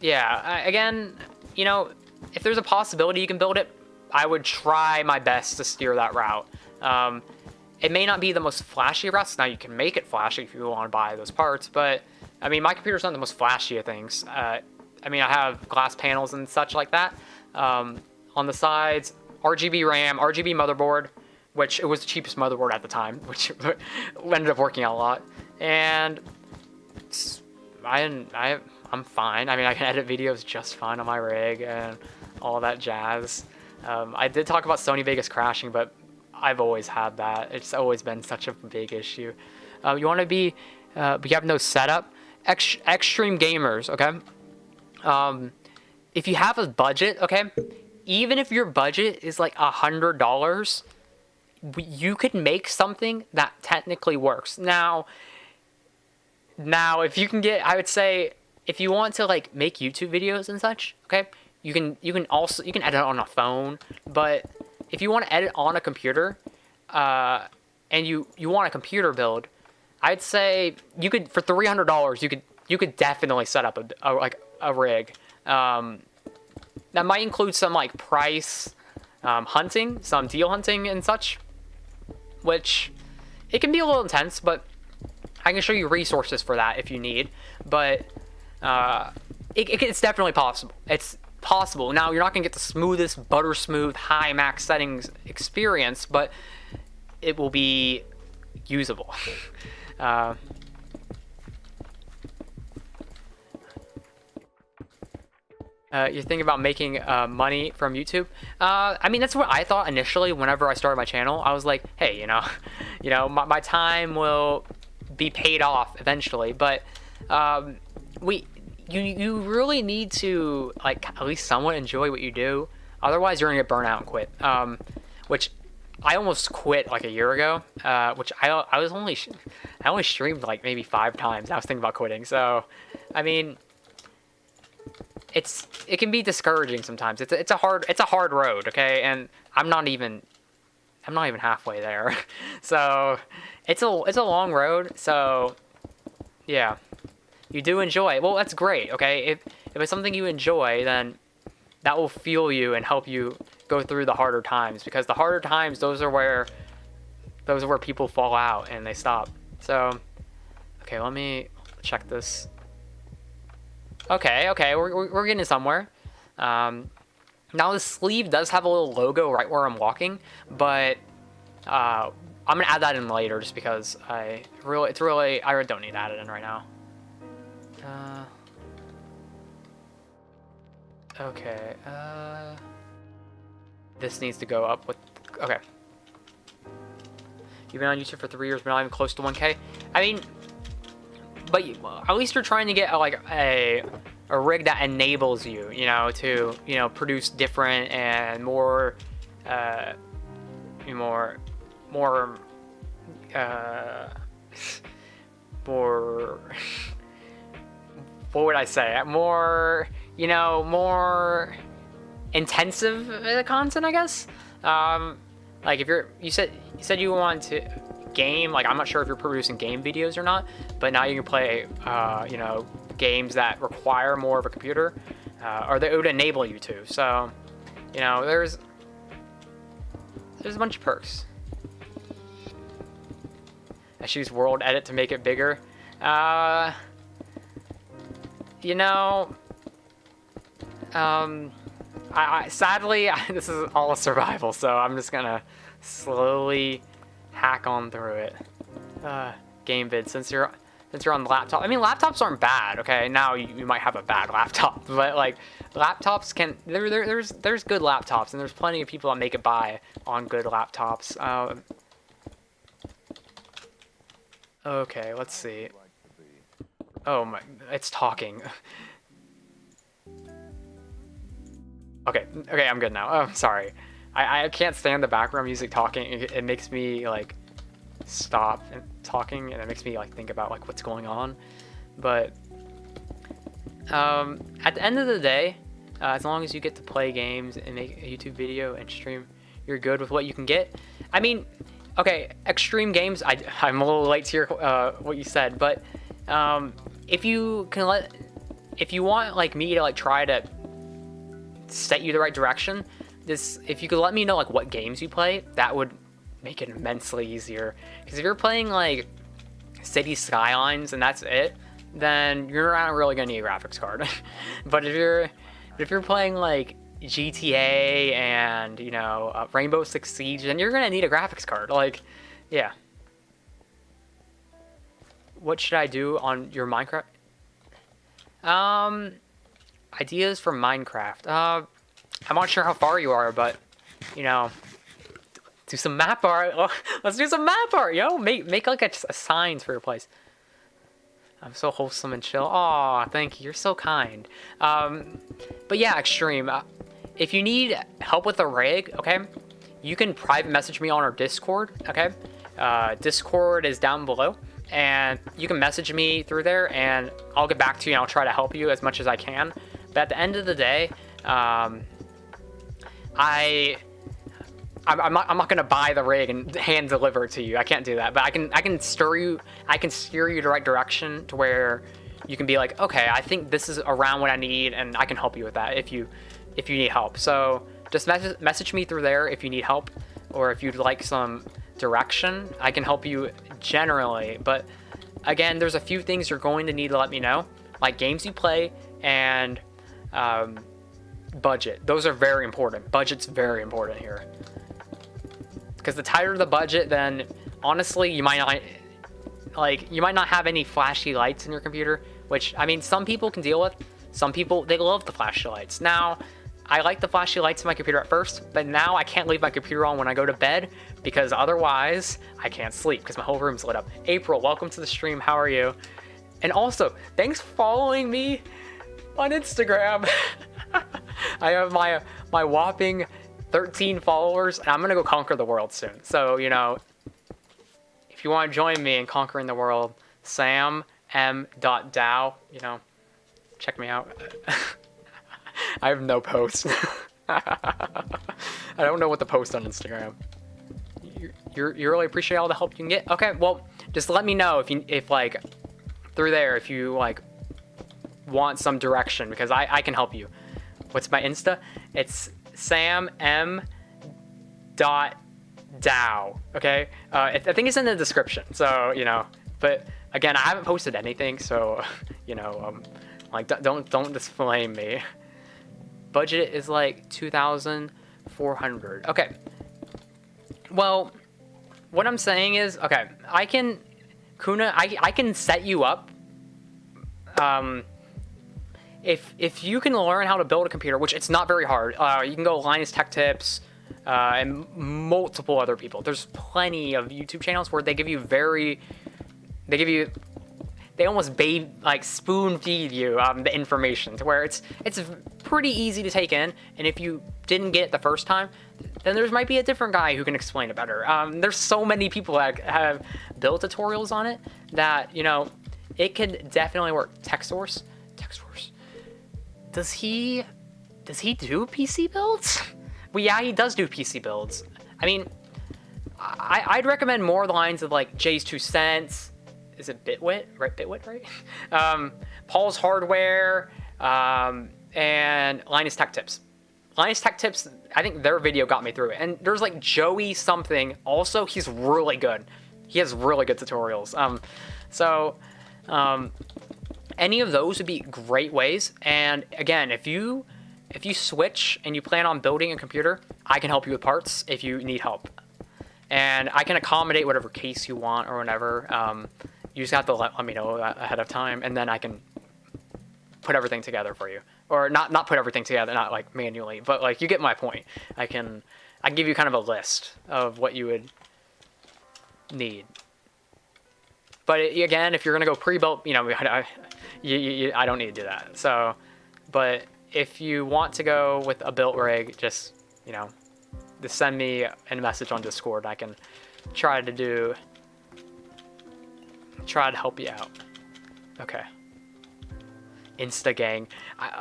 yeah, again, you know, if there's a possibility you can build it, I would try my best to steer that route. It may not be the most flashy routes. Now, you can make it flashy if you want to buy those parts, but I mean, my computer's not the most flashy of things. I mean, I have glass panels and such like that. On the sides, RGB RAM, RGB motherboard, which it was the cheapest motherboard at the time, which ended up working out a lot. And I'm fine. I mean, I can edit videos just fine on my rig and all that jazz. I did talk about Sony Vegas crashing, but I've always had that. It's always been such a big issue. You want to be, but you have no setup. Extreme gamers, okay? If you have a budget, okay? Even if your budget is like $100, you could make something that technically works. Now, if you can get, I would say, if you want to like make YouTube videos and such, okay, you can edit on a phone, but if you want to edit on a computer, and you want a computer build, I'd say you could, for $300, you could definitely set up a rig. That might include some like price hunting, some deal hunting and such, which it can be a little intense, but I can show you resources for that if you need. But it's definitely possible. It's possible. Now, you're not going to get the smoothest, butter smooth, high max settings experience, but it will be usable. you're thinking about making money from YouTube. I mean, that's what I thought initially whenever I started my channel. I was like, hey, my time will be paid off eventually, but you really need to like at least somewhat enjoy what you do. Otherwise, you're gonna get burnt out and quit. Which I almost quit like a year ago. Which I only streamed like maybe 5 times. I was thinking about quitting. So, I mean, it can be discouraging sometimes. It's a hard road, okay? And I'm not even halfway there. So it's a long road. So yeah, you do enjoy it. Well, that's great, okay? If it's something you enjoy, then that will fuel you and help you go through the harder times, because the harder times, those are where people fall out and they stop. So okay, let me check this. Okay, we're getting somewhere. Now the sleeve does have a little logo right where I'm walking, but I'm gonna add that in later just because I really don't need to add it in right now. Okay, this needs to go up with, okay. You've been on YouTube for 3 years, but not even close to 1K. I mean, but at least you're trying to get a rig that enables you, to, produce more what would I say? More intensive content, I guess. Like if you said you want to game, like I'm not sure if you're producing game videos or not, but now you can play games that require more of a computer, or that it would enable you to. So there's a bunch of perks. I choose world edit to make it bigger. Sadly this is all survival, so I'm just gonna slowly hack on through it. Game vid, since you're on the laptop. I mean, laptops aren't bad, okay? Now you might have a bad laptop, but like laptops there's good laptops, and there's plenty of people that make it by on good laptops. Okay, let's see. Oh my, it's talking. Okay, I'm good now. Oh, sorry. I can't stand the background music talking. It makes me like stop talking, and it makes me like think about like what's going on. But at the end of the day, as long as you get to play games and make a YouTube video and stream, you're good with what you can get. I mean, okay, extreme games. I'm a little late to hear what you said, but if you want like me to like try to set you the right direction, if you could let me know like what games you play, that would make it immensely easier. Because if you're playing like City Skylines and that's it, then you're not really gonna need a graphics card. But if you're playing like GTA and Rainbow Six Siege, then you're gonna need a graphics card. Like, yeah. What should I do on your Minecraft? Ideas for Minecraft. I'm not sure how far you are, but do some map art. Oh, let's do some map art, make like a signs for your place. I'm so wholesome and chill. Aw, thank you. You're so kind. But yeah, Extreme. If you need help with a rig, okay, you can private message me on our Discord, okay? Discord is down below, and you can message me through there, and I'll get back to you, and I'll try to help you as much as I can. But at the end of the day, I'm not gonna buy the rig and hand deliver it to you. I can't do that. But I can steer you the right direction to where you can be like, okay, I think this is around what I need, and I can help you with that if you need help. So just message me through there if you need help, or if you'd like some direction. I can help you generally. But again, there's a few things you're going to need to let me know, like games you play and budget. Those are very important. Budget's very important here. Because the tighter the budget, then honestly, you might not have any flashy lights in your computer, which I mean, some people can deal with. Some people, they love the flashy lights. Now, I like the flashy lights in my computer at first, but now I can't leave my computer on when I go to bed because otherwise I can't sleep because my whole room's lit up. April, welcome to the stream. How are you? And also, thanks for following me on Instagram. I have my whopping 13 followers, and I'm gonna go conquer the world soon. So, you know, if you want to join me in conquering the world, sam.m.dow, you know, check me out. I have no post. I don't know what to post on Instagram. You really appreciate all the help you can get? Okay, well, just let me know if like through there if you like want some direction, because I can help you. What's my Insta? It's sam.m.dow. Okay, I think it's in the description. So you know, but again, I haven't posted anything, so you know, like don't just flame me. Budget is like 2,400. Okay. Well, what I'm saying is, okay, I can set you up. If you can learn how to build a computer, which it's not very hard, you can go Linus Tech Tips and multiple other people. There's plenty of YouTube channels where they almost spoon feed you the information to where it's pretty easy to take in. And if you didn't get it the first time, then there might be a different guy who can explain it better. There's so many people that have built tutorials on it that, you know, it could definitely work. TechSource. Does he do PC builds? Well, yeah, he does do PC builds. I mean, I'd recommend more the lines of like Jay's 2 Cents. Is it Bitwit? Right, Bitwit, right? Paul's Hardware, and Linus Tech Tips. Linus Tech Tips, I think their video got me through it. And there's like Joey something. Also, he's really good. He has really good tutorials. Any of those would be great ways. And again, if you switch and you plan on building a computer, I can help you with parts if you need help. And I can accommodate whatever case you want or whatever. You just have to let me know ahead of time, and then I can put everything together for you. Or not put everything together, not like manually, but like you get my point. I can give you kind of a list of what you would need. But again, if you're gonna go pre-built, you know, I don't need to do that. So, but if you want to go with a built rig, just, you know, just send me a message on Discord. I can try to help you out. Okay. Insta gang.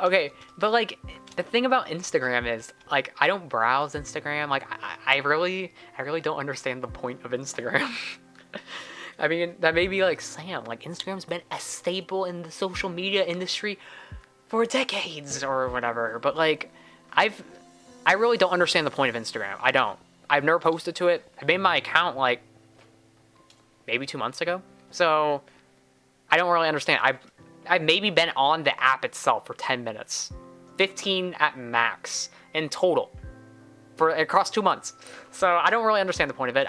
Okay, but like the thing about Instagram is like I don't browse Instagram. Like I really don't understand the point of Instagram. I mean, that may be like Sam. Like Instagram's been a staple in the social media industry for decades or whatever. But like I really don't understand the point of Instagram. I don't. I've never posted to it. I made my account like maybe 2 months ago. So I don't really understand. I've maybe been on the app itself for 10 minutes. 15 at max in total for across 2 months. So I don't really understand the point of it.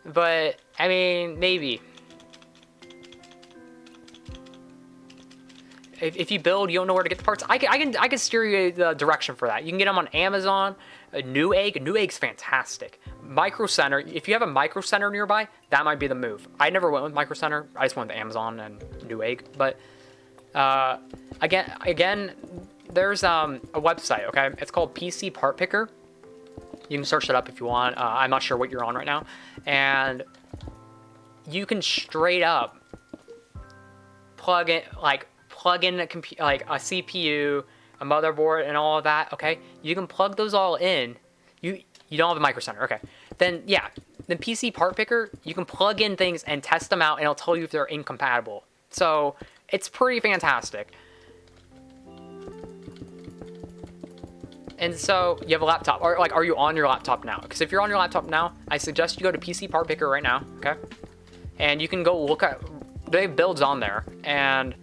But I mean, maybe. If you build, you don't know where to get the parts. I can steer you the direction for that. You can get them on Amazon. Newegg's fantastic. Micro Center. If you have a Micro Center nearby, that might be the move. I never went with Micro Center. I just went with Amazon and Newegg. But again, there's a website. Okay, it's called PC Part Picker. You can search it up if you want. I'm not sure what you're on right now, and you can straight up plug in a CPU, a motherboard, and all of that. Okay, you can plug those all in. You don't have a Micro Center. Okay, then yeah, the PC Part Picker, you can plug in things and test them out, and it'll tell you if they're incompatible. So it's pretty fantastic. And so you have a laptop, or like, are you on your laptop now? Because if you're on your laptop now, I suggest you go to PC Part Picker right now, okay? And you can go look at, they have builds on there, and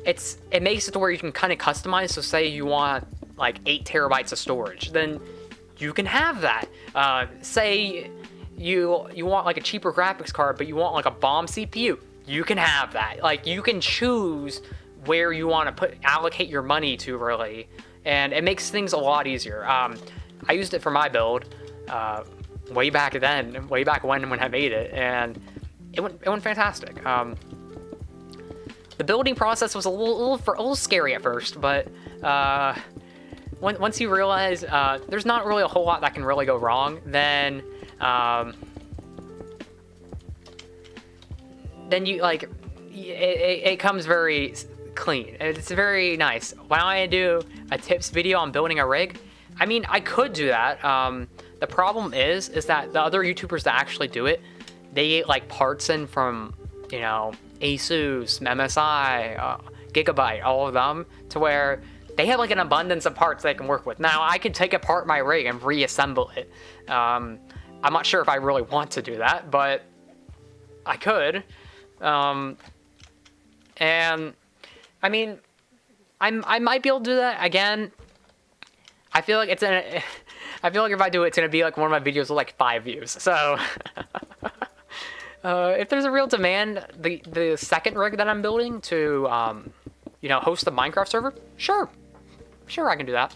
it makes it to where you can kind of customize. So say you want like 8 terabytes of storage, then you can have that. Say you want like a cheaper graphics card, but you want like a bomb CPU, you can have that. Like you can choose where you want to allocate your money to, really, and it makes things a lot easier. I used it for my build way back when I made it, and it went fantastic. The building process was a little scary at first, but once you realize there's not really a whole lot that can really go wrong, then you like it comes very clean. It's very nice. When I do a tips video on building a rig, I mean, I could do that. The problem is that the other YouTubers that actually do it, they get like parts in from, you know, Asus, MSI, Gigabyte, all of them, to where they have like an abundance of parts they can work with. Now, I could take apart my rig and reassemble it. I'm not sure if I really want to do that, but I could. And I mean, I might be able to do that again. I feel like if I do it, it's gonna be like one of my videos with like 5 views. So if there's a real demand, the second rig that I'm building to you know, host the Minecraft server, sure I can do that.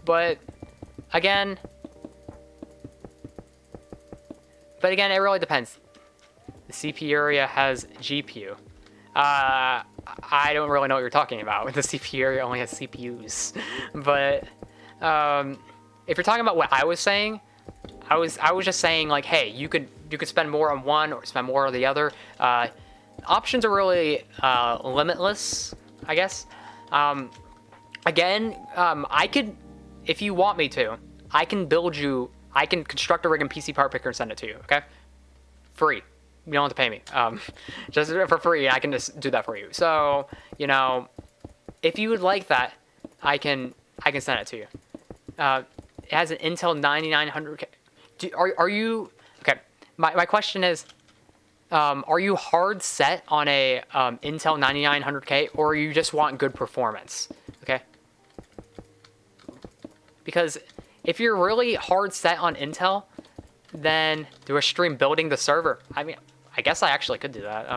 But again, it really depends. The CPU area has GPU. I don't really know what you're talking about. The CPU area only has CPUs. But if you're talking about what I was saying, I was just saying like, hey, you could spend more on one or spend more on the other. Options are really limitless, I guess. Again, I could, if you want me to, I can construct a rig in PC Part Picker and send it to you. Okay, free. You don't have to pay me. Just for free, I can just do that for you. So, you know, if you would like that, I can send it to you. It has an Intel 9900K. Are you okay? My question is, are you hard set on a Intel 9900K, or you just want good performance? Okay. Because if you're really hard set on Intel, then do a stream building the server. I mean, I guess I actually could do that.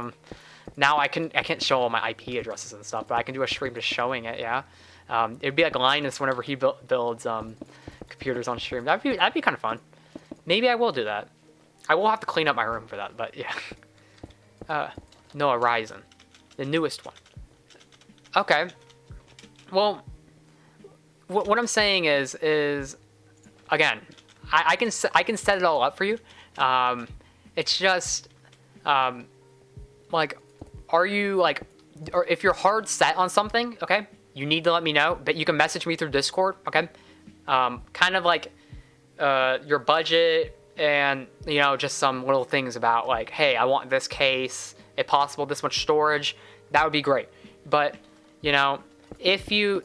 Now I can't show all my IP addresses and stuff, but I can do a stream just showing it. Yeah. It'd be like Linus whenever he builds computers on stream. That'd be kind of fun. Maybe I will do that. I will have to clean up my room for that, but yeah. No, Ryzen, the newest one. Okay. Well, what I'm saying is again, I can set it all up for you. It's just like, are you like, or if you're hard set on something, okay, you need to let me know. But you can message me through Discord, okay. Kind of like your budget and, you know, just some little things about like, hey, I want this case, if possible, this much storage. That would be great. But, you know, if you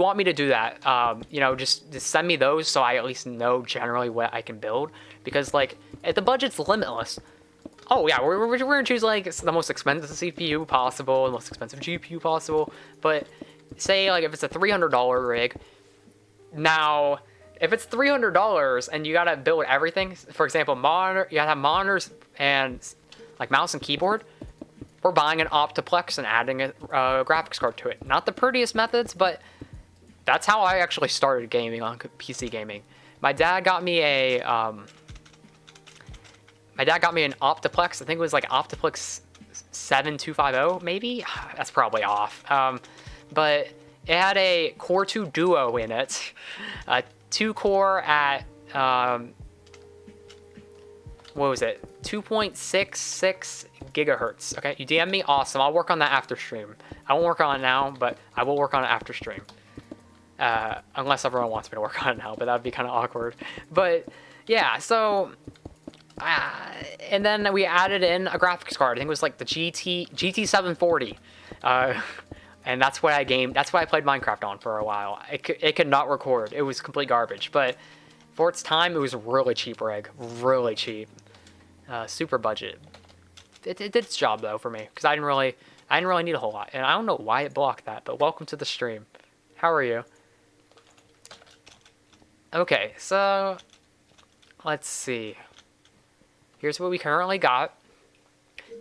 want me to do that, you know, just send me those so I at least know generally what I can build. Because like, if the budget's limitless, oh yeah, we're gonna choose like the most expensive CPU possible, the most expensive GPU possible. But say like if it's a $300 rig, now if it's $300 and you gotta build everything, for example, monitor, you gotta have monitors and like mouse and keyboard. We're buying an Optiplex and adding a graphics card to it. Not the prettiest methods, but that's how I actually started gaming on PC gaming. My dad got me an Optiplex. I think it was like Optiplex 7250, maybe? That's probably off. But it had a Core 2 Duo in it. 2-core at, what was it? 2.66 gigahertz. Okay, you DM me, awesome. I'll work on that after stream. I won't work on it now, but I will work on it after stream. Unless everyone wants me to work on it now, but that'd be kind of awkward. But yeah, so and then we added in a graphics card. I think it was like the GT 740. And that's what I gamed. That's what I played Minecraft on for a while. It could not record. It was complete garbage. But for its time, it was a really cheap rig. Really cheap. Super budget. It did its job though for me, because I didn't really need a whole lot. And I don't know why it blocked that. But welcome to the stream. How are you? Okay, so let's see. Here's what we currently got.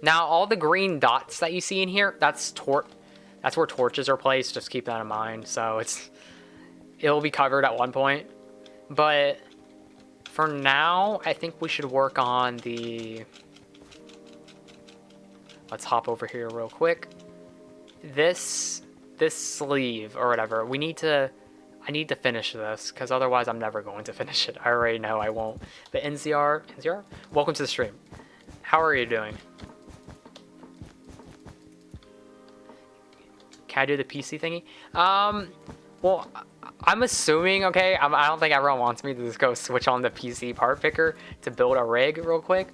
Now, all the green dots that you see in here, that's where torches are placed. Just keep that in mind. So it'll be covered at one point. But for now, I think we should work on the... Let's hop over here real quick. This sleeve or whatever, I need to finish this, because otherwise I'm never going to finish it. I already know I won't. But NZR, welcome to the stream. How are you doing? Can I do the PC thingy? Well, I'm assuming, okay, I don't think everyone wants me to just go switch on the PC part picker to build a rig real quick,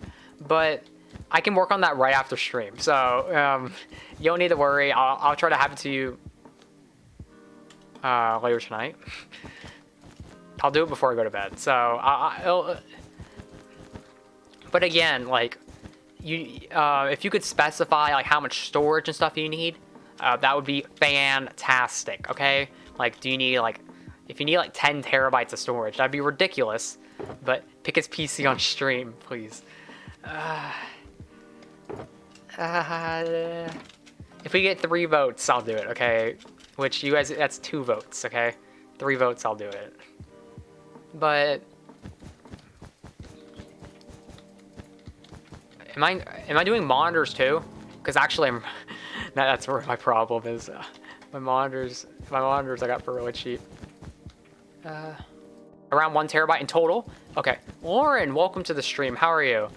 but I can work on that right after stream. So you don't need to worry. I'll try to have it to you later tonight. I'll do it before I go to bed. So but again, like if you could specify like how much storage and stuff you need, that would be fantastic. Okay, like do you need like, if you need like 10 terabytes of storage, that'd be ridiculous. But pick his PC on stream, please. If we get 3 votes, I'll do it, okay? Which you guys, that's 2 votes, okay? 3 votes, I'll do it. But am I doing monitors too? Because actually, that's where my problem is. My monitors I got for really cheap. Around 1 terabyte in total. Okay, Lauren, welcome to the stream. How are you?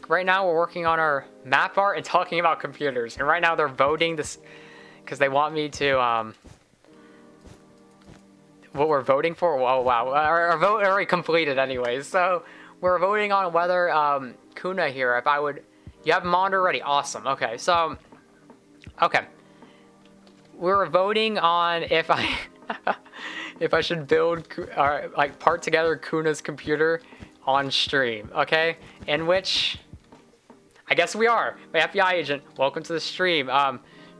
Right now we're working on our map art and talking about computers, and right now they're voting this because they want me to what we're voting for. Oh wow, our vote already completed anyways. So we're voting on whether Kuna here, if I would. You have a monitor ready. Awesome. Okay, so okay, we're voting on if I if I should build like part together Kuna's computer on stream. Okay, in which I guess we are. My FBI agent, welcome to the stream.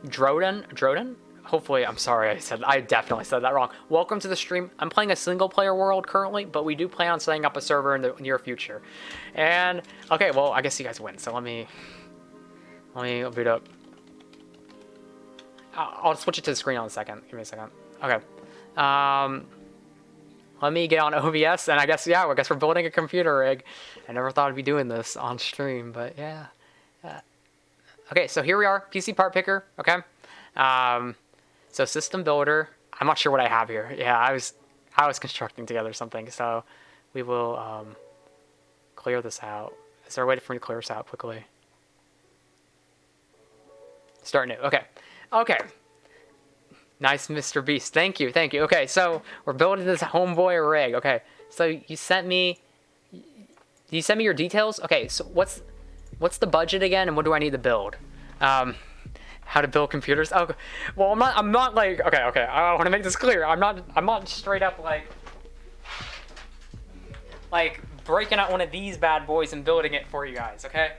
Droden? Hopefully, I'm sorry, I definitely said that wrong. Welcome to the stream. I'm playing a single player world currently, but we do plan on setting up a server in the near future. And, okay, well, I guess you guys win. So let me boot up. I'll switch it to the screen in a second. Give me a second. Okay. Let me get on OBS, and I guess we're building a computer rig. I never thought I'd be doing this on stream, but yeah. Okay, so here we are, PC part picker, okay? So system builder, I'm not sure what I have here. Yeah, I was constructing together something, so we will clear this out. Is there a way for me to clear this out quickly? Start new, okay. Okay. Nice, Mr. Beast. Thank you. Okay, so we're building this homeboy rig. Okay, so you sent me your details? Okay, so what's the budget again, and what do I need to build? How to build computers? Oh, well, I'm not like, okay. I want to make this clear. I'm not straight up like breaking out one of these bad boys and building it for you guys. Okay.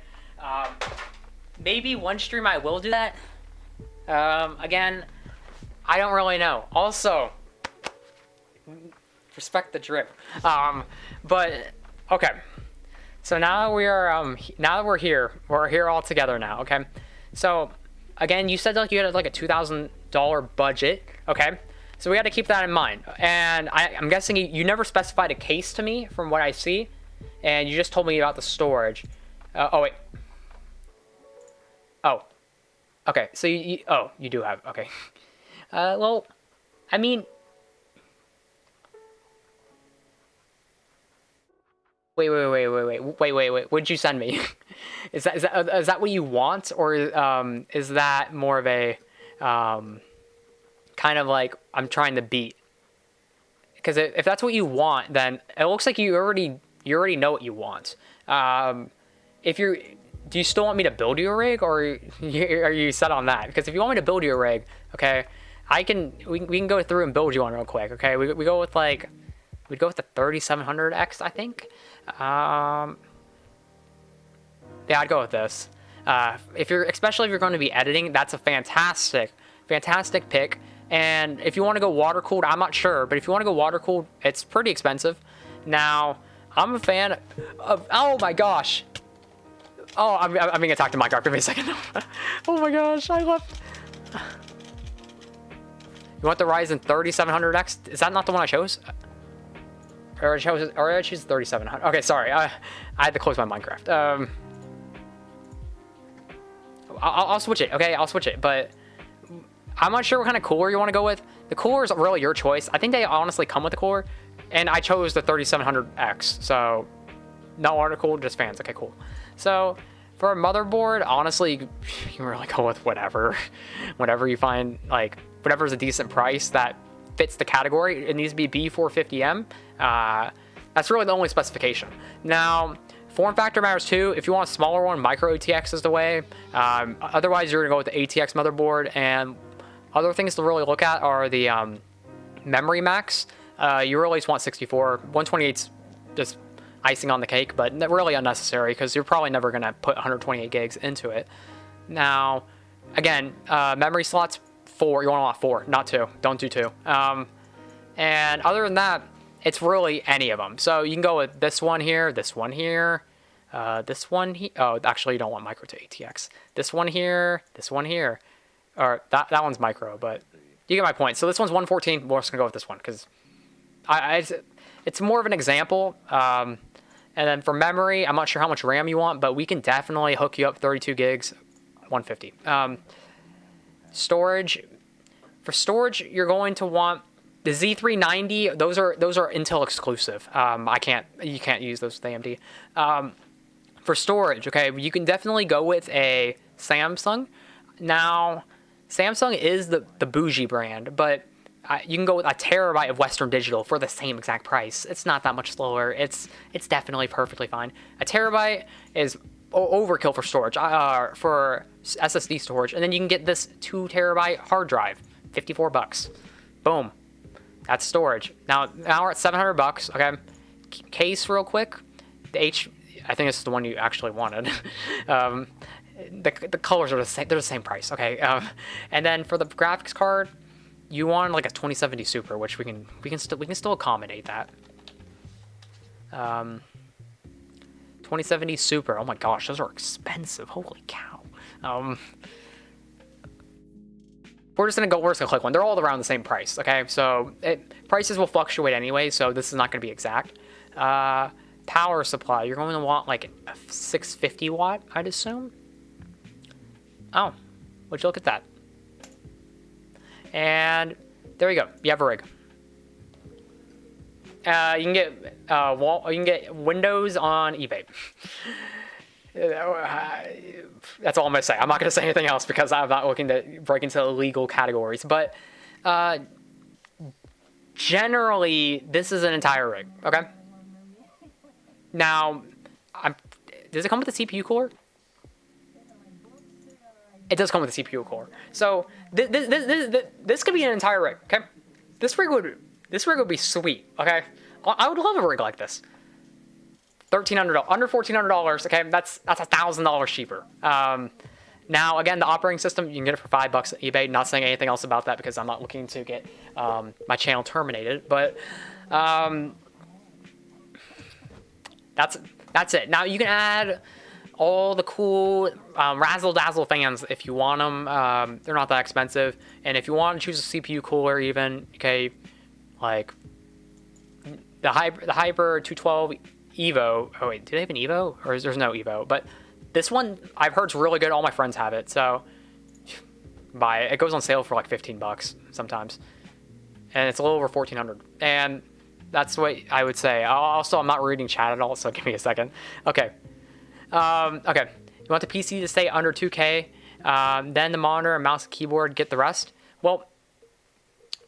Maybe one stream I will do that. Again, I don't really know. Also, respect the drip. But okay. So now we are now that we're here all together now, okay? So again, you said like you had like a $2,000 budget, okay? So we got to keep that in mind. And I'm guessing you never specified a case to me from what I see, and you just told me about the storage. Oh wait. Oh. Okay. So you do have, okay. Well, I mean, wait. What'd you send me? Is that what you want, or is that more of a kind of like I'm trying to beat? Because if that's what you want, then it looks like you already know what you want. Do you still want me to build you a rig, or are you set on that? Because if you want me to build you a rig, okay, we can go through and build you one real quick. Okay, we go with like. We'd go with the 3700X, I think. Yeah, I'd go with this. Especially if you're going to be editing, that's a fantastic pick. And if you want to go water cooled, I'm not sure, but if you want to go water cooled, it's pretty expensive. Now, I'm a fan of. Oh my gosh, Oh, I'm being attacked in Minecraft. Give me a second. Oh my gosh, I left. You want the Ryzen 3700X? Is that not the one I chose? Or I choose 3700. Okay, sorry. I had to close my Minecraft. I'll switch it. Okay, I'll switch it. But I'm not sure what kind of cooler you want to go with. The cooler is really your choice. I think they honestly come with the cooler, and I chose the 3700X. So no article, just fans. Okay, cool. So for a motherboard, honestly, you can really go with whatever you find, like whatever's a decent price that fits the category. It needs to be B450M. That's really the only specification. Now, form factor matters too. If you want a smaller one, micro ATX is the way. Otherwise, you're gonna go with the ATX motherboard. And other things to really look at are the memory max. You really just want 64. 128's just icing on the cake, but really unnecessary because you're probably never gonna put 128 gigs into it. Now, again, memory slots 4. You want 4, not 2. Don't do 2. And other than that, it's really any of them. So you can go with this one here, this one here, this one here. Oh, actually, you don't want micro to ATX. This one here, this one here. Or that one's micro, but you get my point. So this one's 114. We're just going to go with this one because it's more of an example. And then for memory, I'm not sure how much RAM you want, but we can definitely hook you up 32 gigs, 150. Storage. For storage, you're going to want the Z390. Those are Intel exclusive. You can't use those with AMD. For storage, okay, you can definitely go with a Samsung. Now, Samsung is the bougie brand, but you can go with a terabyte of Western Digital for the same exact price. It's not that much slower. It's definitely perfectly fine. A terabyte is overkill for storage, for SSD storage, and then you can get this 2 terabyte hard drive, $54. Boom. That's storage. Now we're at $700. Okay. Case real quick. I think this is the one you actually wanted. The colors are the same. They're the same price. Okay. And then for the graphics card, you want like a 2070 Super, which we can still accommodate that. 2070 Super. Oh my gosh, those are expensive. Holy cow. We're just gonna click one. They're all around the same price. Okay, so prices will fluctuate anyway, so this is not gonna be exact. Power supply. You're going to want like a 650 watt, I'd assume. Oh, would you look at that? And there you go. You have a rig. You can get Windows on eBay. That's all I'm gonna say. I'm not gonna say anything else because I'm not looking to break into illegal categories. But generally, this is an entire rig. Okay. Now, does it come with a CPU cooler? It does come with a CPU cooler. So this could be an entire rig. Okay. This rig would be sweet. Okay. I would love a rig like this. $1,300, under $1,400. Okay, that's $1,000 cheaper. Now, again, the operating system, you can get it for $5 at eBay. Not saying anything else about that because I'm not looking to get my channel terminated. But that's it. Now you can add all the cool razzle dazzle fans if you want them. They're not that expensive. And if you want to choose a CPU cooler, even okay, like the Hyper 212 Evo. Oh wait, do they have an Evo? Or there's no Evo? But this one I've heard is really good. All my friends have it, so buy it. It goes on sale for like $15 sometimes, and it's a little over $1,400. And that's what I would say. Also, I'm not reading chat at all, so give me a second. Okay. Okay. You want the PC to stay under 2K, then the monitor, mouse, keyboard, get the rest. Well,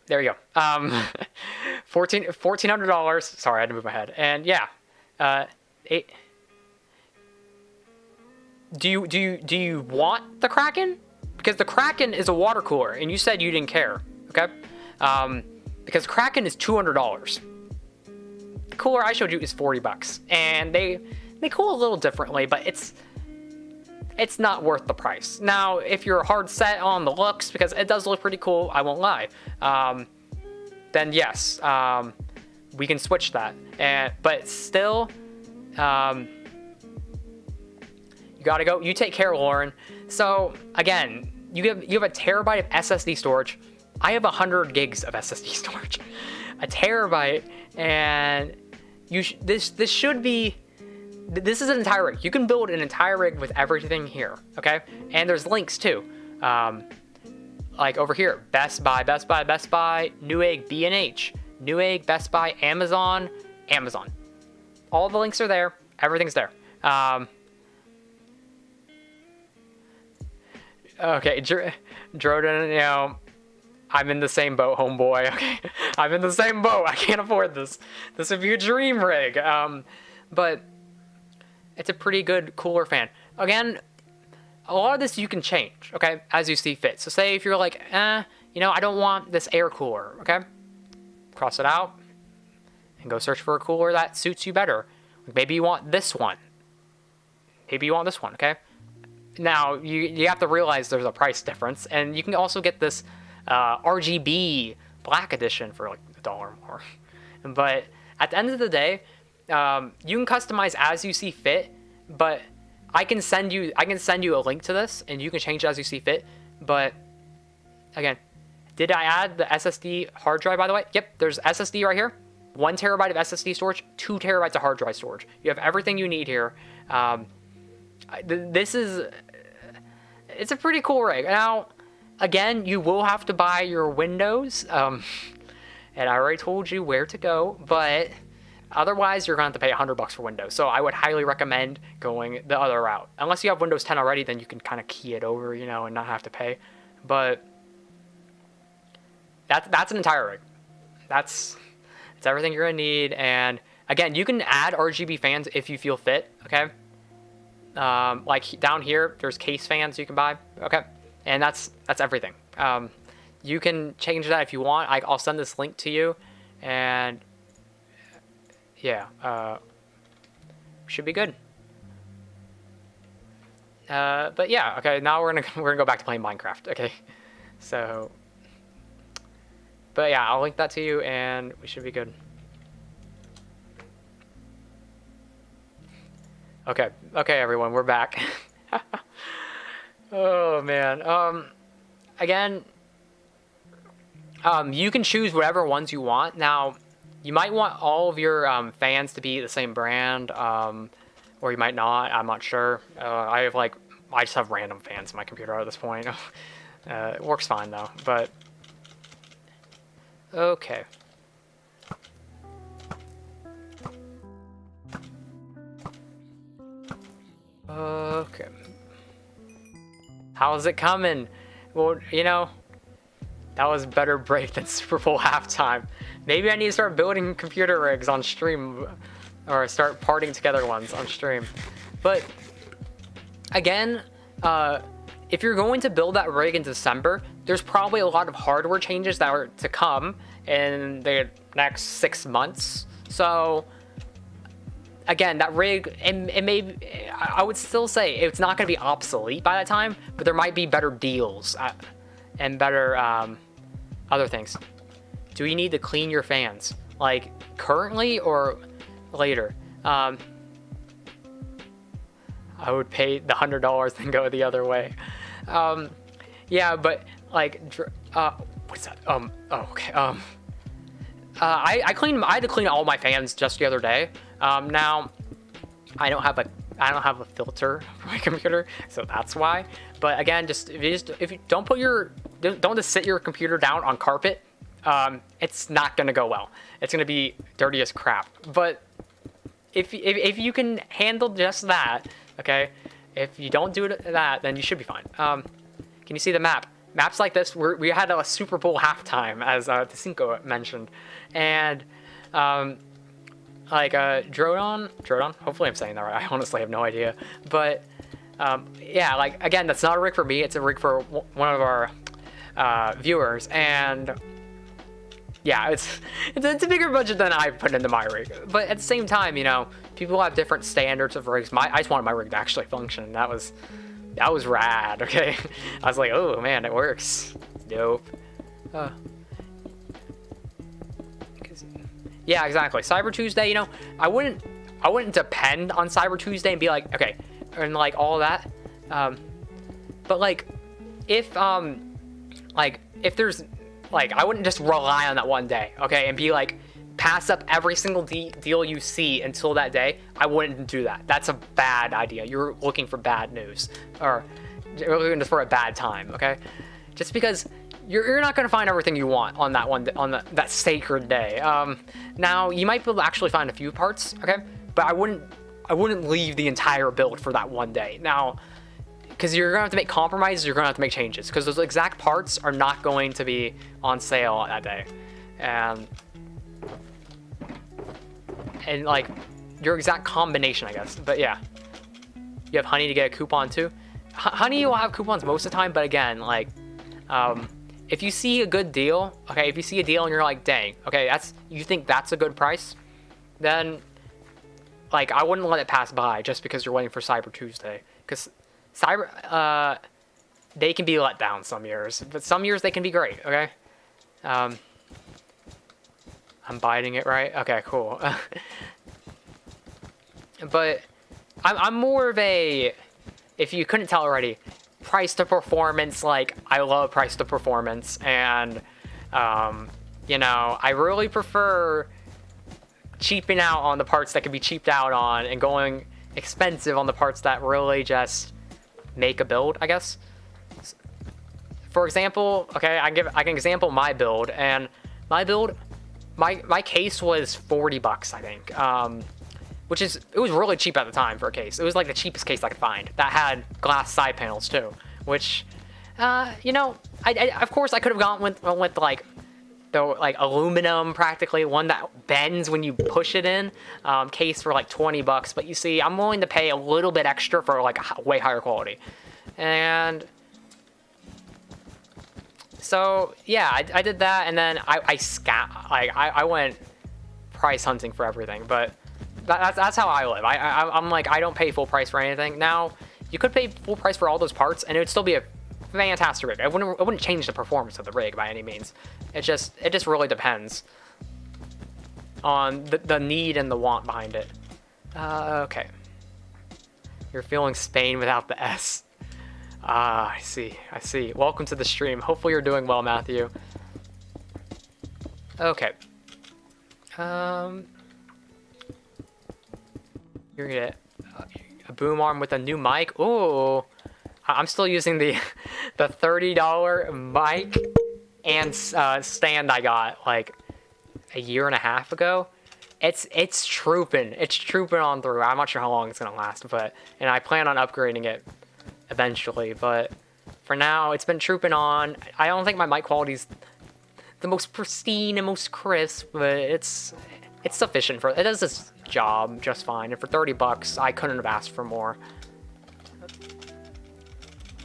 there you go. $1,400. Sorry, I had to move my head. And yeah. Do you want the Kraken? Because the Kraken is a water cooler, and you said you didn't care, okay? Because Kraken is $200. The cooler I showed you is $40, and they cool a little differently, but it's not worth the price. Now, if you're hard set on the looks, because it does look pretty cool, I won't lie, then yes, we can switch that. But still, you You gotta go. You take care, Lauren. So again, you have a terabyte of SSD storage. I have 100 gigs of SSD storage. A terabyte, and this should be. This is an entire rig. You can build an entire rig with everything here, okay? And there's links too. Like over here, Best Buy, Newegg, B&H, Newegg, Best Buy, Amazon. All the links are there. Everything's there. Okay, Droden, you know, I'm in the same boat, homeboy, okay? I'm in the same boat. I can't afford this. This would be a dream rig. But it's a pretty good cooler fan. Again, a lot of this you can change, okay, as you see fit. So say if you're like, you know, I don't want this air cooler, okay? Cross it out and go search for a cooler that suits you better. Maybe you want this one. Maybe you want this one, okay? Now, you have to realize there's a price difference, and you can also get this RGB black edition for like $1 more. But at the end of the day, you can customize as you see fit, but I can send you a link to this, and you can change it as you see fit. But again, did I add the SSD hard drive, by the way? Yep, there's SSD right here. 1 terabyte of SSD storage, 2 terabytes of hard drive storage. You have everything you need here. It's a pretty cool rig. Now, again, you will have to buy your Windows, and I already told you where to go, but otherwise you're going to have to pay $100 for Windows. So I would highly recommend going the other route. Unless you have Windows 10 already, then you can kind of key it over, you know, and not have to pay. But that's an entire rig. That's everything you're going to need. And again, you can add RGB fans if you feel fit, okay? Like down here, there's case fans you can buy, okay? And that's everything. You can change that if you want. I'll send this link to you, and yeah, should be good. But yeah, okay. Now we're gonna go back to playing Minecraft, okay? So, but yeah, I'll link that to you, and we should be good. Okay, everyone, we're back. Oh man. Again, you can choose whatever ones you want. Now, you might want all of your fans to be the same brand, or you might not. I'm not sure. I just have random fans in my computer at this point. It works fine though. But okay. Okay. How's it coming? Well, you know, that was better break than Super Bowl halftime. Maybe I need to start building computer rigs on stream, or start parting together ones on stream. But again, if you're going to build that rig in December, there's probably a lot of hardware changes that are to come in the next 6 months. So again, that rig, it may, I would still say it's not going to be obsolete by that time, but there might be better deals and better other things. Do you need to clean your fans? Like currently or later? I would pay the $100 and go the other way. Yeah, but like, what's that? Oh, okay. I had to clean all my fans just the other day. Now, I don't have a filter for my computer, so that's why. But again, if you don't just sit your computer down on carpet, it's not gonna go well. It's gonna be dirty as crap. But if you can handle just that, okay. If you don't do that, then you should be fine. Can you see the map? Maps like this, we had a Super Bowl halftime, as T5 mentioned, and Drodon, hopefully I'm saying that right, I honestly have no idea, but yeah, like, again, that's not a rig for me, it's a rig for one of our viewers, and yeah, it's a bigger budget than I put into my rig, but at the same time, you know, people have different standards of rigs. I just wanted my rig to actually function, and that was rad, okay? I was like, oh man, it works. Dope. Yeah, exactly. Cyber Tuesday, you know, I wouldn't depend on Cyber Tuesday and be like, okay, and like all that. But like if there's like, I wouldn't just rely on that one day, okay, and be like pass up every single deal you see until that day. I wouldn't do that. That's a bad idea. You're looking for bad news, or you're looking for a bad time, okay? Just because you're not going to find everything you want on that one, on that sacred day. Now you might be able to actually find a few parts, okay, but I wouldn't leave the entire build for that one day. Now, because you're gonna have to make compromises, you're gonna have to make changes, because those exact parts are not going to be on sale that day, and like your exact combination, I guess. But yeah, you have honey to get a coupon too. Honey will have coupons most of the time, but again, like if you see a good deal, okay, if you see a deal and you're like, dang, okay, you think that's a good price, then like I wouldn't let it pass by just because you're waiting for Cyber Tuesday, because they can be let down some years, but some years they can be great, okay? I'm biting it right? Okay, cool. But I'm more of a, if you couldn't tell already, price to performance. Like, I love price to performance, and you know, I really prefer cheaping out on the parts that can be cheaped out on and going expensive on the parts that really just make a build, I guess. For example, okay, I can example my build, and my build, my case was $40, I think, which is, it was really cheap at the time for a case. It was like the cheapest case I could find that had glass side panels too, which, you know, I of course I could have gone with like the aluminum, practically one that bends when you push it in, case for like $20. But you see, I'm willing to pay a little bit extra for like a way higher quality, and so yeah, I did that, and then I went price hunting for everything. But that's how I live. I'm like, I don't pay full price for anything. Now you could pay full price for all those parts, and it would still be a fantastic rig. It wouldn't change the performance of the rig by any means. It just really depends on the need and the want behind it. Okay. You're feeling Spain without the S. I see. Welcome to the stream. Hopefully you're doing well, Matthew. Okay. You're gonna get a boom arm with a new mic. Ooh. I'm still using the $30 mic and stand I got like a year and a half ago. It's trooping on through. I'm not sure how long it's gonna last, and I plan on upgrading it eventually, but for now it's been trooping on. I don't think my mic quality's the most pristine and most crisp, but it's sufficient for it. Does its job just fine, and for $30 I couldn't have asked for more.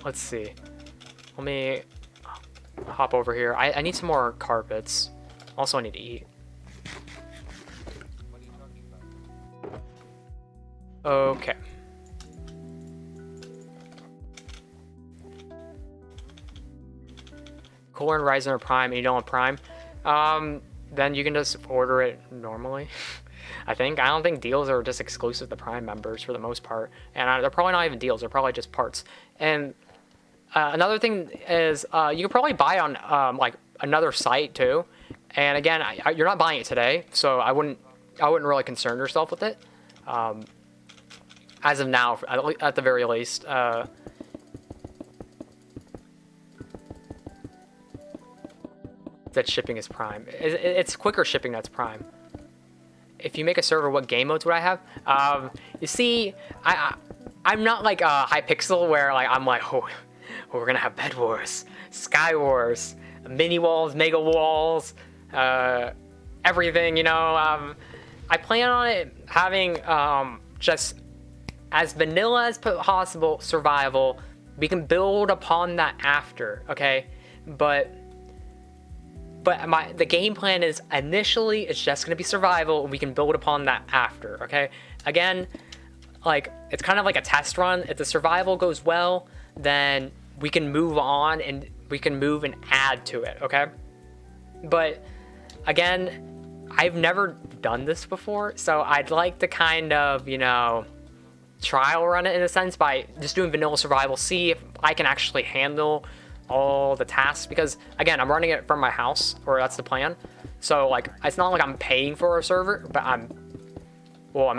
Let's see. Let me hop over here. I need some more carpets. Also, I need to eat. Okay. Core and Ryzen are Prime, and you don't want Prime. Then you can just order it normally. I don't think deals are just exclusive to Prime members for the most part, and they're probably not even deals. They're probably just parts. And another thing is you can probably buy on like another site too. And again, you're not buying it today, so I wouldn't really concern yourself with it. As of now, at the very least. That shipping is Prime. It's quicker shipping that's Prime. If you make a server, what game modes would I have? You see, I'm not like Hypixel where like I'm like, oh, we're gonna have Bed Wars, Sky Wars, mini walls, mega walls, everything. You know, I plan on it having just as vanilla as possible survival. We can build upon that after, okay? But the game plan is initially it's just going to be survival, and we can build upon that after, okay? Again, like it's kind of like a test run. If the survival goes well, then we can move on and we can move and add to it, okay? But again, I've never done this before, so I'd like to kind of, you know, trial run it in a sense by just doing vanilla survival, see if I can actually handle all the tasks, because again, I'm running it from my house, or that's the plan. So like, it's not like I'm paying for a server, but I'm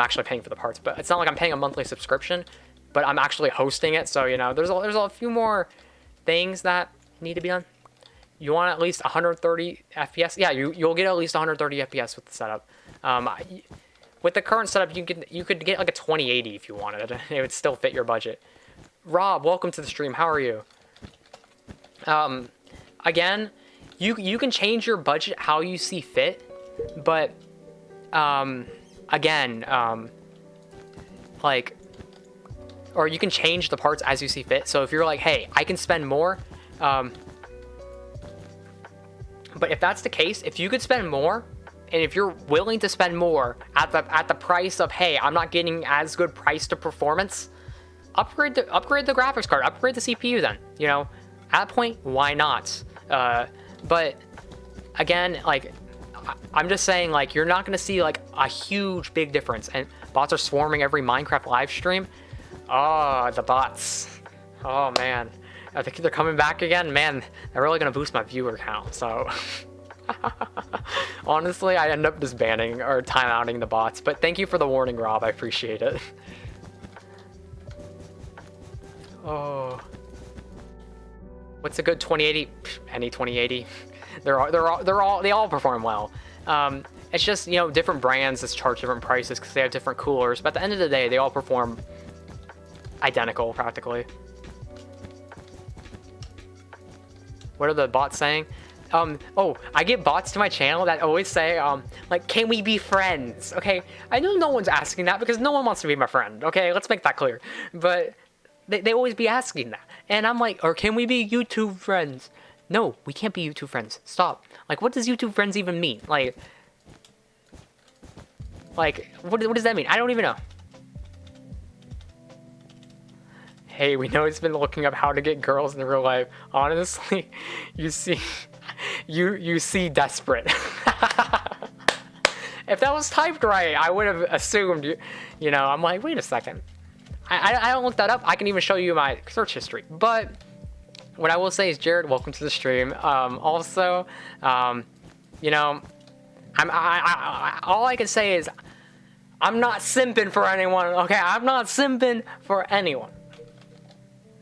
actually paying for the parts, but it's not like I'm paying a monthly subscription, but I'm actually hosting it. So, you know, there's a few more things that need to be done. You want at least 130 FPS? Yeah, you'll get at least 130 FPS with the setup. With the current setup, you could get like a 2080 if you wanted. It would still fit your budget. Rob, welcome to the stream. How are you? Again, you can change your budget how you see fit, but again, like, or you can change the parts as you see fit. So if you're like, hey, I can spend more, but if that's the case, if you could spend more, and if you're willing to spend more at the price of, hey, I'm not getting as good price to performance, upgrade the graphics card, upgrade the CPU then, you know, at that point, why not? But again, like, I'm just saying, like, you're not gonna see like a huge big difference, and bots are swarming every Minecraft live stream. Oh, the bots. Oh man, I think they're coming back again. Man, they're really gonna boost my viewer count, so. Honestly, I end up just banning or timeouting the bots, but thank you for the warning, Rob. I appreciate it. Oh, what's a good 2080? Any 2080. They all perform well. It's just, you know, different brands that charge different prices because they have different coolers, but at the end of the day, they all perform identical practically. What are the bots saying? Oh, I get bots to my channel that always say, like, can we be friends? Okay, I know no one's asking that because no one wants to be my friend, okay? Let's make that clear. But they always be asking that. And I'm like, or can we be YouTube friends? No, we can't be YouTube friends. Stop. Like, what does YouTube friends even mean? Like what does that mean? I don't even know. Hey, we know it's been looking up how to get girls in real life. Honestly, you see desperate. If that was typed right, I would have assumed, you know, I'm like, wait a second. I don't look that up. I can even show you my search history. But what I will say is, Jared, welcome to the stream. Also, you know, all I can say is, I'm not simping for anyone, okay? I'm not simping for anyone.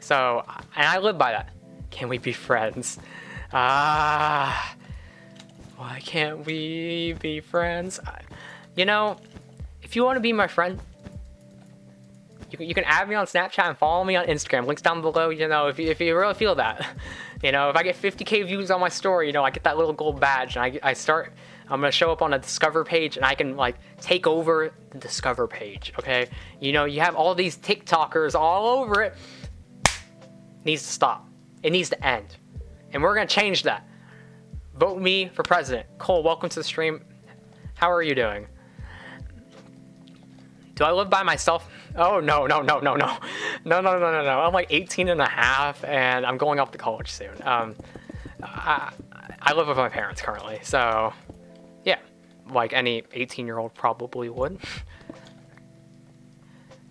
So, and I live by that. Can we be friends? Why can't we be friends? You know, if you want to be my friend, you can add me on Snapchat and follow me on Instagram. Links down below, you know, if you really feel that. You know, if I get 50K views on my story, you know, I get that little gold badge, and I'm gonna show up on a Discover page, and I can, like, take over the Discover page, okay? You know, you have all these TikTokers all over it. It needs to stop. It needs to end. And we're gonna change that. Vote me for president. Cole, welcome to the stream. How are you doing? Do I live by myself? Oh, no. No. I'm like 18 and a half, and I'm going off to college soon. I live with my parents currently, so yeah, like any 18-year-old probably would.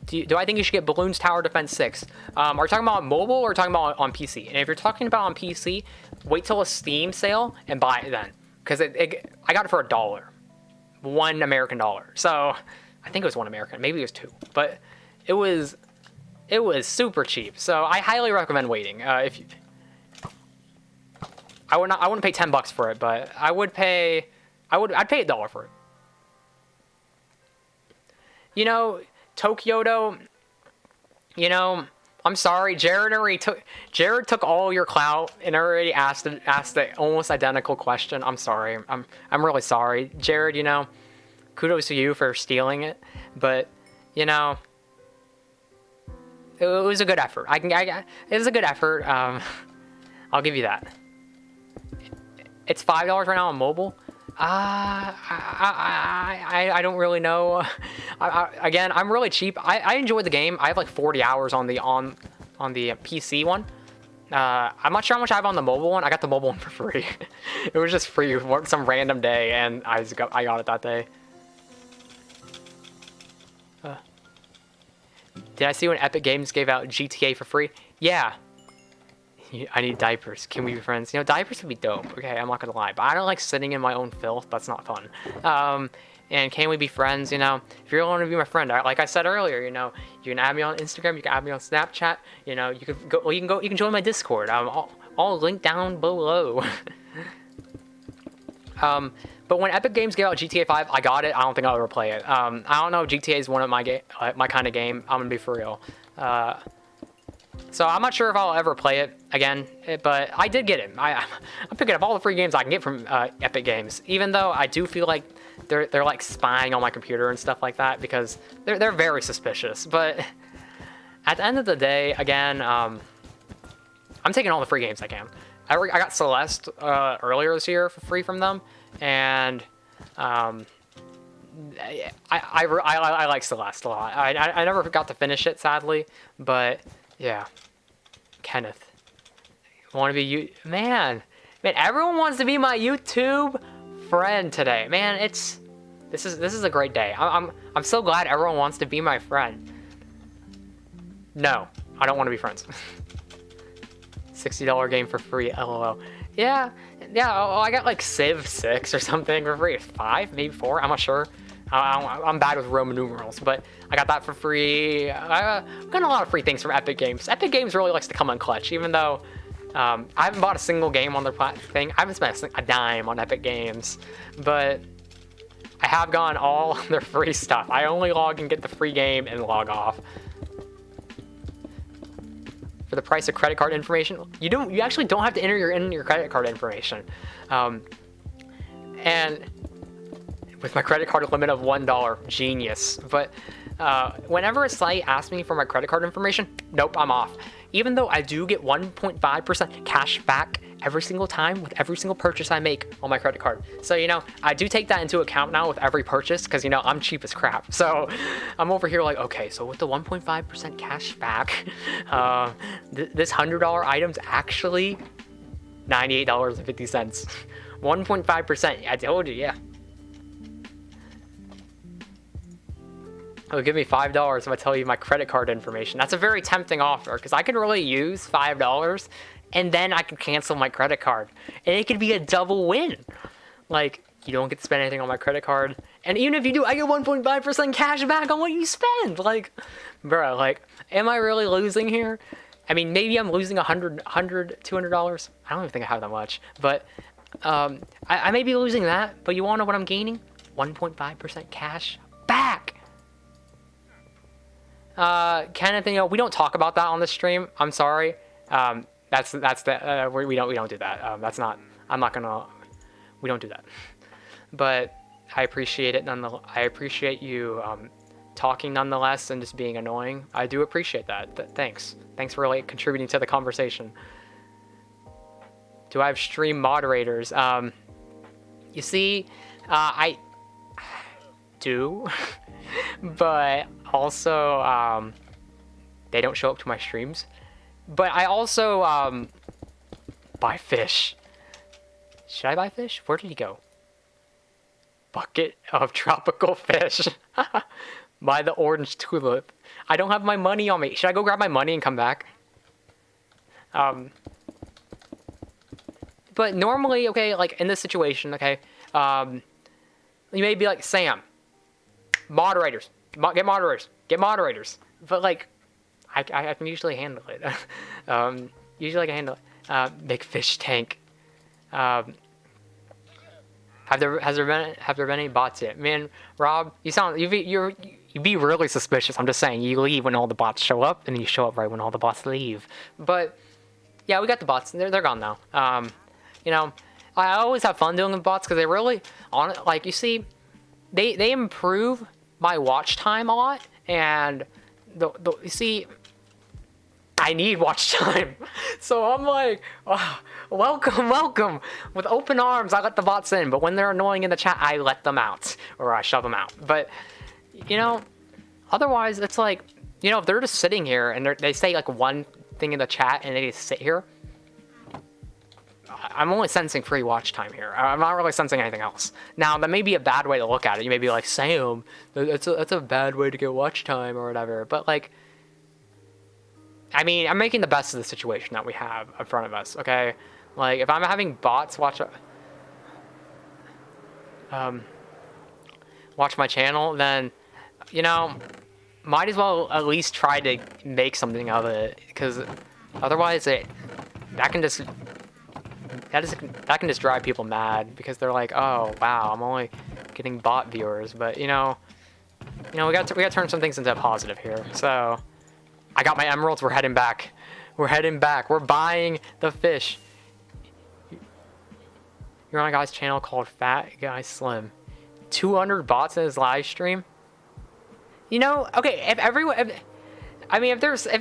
Do I think you should get Balloons Tower Defense 6? Are you talking about mobile or talking about on PC? And if you're talking about on PC, wait till a Steam sale and buy it then. Because I got it for $1. $1 American. So I think it was $1 American. Maybe it was $2. But it was super cheap. So I highly recommend waiting. I'd wouldn't pay $10 for it, but I'd pay $1 for it. You know, Tokyoto, you know, I'm sorry, Jared took all your clout and already asked the almost identical question. I'm sorry. I'm really sorry. Jared, you know, kudos to you for stealing it, but you know, it was a good effort. It was a good effort. I'll give you that. It's $5 right now on mobile. I don't really know. Again, I'm really cheap. I enjoy the game. I have like 40 hours on the PC one. I'm not sure how much I have on the mobile one. I got the mobile one for free. It was just free for some random day, and I got it that day. Did I see when Epic Games gave out GTA for free? Yeah. I need diapers. Can we be friends? You know, diapers would be dope. Okay, I'm not gonna lie, but I don't like sitting in my own filth. That's not fun. And can we be friends? You know, if you're willing to be my friend, like I said earlier, you know, you can add me on Instagram, you can add me on Snapchat. You know, you could go. Well, you can join my Discord. All linked down below. But when Epic Games gave out GTA 5, I got it. I don't think I'll ever play it. I don't know if GTA is one of my kind of game. I'm gonna be for real. So I'm not sure if I'll ever play it again, but I did get it. I'm picking up all the free games I can get from Epic Games, even though I do feel like they're like spying on my computer and stuff like that, because they're very suspicious. But at the end of the day, again, I'm taking all the free games I can. I got Celeste earlier this year for free from them, and I like Celeste a lot. I never got to finish it, sadly, but yeah. Kenneth, want to be you? Man, everyone wants to be my YouTube friend today. Man, this is a great day. I'm so glad everyone wants to be my friend. No, I don't want to be friends. $60 game for free, lol. Yeah. Oh, I got like Civ 6 or something for free. 5, maybe 4. I'm not sure. I'm bad with Roman numerals, but I got that for free. I've got a lot of free things from Epic Games. Epic Games really likes to come on clutch, even though I haven't bought a single game on their thing. I haven't spent a dime on Epic Games, but I have gotten all their free stuff. I only log and get the free game and log off. For the price of credit card information, you actually don't have to enter your credit card information, and with my credit card limit of $1, genius. But whenever a site asks me for my credit card information, nope, I'm off. Even though I do get 1.5% cash back every single time with every single purchase I make on my credit card. So, you know, I do take that into account now with every purchase, because, you know, I'm cheap as crap. So I'm over here like, okay, so with the 1.5% cash back, this $100 item's actually $98.50. 1.5%, I told you, yeah. It'll give me $5 if I tell you my credit card information. That's a very tempting offer, because I could really use $5 and then I could cancel my credit card. And it could be a double win. Like, you don't get to spend anything on my credit card. And even if you do, I get 1.5% cash back on what you spend. Like, bro, like, am I really losing here? I mean, maybe I'm losing $100, $200. I don't even think I have that much. But I may be losing that, but you want to know what I'm gaining? 1.5% cash back. Kenneth, you know, we don't talk about that on the stream. I'm sorry. That's the we don't do that. That's not. I'm not gonna. We don't do that. But I appreciate it nonetheless. I appreciate you talking nonetheless and just being annoying. I do appreciate that. Thanks. Thanks for like contributing to the conversation. Do I have stream moderators? You see, I do, but also they don't show up to my streams. But I also buy fish. Should I buy fish? Where did he go? Bucket of tropical fish. Buy the orange tulip. I don't have my money on me. Should I go grab my money and come back? But normally, okay, like in this situation, okay, you may be like, Sam, moderators, get moderators. But like, I can usually handle it. Usually I can handle it. Big fish tank. Have there been any bots yet? Man, Rob, you be really suspicious. I'm just saying, you leave when all the bots show up, and then you show up right when all the bots leave. But yeah, we got the bots. They're gone now. You know, I always have fun doing the bots because they really like, you see, they improve my watch time a lot, and you see, I need watch time. So I'm like, oh, welcome. With open arms, I let the bots in. But when they're annoying in the chat, I let them out. Or I shove them out. But, you know, otherwise, it's like, you know, if they're just sitting here and they say like one thing in the chat and they just sit here, I'm only sensing free watch time here. I'm not really sensing anything else. Now, that may be a bad way to look at it. You may be like, Sam, that's a bad way to get watch time or whatever. But like, I mean, I'm making the best of the situation that we have in front of us, okay? Like, if I'm having bots watch my channel, then, you know, might as well at least try to make something of it, because otherwise that can just drive people mad, because they're like, oh wow, I'm only getting bot viewers. But you know, we got to turn some things into a positive here. So I got my emeralds. We're heading back. We're buying the fish. You're on a guy's channel called Fat Guy Slim. 200 bots in his live stream. You know, okay, if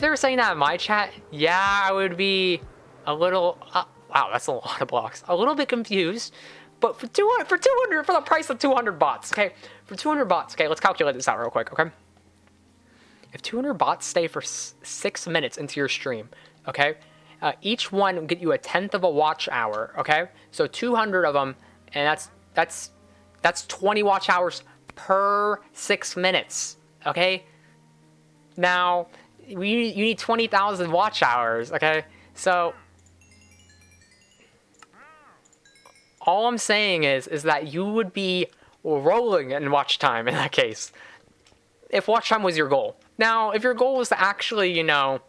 they're saying that in my chat, yeah, I would be a little, wow, that's a lot of blocks. A little bit confused, but for the price of 200 bots, okay? For 200 bots, okay, let's calculate this out real quick, okay? If 200 bots stay for 6 minutes into your stream, okay? Each one will get you a 1/10 of a watch hour, okay? So 200 of them, and that's 20 watch hours per 6 minutes. Okay, now you need 20,000 watch hours. Okay, so all I'm saying is that you would be rolling in watch time in that case, if watch time was your goal. Now, if your goal was to actually, you know,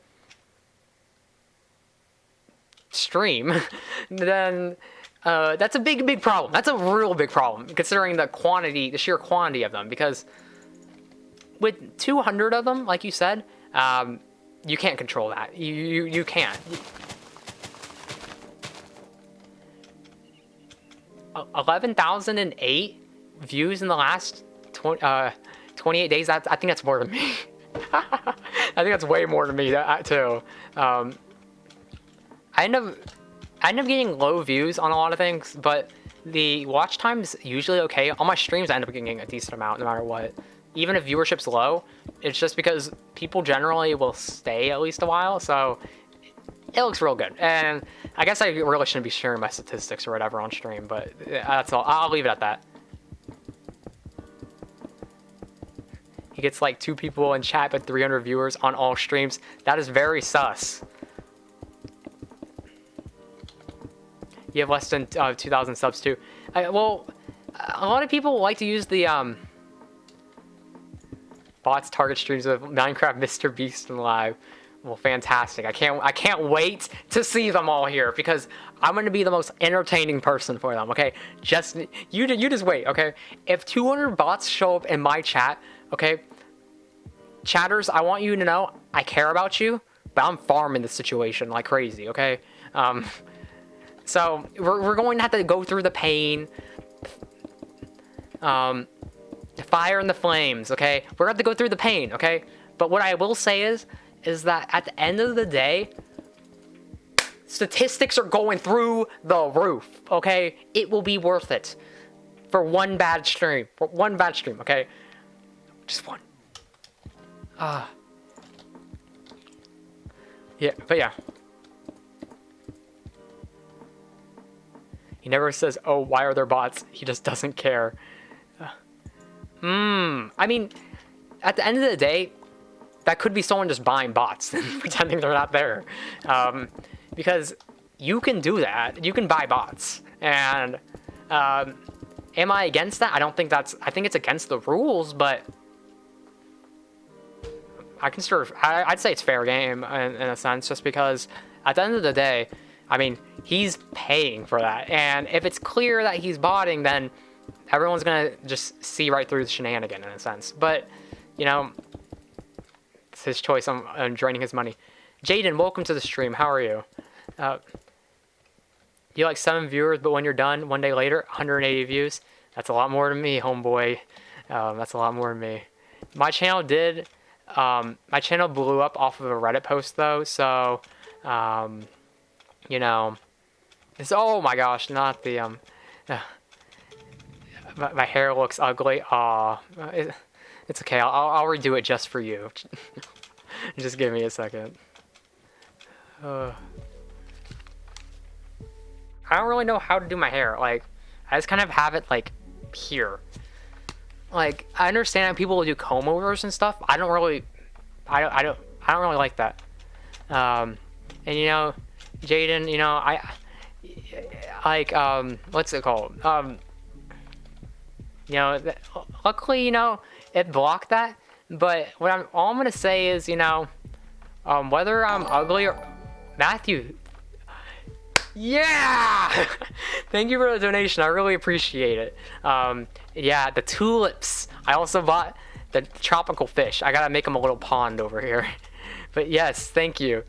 stream, then that's a big problem. That's a real big problem, considering the sheer quantity of them, because with 200 of them, like you said, you can't control that. You can't. 11,008 views in the last 28 days. I think that's more than me. I think that's way more than me too. I end up getting low views on a lot of things, but the watch time's usually okay. On my streams, I end up getting a decent amount no matter what. Even if viewership's low, it's just because people generally will stay at least a while, so it looks real good. And I guess I really shouldn't be sharing my statistics or whatever on stream, but that's all. I'll leave it at that. He gets like 2 people in chat but 300 viewers on all streams. That is very sus. You have less than 2,000 subs too. Well, a lot of people like to use the bots target streams of Minecraft Mr. Beast in live. Well, fantastic. I can't wait to see them all here, because I'm going to be the most entertaining person for them, okay? You just wait, okay? If 200 bots show up in my chat, okay? Chatters, I want you to know I care about you, but I'm farming the situation like crazy, okay? So we're going to have to go through the pain, the fire and the flames, okay? We're going to have to go through the pain, okay? But what I will say is that at the end of the day, statistics are going through the roof, okay? It will be worth it for one bad stream. Okay? Just one. Yeah, but yeah. He never says, oh, why are there bots? He just doesn't care. I mean, at the end of the day, that could be someone just buying bots and pretending they're not there. Because you can do that. You can buy bots. And am I against that? I think it's against the rules, but I'd say it's fair game in a sense, just because at the end of the day, I mean, he's paying for that. And if it's clear that he's botting, then everyone's going to just see right through the shenanigan in a sense. But, you know, it's his choice. I'm draining his money. Jaden, welcome to the stream. How are you? You like 7 viewers, but when you're done, one day later, 180 views. That's a lot more than me, homeboy. That's a lot more than me. My channel blew up off of a Reddit post, though. So, you know, oh my gosh, not the, my hair looks ugly. Aw, it's okay. I'll redo it just for you. Just give me a second. I don't really know how to do my hair. Like, I just kind of have it like here. Like, I understand people will do comb overs and stuff. I don't really like that. And you know, Jaden, you know, I like what's it called? You know, luckily, you know, it blocked that. But all I'm gonna say is, you know, whether I'm ugly or Matthew. Yeah! Thank you for the donation. I really appreciate it. Yeah, the tulips. I also bought the tropical fish. I gotta make them a little pond over here. But yes, thank you.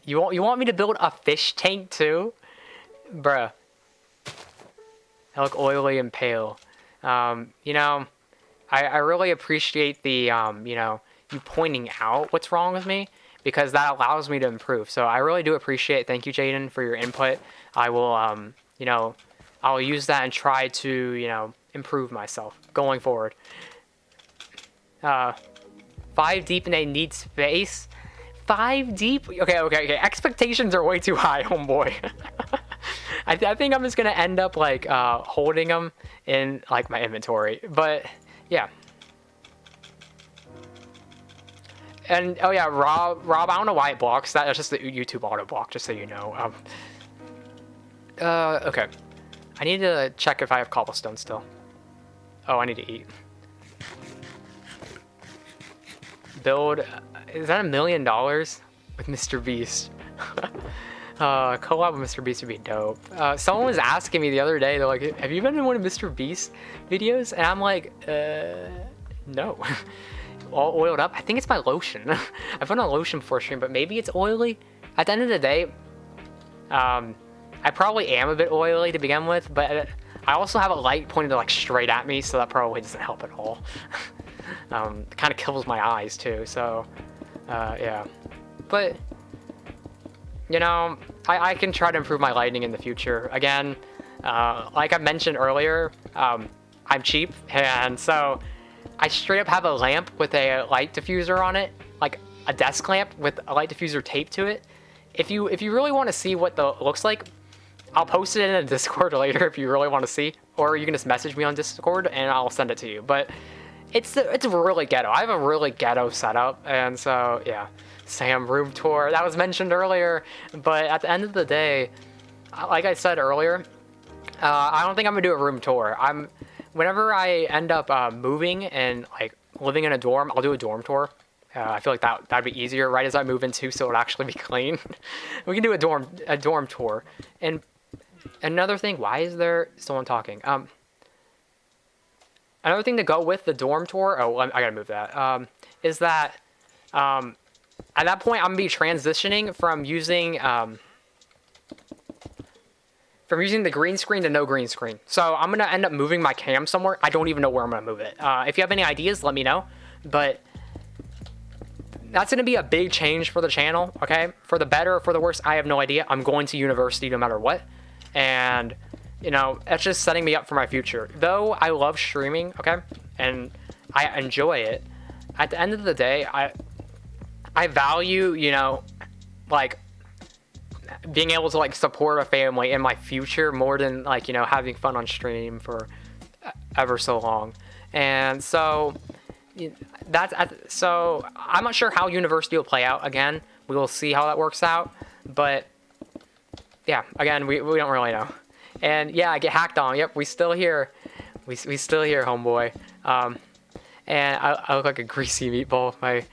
You want me to build a fish tank too? Bruh. I look oily and pale. You know, I really appreciate the, you know, you pointing out what's wrong with me, because that allows me to improve. So I really do appreciate it. Thank you, Jaden, for your input. I will, you know, I'll use that and try to, you know, improve myself going forward. 5 deep and they need space. 5 deep? Okay. Expectations are way too high, homeboy. I think I'm just gonna end up like holding them in like my inventory. But yeah. And oh yeah, Rob, I don't know why it blocks that. It's just the YouTube auto block, just so you know. Okay. I need to check if I have cobblestone still. Oh, I need to eat. Build. Is that $1 million with Mr. Beast? Collab with Mr. Beast would be dope. Someone was asking me the other day, they're like, have you been in one of Mr. Beast videos? And I'm like, no. All oiled up. I think it's my lotion. I've done a lotion before stream, but maybe it's oily. At the end of the day, I probably am a bit oily to begin with, but I also have a light pointed like straight at me, so that probably doesn't help at all. It kind of kills my eyes too, so yeah. But you know, I can try to improve my lighting in the future. Again, like I mentioned earlier, I'm cheap, and so I straight up have a lamp with a light diffuser on it, like a desk lamp with a light diffuser taped to it. If you really want to see what the looks like, I'll post it in a Discord later if you really want to see, or you can just message me on Discord and I'll send it to you. But it's really ghetto. I have a really ghetto setup, and so yeah. Sam room tour, that was mentioned earlier, but at the end of the day, like I said earlier, I don't think I'm gonna do a room tour. Whenever I end up moving and like living in a dorm, I'll do a dorm tour. I feel like that'd be easier right as I move into, so it'll actually be clean. We can do a dorm tour. And another thing, why is there someone talking? Another thing to go with the dorm tour, oh, I gotta move that, is that at that point I'm gonna be transitioning from using the green screen to no green screen. So I'm gonna end up moving my cam somewhere. I don't even know where I'm gonna move it. If you have any ideas, let me know. But that's gonna be a big change for the channel, okay? For the better or for the worse, I have no idea. I'm going to university no matter what. And, you know, that's just setting me up for my future. Though I love streaming, okay? And I enjoy it. At the end of the day, I value, you know, like, being able to, like, support a family in my future more than, like, you know, having fun on stream for ever so long. And so, so I'm not sure how university will play out again. We will see how that works out. But, yeah, again, we don't really know. And, yeah, I get hacked on. Yep, we still here. We still here, homeboy. And I look like a greasy meatball with my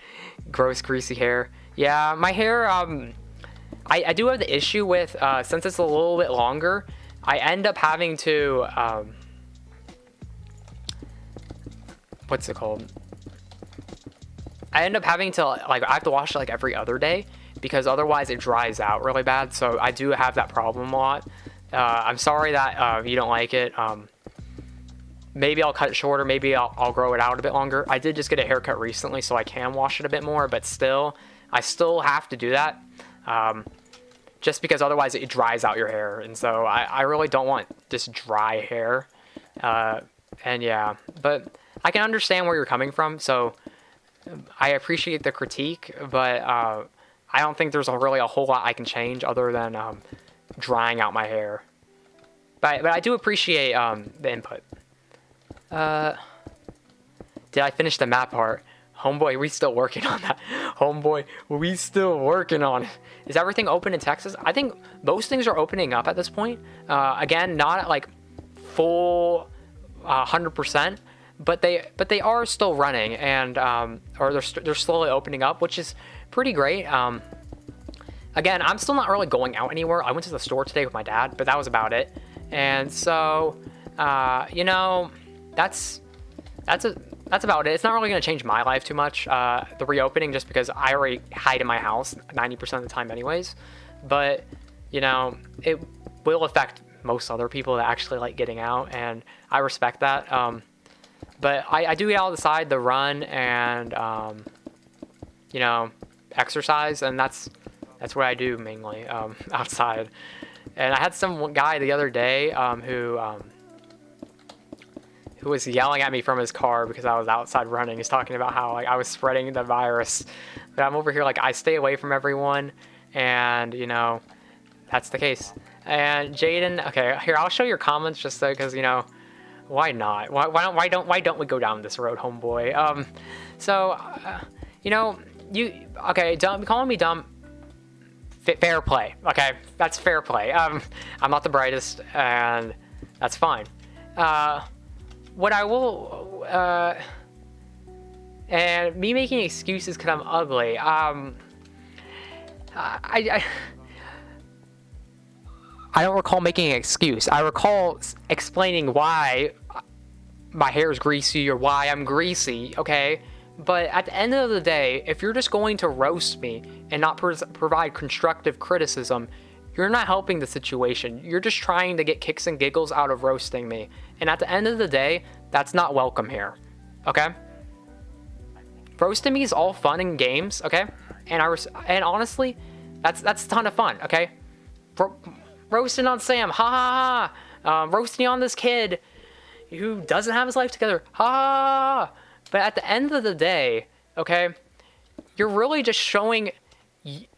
gross greasy hair. Yeah, my hair, I do have the issue with, since it's a little bit longer, I end up having to, what's it called? I end up having to, like, I have to wash it, like, every other day, because otherwise it dries out really bad, so I do have that problem a lot. I'm sorry that, you don't like it. Maybe I'll cut it shorter, maybe I'll grow it out a bit longer. I did just get a haircut recently, so I can wash it a bit more, but still, I still have to do that. Just because otherwise it dries out your hair, and so I really don't want this dry hair. And yeah, but I can understand where you're coming from, so I appreciate the critique, but I don't think there's really a whole lot I can change other than drying out my hair. But I do appreciate the input. Did I finish the map part? Homeboy, we still working on that. Homeboy, we still working on it. Is everything open in Texas? I think most things are opening up at this point. Again, not at like full 100%, but they are still running, and or they're slowly opening up, which is pretty great. Again, I'm still not really going out anywhere. I went to the store today with my dad, but that was about it. And so, you know, that's about it. It's not really going to change my life too much, the reopening, just because I already hide in my house 90% of the time anyways. But, you know, it will affect most other people that actually like getting out, and I respect that. But I do get outside to run and, you know, exercise, and that's what I do mainly, outside. And I had some guy the other day who was yelling at me from his car because I was outside running. He's talking about how like I was spreading the virus. But I'm over here like I stay away from everyone, and you know, that's the case. And Jaden, okay, here I'll show your comments just so, because you know, why not? Why don't we go down this road, homeboy? You know, okay, dumb, calling me dumb. Fair play, okay? That's fair play. I'm not the brightest, and that's fine. What I will, and me making excuses because I'm ugly. I don't recall making an excuse. I recall explaining why my hair is greasy or why I'm greasy, okay? But at the end of the day, if you're just going to roast me and not provide constructive criticism, you're not helping the situation. You're just trying to get kicks and giggles out of roasting me. And at the end of the day, that's not welcome here, okay? Roasting me is all fun and games, okay? And honestly, that's a ton of fun, okay? Roasting on Sam, ha ha ha. Roasting on this kid who doesn't have his life together, ha ha ha. But at the end of the day, okay, you're really just showing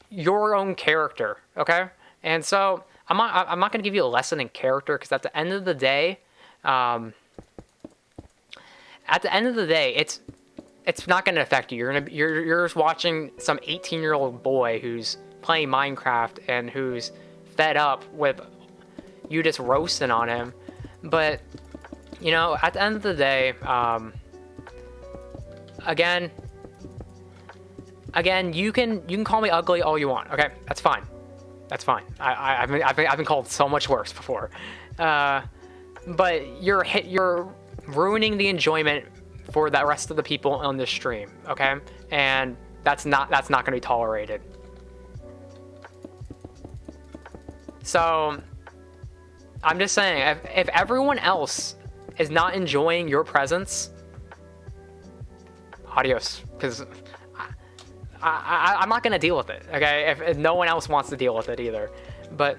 your own character, okay? And so I'm not going to give you a lesson in character, because at the end of the day, it's not going to affect you. You're just watching some 18-year-old boy who's playing Minecraft and who's fed up with you just roasting on him. But you know, at the end of the day, Again, you can call me ugly all you want. Okay, that's fine. That's fine. I've been called so much worse before. But you're ruining the enjoyment for the rest of the people on this stream. Okay, and that's not going to be tolerated. So I'm just saying, if everyone else is not enjoying your presence, adios, because I'm not gonna deal with it, okay? If no one else wants to deal with it either. But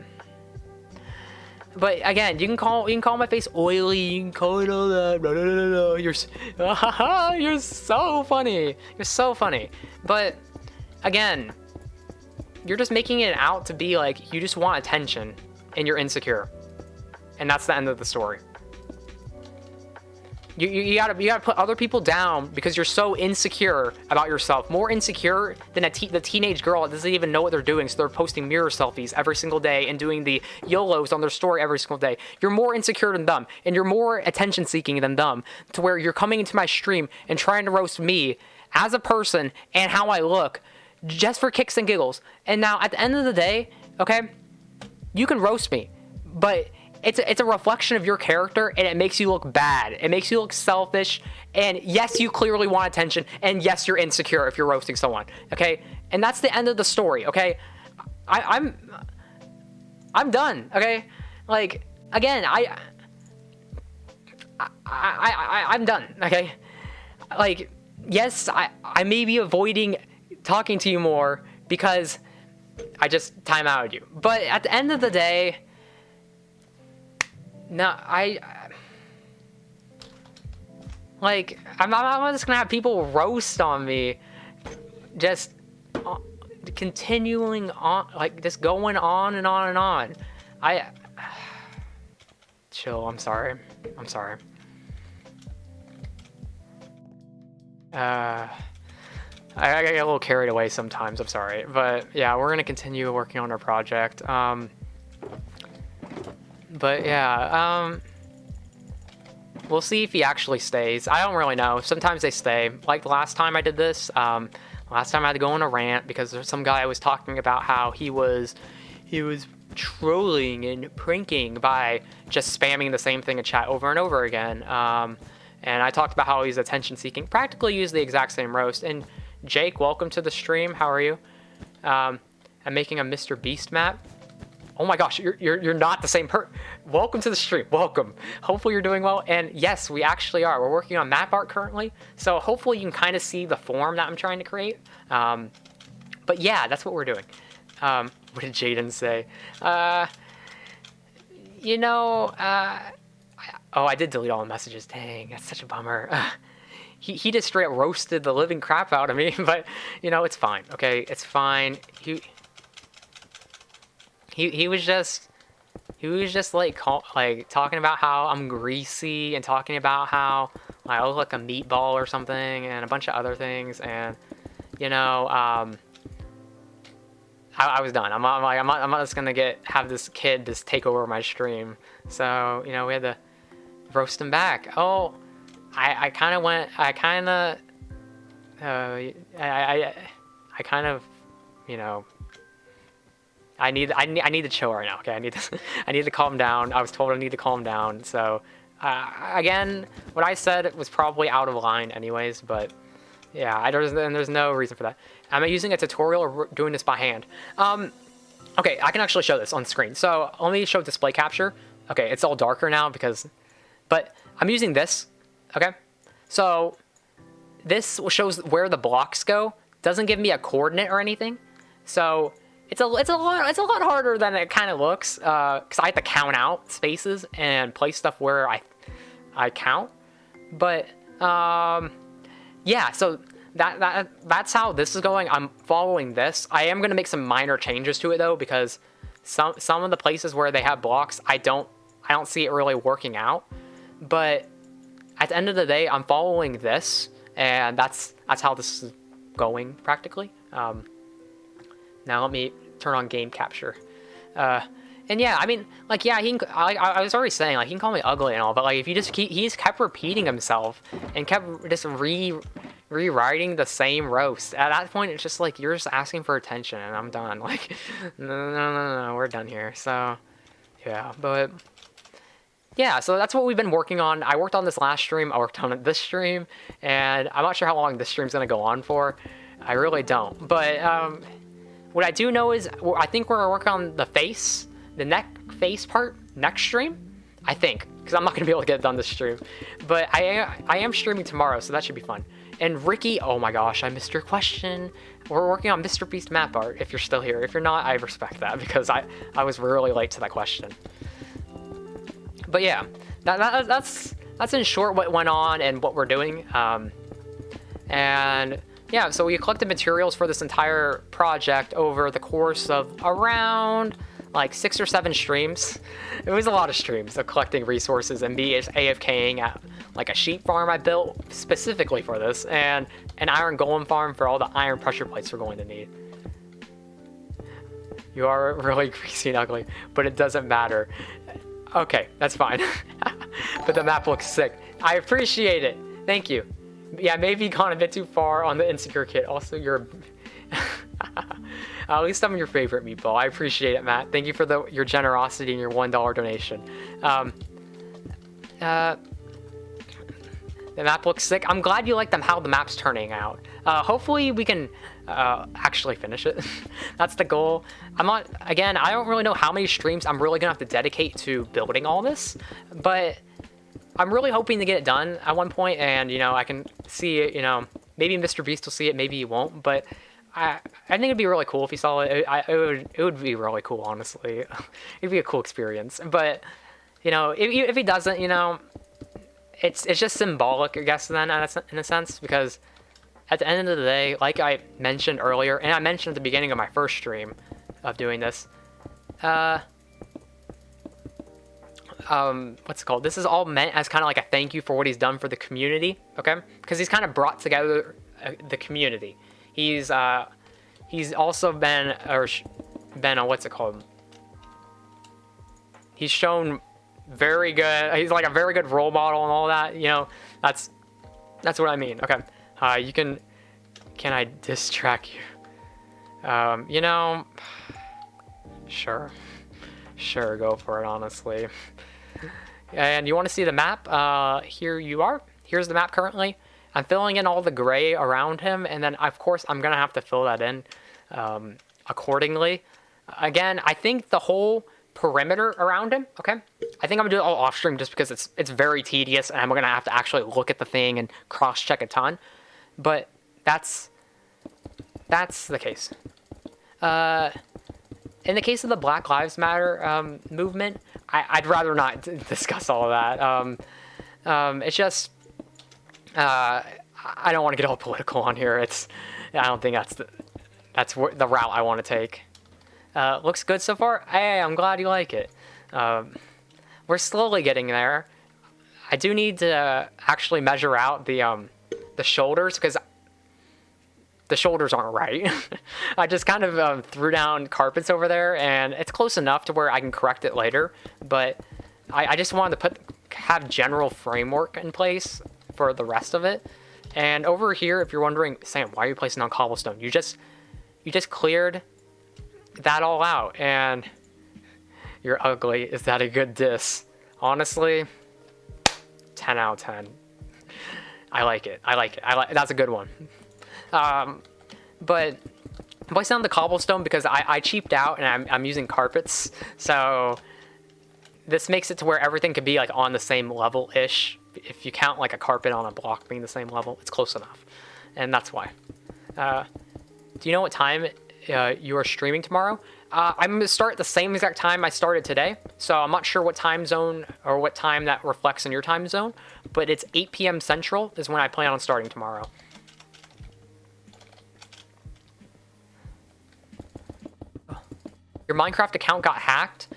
again, you can call my face oily, you can call it all that. Blah, blah, blah, blah. You're so funny. You're so funny. But again, you're just making it out to be like you just want attention and you're insecure, and that's the end of the story. You gotta put other people down because you're so insecure about yourself. More insecure than the teenage girl that doesn't even know what they're doing, so they're posting mirror selfies every single day and doing the YOLOs on their story every single day. You're more insecure than them, and you're more attention seeking than them, to where you're coming into my stream and trying to roast me as a person and how I look just for kicks and giggles. And now at the end of the day, okay, you can roast me, but it's a reflection of your character, and it makes you look bad. It makes you look selfish, and yes, you clearly want attention, and yes, you're insecure if you're roasting someone, okay? And that's the end of the story, okay? I'm done, okay? Like, again, I'm done, okay? Like, yes, I may be avoiding talking to you more because I just time outed you. But at the end of the day, no, I'm not just gonna have people roast on me, just continuing on, like just going on and on and on. Chill. I'm sorry. I get a little carried away sometimes, I'm sorry. But yeah, we're gonna continue working on our project. But yeah, we'll see if he actually stays. I don't really know. Sometimes they stay. Like the last time I did this, last time I had to go on a rant because there's some guy was talking about how he was trolling and pranking by just spamming the same thing in chat over and over again. And I talked about how he's attention seeking, practically used the exact same roast. And Jake, welcome to the stream. How are you? I'm making a Mr. Beast map. Oh my gosh, you're not the same person. Welcome to the stream. Welcome. Hopefully you're doing well. And yes, we actually are. We're working on map art currently. So hopefully you can kind of see the form that I'm trying to create. But yeah, that's what we're doing. What did Jaden say? Oh, I did delete all the messages. Dang, that's such a bummer. He just straight up roasted the living crap out of me, but it's fine. Okay, it's fine. He was just like talking about how I'm greasy and talking about how I look like a meatball or something and a bunch of other things, and I was done. I'm not just gonna have this kid just take over my stream. So we had to roast him back. Oh, I kind of I need to chill right now. Okay, I need to calm down. I was told I need to calm down. So again, what I said was probably out of line anyways, but yeah, there's no reason for that. I'm using a tutorial or doing this by hand. Okay, I can actually show this on screen. So let me show display capture. Okay, it's all darker now but I'm using this. Okay, so this shows where the blocks go. Doesn't give me a coordinate or anything. So it's a lot harder than it kind of looks. Because I have to count out spaces and place stuff where I count. But yeah, so that's how this is going. I'm following this. I am gonna make some minor changes to it though, because some of the places where they have blocks, I don't see it really working out. But at the end of the day, I'm following this, and that's how this is going practically. Now let me turn on game capture. And yeah, I mean, like, yeah, I was already saying, like, he can call me ugly and all, but like, if you just he just kept repeating himself and kept just rewriting the same roast. At that point, it's just like, you're just asking for attention, and I'm done. Like, no, we're done here. So yeah, but yeah, so that's what we've been working on. I worked on this last stream, I worked on it this stream, and I'm not sure how long this stream's gonna go on for. I really don't. But what I do know is, I think we're gonna work on the neck face part next stream. I think, because I'm not gonna be able to get it done this stream. But I am streaming tomorrow, so that should be fun. And Ricky, oh my gosh, I missed your question. We're working on Mr. Beast map art, if you're still here. If you're not, I respect that, because I was really late to that question. But yeah, that's in short what went on and what we're doing. And yeah, so we collected materials for this entire project over the course of around like 6 or 7 streams. It was a lot of streams of collecting resources and me AFKing at like a sheep farm I built specifically for this, and an iron golem farm for all the iron pressure plates we're going to need. You are really greasy and ugly, but it doesn't matter. Okay, that's fine. But the map looks sick. I appreciate it. Thank you. Yeah, maybe gone a bit too far on the insecure kid. Also, you're at least I'm your favorite meatball. I appreciate it, Matt. Thank you for your generosity and your $1 donation. The map looks sick. I'm glad you like how the map's turning out. Hopefully we can actually finish it. That's the goal. I don't really know how many streams I'm really gonna have to dedicate to building all this, but I'm really hoping to get it done at one point, and I can see it. Maybe Mr. Beast will see it, maybe he won't, but I think it'd be really cool if he saw it. It would be really cool, honestly. It'd be a cool experience. But if he doesn't, it's just symbolic, I guess, then in a sense, because at the end of the day, like I mentioned earlier, and I mentioned at the beginning of my first stream of doing this, what's it called? This is all meant as kind of like a thank you for what he's done for the community, okay? Because he's kind of brought together the community. He's also been what's it called? He's shown very good. He's like a very good role model and all that. You know, that's what I mean. Okay, you can. Can I distract you? You know, sure, go for it. Honestly. And you want to see the map? Here you are. Here's the map currently. I'm filling in all the gray around him, and then of course I'm gonna have to fill that in accordingly. Again, I think the whole perimeter around him, okay? I think I'm gonna do it all off stream just because it's very tedious and I'm gonna have to actually look at the thing and cross check a ton. But that's the case. In the case of the Black Lives Matter movement, I'd rather not discuss all of that. It's just I don't want to get all political on here. I don't think that's the route I want to take. Looks good so far. Hey, I'm glad you like it. We're slowly getting there. I do need to actually measure out the shoulders because the shoulders aren't right. I just kind of threw down carpets over there, and it's close enough to where I can correct it later. But I just wanted to have general framework in place for the rest of it. And over here, if you're wondering, Sam, why are you placing on cobblestone? You just cleared that all out, and you're ugly. Is that a good diss? Honestly, 10 out of 10. I like it. That's a good one. But I'm placing on the cobblestone because I cheaped out and I'm using carpets. So this makes it to where everything could be like on the same level-ish. If you count like a carpet on a block being the same level, it's close enough. And that's why. Do you know what time you are streaming tomorrow? I'm going to start at the same exact time I started today. So I'm not sure what time zone or what time that reflects in your time zone. But it's 8 p.m. Central is when I plan on starting tomorrow. Your Minecraft account got hacked?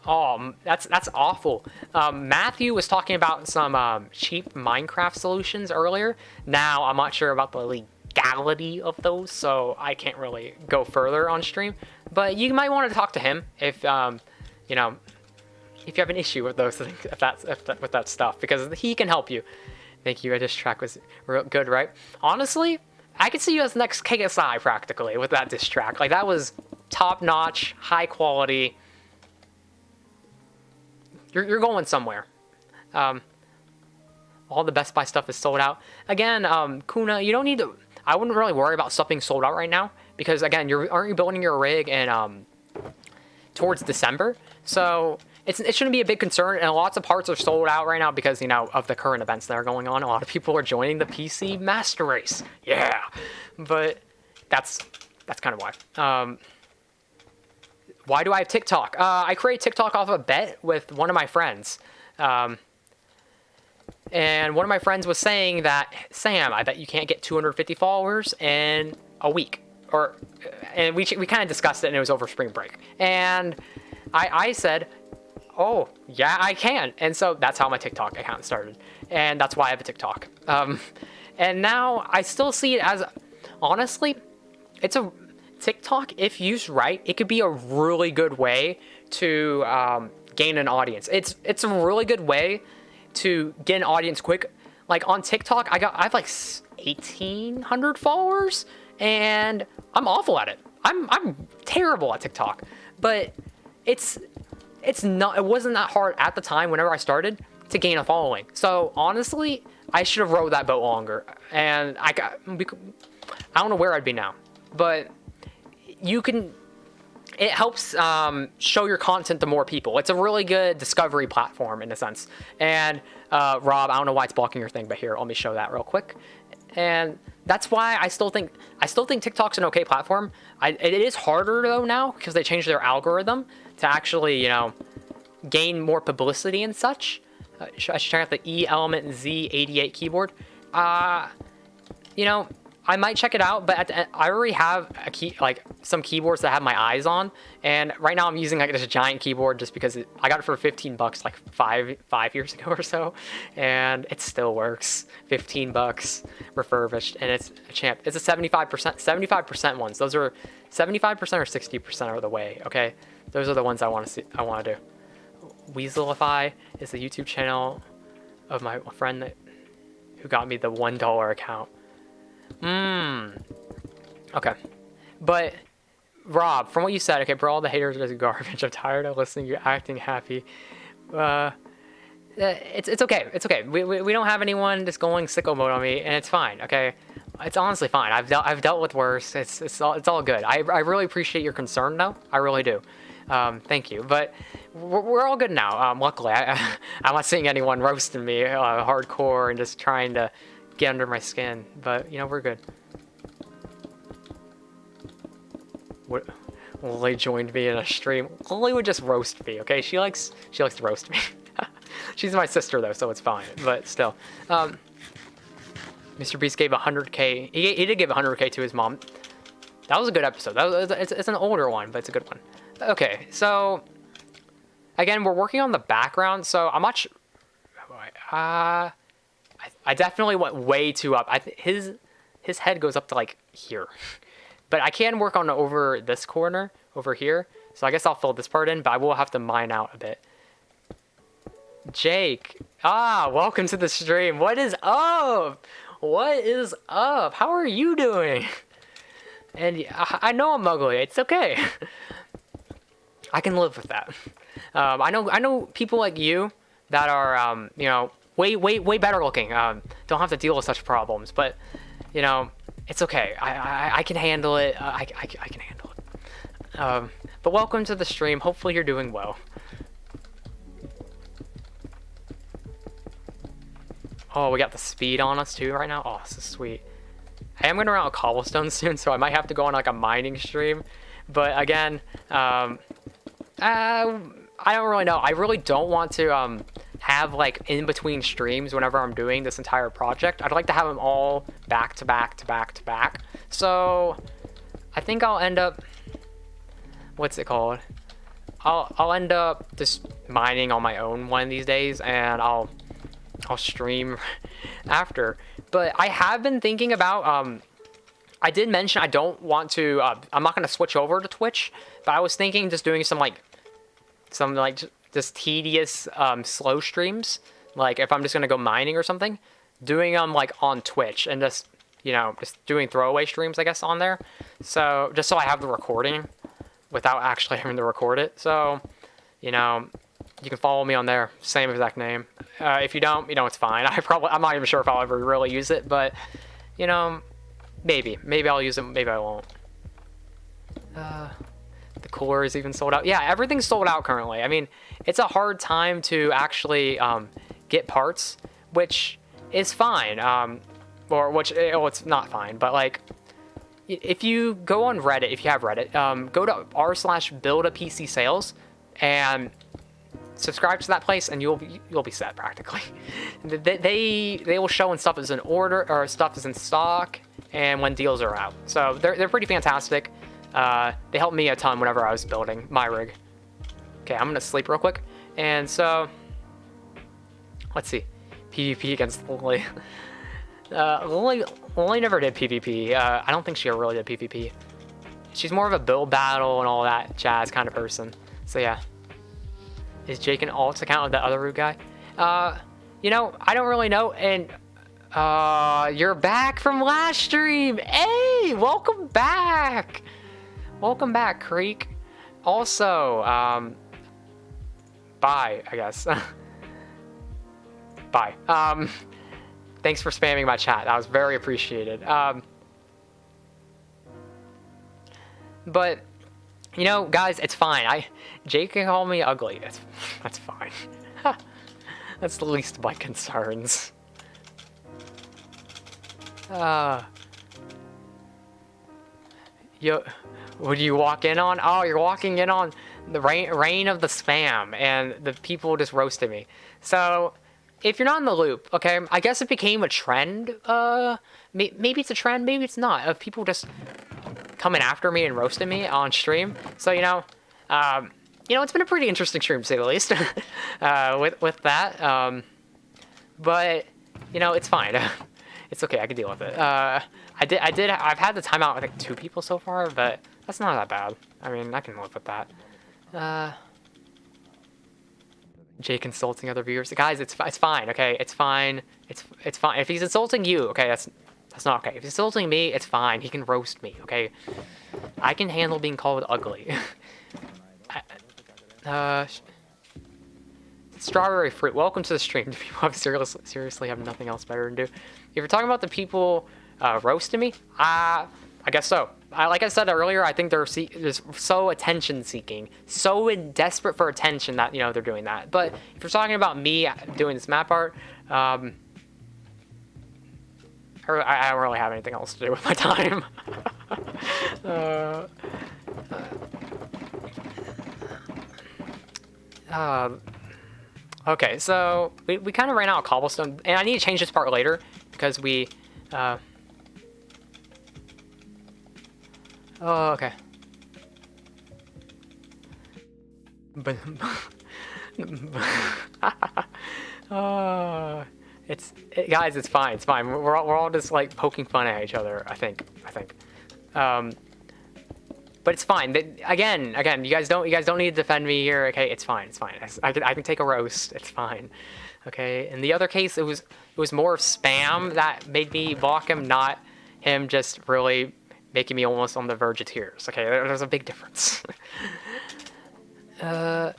Oh, that's awful. Matthew was talking about some cheap Minecraft solutions earlier. Now, I'm not sure about the legality of those, so I can't really go further on stream. But you might want to talk to him if, you know, if you have an issue with those things, with that stuff, because he can help you. Thank you. This track was real good, right? Honestly, I could see you as the next KSI practically with that diss track. Like, that was top-notch, high quality. You're going somewhere. All the Best Buy stuff is sold out. Again, Kuna, you don't need to. I wouldn't really worry about stuff being sold out right now because again, aren't you building your rig in towards December? So it shouldn't be a big concern. And lots of parts are sold out right now because of the current events that are going on. A lot of people are joining the PC Master Race. Yeah, but that's kind of why. Why do I have TikTok? I created TikTok off a bet with one of my friends. And one of my friends was saying that, Sam, I bet you can't get 250 followers in a week. And we kind of discussed it, and it was over spring break. And I said, oh, yeah, I can. And so that's how my TikTok account started. And that's why I have a TikTok. And now I still see it as, honestly, TikTok, if used right, it could be a really good way to gain an audience. It's a really good way to get an audience quick. Like on TikTok, I have like 1,800 followers, and I'm awful at it. I'm terrible at TikTok, but it wasn't that hard at the time whenever I started to gain a following. So honestly, I should have rode that boat longer, and I don't know where I'd be now, but it helps show your content to more people. It's a really good discovery platform in a sense. And Rob, I don't know why it's blocking your thing, but here, let me show that real quick. And that's why I still think TikTok's an okay platform. It is harder though now because they changed their algorithm to actually, gain more publicity and such. I should check out the E Element Z88 keyboard. I might check it out, but I already have some keyboards that have my eyes on, and right now I'm using like this giant keyboard just because I got it for 15 bucks like five years ago or so, and it still works. 15 bucks refurbished, and it's a champ. It's a 75% ones. Those are 75% or 60% are the way. Okay, those are the ones I want to see. I want to do. Weaselify is the YouTube channel of my friend who got me the $1 account. Okay. But, Rob, from what you said, okay, bro, all the haters are garbage. I'm tired of listening to you acting happy. It's okay. It's okay. We don't have anyone just going sicko mode on me, and it's fine, okay? It's honestly fine. I've dealt with worse. It's all good. I really appreciate your concern, though. I really do. Thank you. But we're all good now. Luckily, I'm not seeing anyone roasting me hardcore and just trying to get under my skin, but you know, we're good. Lily joined me in a stream. Lily would just roast me, okay? She likes to roast me. She's my sister though, so it's fine, but still. Mr. Beast gave 100k. He did give 100k to his mom. That was a good episode. It's an older one, but it's a good one. Okay, so again, we're working on the background, so I'm not sure. I definitely went way too up. His head goes up to like here, but I can work on over this corner over here. So I guess I'll fill this part in, but I will have to mine out a bit. Jake, welcome to the stream. What is up? What is up? How are you doing? And I know I'm ugly. It's okay. I can live with that. I know people like you that are you know, way better looking. Don't have to deal with such problems, but you know, it's okay. I can handle it. I can handle it. But welcome to the stream. Hopefully you're doing well. Oh, we got the speed on us too right now. Oh, this is sweet. I am gonna run out of cobblestone soon, so I might have to go on like a mining stream. But again, I don't really know. I really don't want to have like in between streams whenever I'm doing this entire project. I'd like to have them all back to back to back to back. So I think I'll end up, what's it called? I'll end up just mining on my own one of these days, and I'll stream after. But I have been thinking about I did mention I don't want to I'm not going to switch over to Twitch, but I was thinking just doing some just tedious slow streams, like if I'm just going to go mining or something, doing them like on Twitch and just, you know, just doing throwaway streams, I guess, on there. So just so I have the recording without actually having to record it. So, you know, you can follow me on there, same exact name. If you don't, you know, it's fine. I'm not even sure if I'll ever really use it, but you know, maybe I'll use it, maybe I won't. The cooler is even sold out. Yeah, everything's sold out currently. I mean, it's a hard time to actually get parts, which is fine. It's not fine, but like, if you go on Reddit, if you have Reddit, go to r/build-a-PC sales and subscribe to that place, and you'll be set practically. They will show when stuff is in order or stuff is in stock and when deals are out. So they're pretty fantastic. They helped me a ton whenever I was building my rig. Okay, I'm gonna sleep real quick. And so let's see, PvP against Lily. Lily never did PvP. I don't think she ever really did PvP. She's more of a build battle and all that jazz kind of person. So yeah. Is Jake an alt account of the other rude guy? You know, I don't really know. And you're back from last stream. Hey, welcome back. Welcome back, Creek. Also, bye, I guess. Bye. Thanks for spamming my chat. That was very appreciated. But you know, guys, it's fine. Jake can call me ugly. That's fine. That's the least of my concerns. Would you walk in on? Oh, you're walking in on the reign of the spam, and the people just roasted me. So, if you're not in the loop, okay, I guess it became a trend. Maybe it's a trend, maybe it's not, of people just coming after me and roasting me on stream. So, it's been a pretty interesting stream, to say the least, with that. But, it's fine. It's okay, I can deal with it. I've had the timeout with like 2 people so far, but that's not that bad. I mean, I can live with that. Jake insulting other viewers. Guys, it's fine, okay? It's fine. It's fine. If he's insulting you, okay, that's not okay. If he's insulting me, it's fine. He can roast me, okay? I can handle being called ugly. Strawberry fruit. Welcome to the stream. Do people seriously have nothing else better to do? If you're talking about the people roasting me, I guess so. Like I said earlier, I think they're so attention-seeking, so desperate for attention that, they're doing that. But if you're talking about me doing this map art, I don't really have anything else to do with my time. Okay, so we kind of ran out of cobblestone, and I need to change this part later because we... Oh, okay. But guys, it's fine. It's fine. We're all just like poking fun at each other. I think. But it's fine. Again, you guys don't need to defend me here. Okay, it's fine. It's fine. I can take a roast. It's fine. Okay. In the other case, it was more spam that made me block him, not him just really making me almost on the verge of tears. Okay, there's a big difference. Yeah,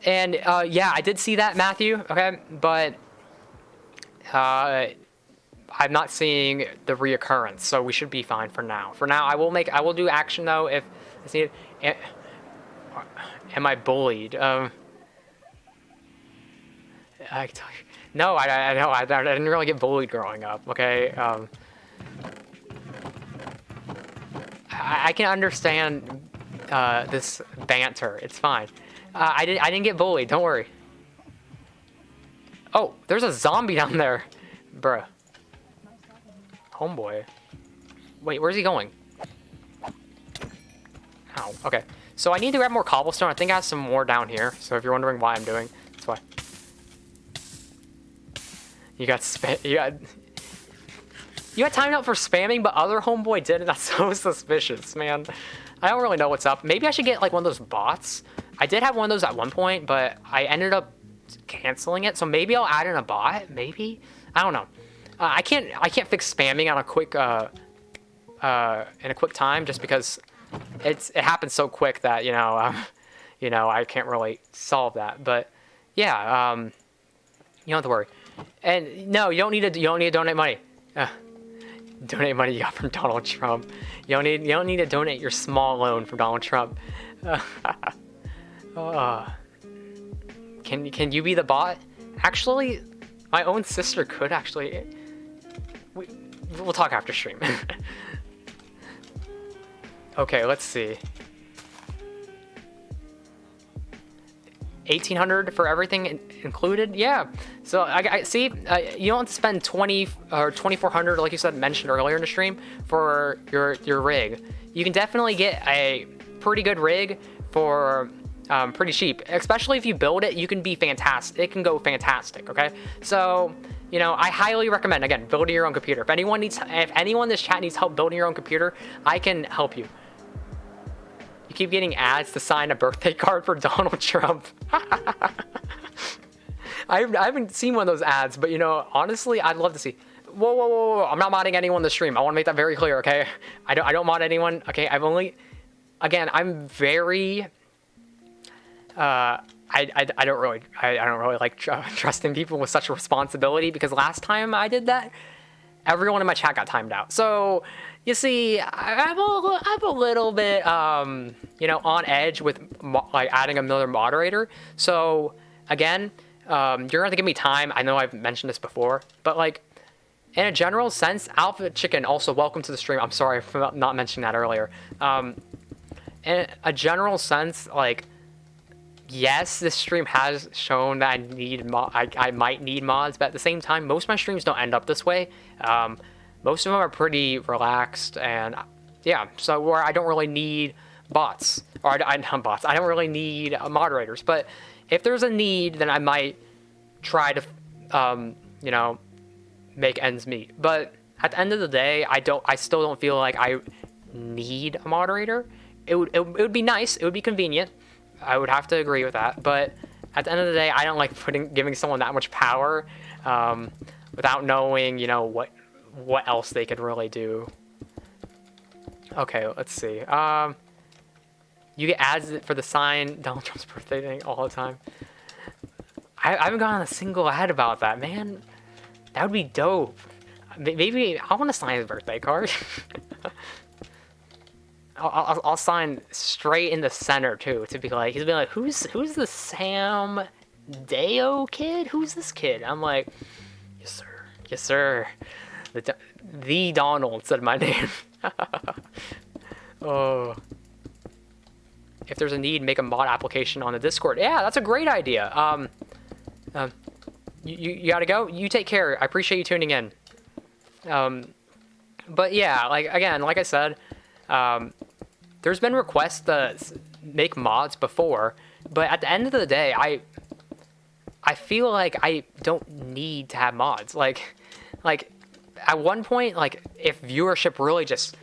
I did see that, Matthew. Okay, but I'm not seeing the reoccurrence, so we should be fine for now. For now, I will do action though if it's needed. Am I bullied? I can tell you. No, I know. I didn't really get bullied growing up. Okay. I can understand this banter. It's fine. I didn't get bullied. Don't worry. Oh, there's a zombie down there, bruh. Homeboy. Wait, where's he going? Ow. Okay. So I need to grab more cobblestone. I think I have some more down here. So if you're wondering why I'm doing, that's why. You got timed out for spamming, but other homeboy didn't. That's so suspicious, man. I don't really know what's up. Maybe I should get like one of those bots. I did have one of those at one point, but I ended up canceling it. So maybe I'll add in a bot. Maybe, I don't know. I can't fix spamming on a quick in a quick time just because it happens so quick that I can't really solve that. But yeah, you don't have to worry. And no, you don't need to donate money. Donate money you got from Donald Trump. You don't need to donate your small loan from Donald Trump. Can you be the bot? Actually, my own sister could actually. We'll talk after stream. Okay, let's see. 1,800 for everything included. Yeah. So I see. You don't have to spend 20 or 2,400, like you said, mentioned earlier in the stream, for your rig. You can definitely get a pretty good rig for pretty cheap. Especially if you build it, you can be fantastic. It can go fantastic. Okay. So I highly recommend, again, building your own computer. If anyone in this chat needs help building your own computer, I can help you. You keep getting ads to sign a birthday card for Donald Trump. I haven't seen one of those ads, but honestly, I'd love to see. Whoa! I'm not modding anyone in the stream. I want to make that very clear, okay? I don't mod anyone. Okay, I'm very. I don't really like trusting people with such a responsibility, because last time I did that, everyone in my chat got timed out. So you see, I'm a little bit on edge with like adding another moderator. So again, you're gonna have to give me time. I know I've mentioned this before, but like in a general sense, Alpha Chicken, also welcome to the stream. I'm sorry for not mentioning that earlier. In a general sense, like, yes, this stream has shown that I might need mods, but at the same time, most of my streams don't end up this way. Most of them are pretty relaxed, and yeah, so where I don't really need bots, or not bots. I don't really need moderators, but if there's a need, then I might try to, you know, make ends meet. But at the end of the day, I still don't feel like I need a moderator. It would be nice. It would be convenient. I would have to agree with that. But at the end of the day, I don't like giving someone that much power without knowing, you know, what else they could really do. Okay, let's see. You get ads for the sign Donald Trump's birthday thing all the time. I haven't gotten a single ad about that, man. That would be dope. Maybe I want to sign his birthday card. I'll sign straight in the center too, to be like, he's be like, who's the Sam Deo kid? Who's this kid? I'm like, yes sir. The Donald said my name. Oh. If there's a need, make a mod application on the Discord. Yeah, that's a great idea. You gotta go. You take care. I appreciate you tuning in. But yeah, like I said, there's been requests to make mods before, but at the end of the day, I feel like I don't need to have mods. Like at one point, like if viewership really just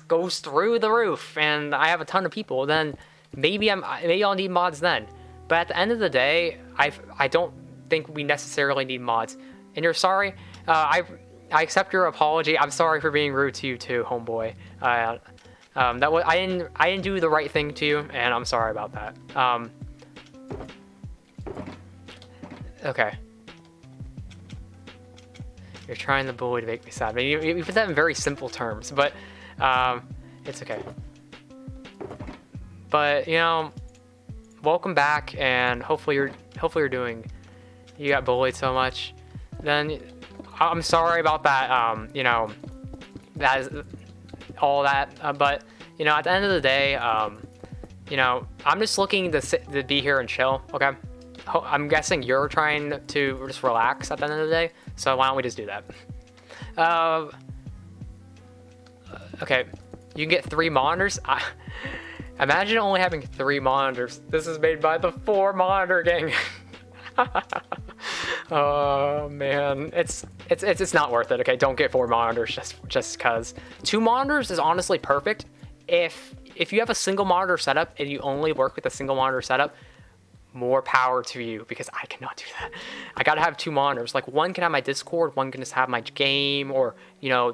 goes through the roof and I have a ton of people, then maybe I'll need mods then. But at the end of the day, I don't think we necessarily need mods. And you're sorry. I accept your apology. I'm sorry for being rude to you too, homeboy. That was I didn't do the right thing to you, and I'm sorry about that. Okay. You're trying to bully to make me sad. You put that in very simple terms, but it's okay. But you know, welcome back, and hopefully you're doing. You got bullied so much, then I'm sorry about that. You know, that is all that. But you know, at the end of the day, you know, I'm just looking to be here and chill. Okay. I'm guessing you're trying to just relax at the end of the day, so why don't we just do that? Okay, you can get 3 monitors. Imagine only having 3 monitors. This is made by the 4 monitor gang. Oh man, it's not worth it. Okay, don't get 4 monitors just cause. 2 monitors is honestly perfect. If you have a single monitor setup and you only work with a single monitor setup, more power to you, because I cannot do that. I gotta have 2 monitors. Like, one can have my Discord, one can just have my game, or you know,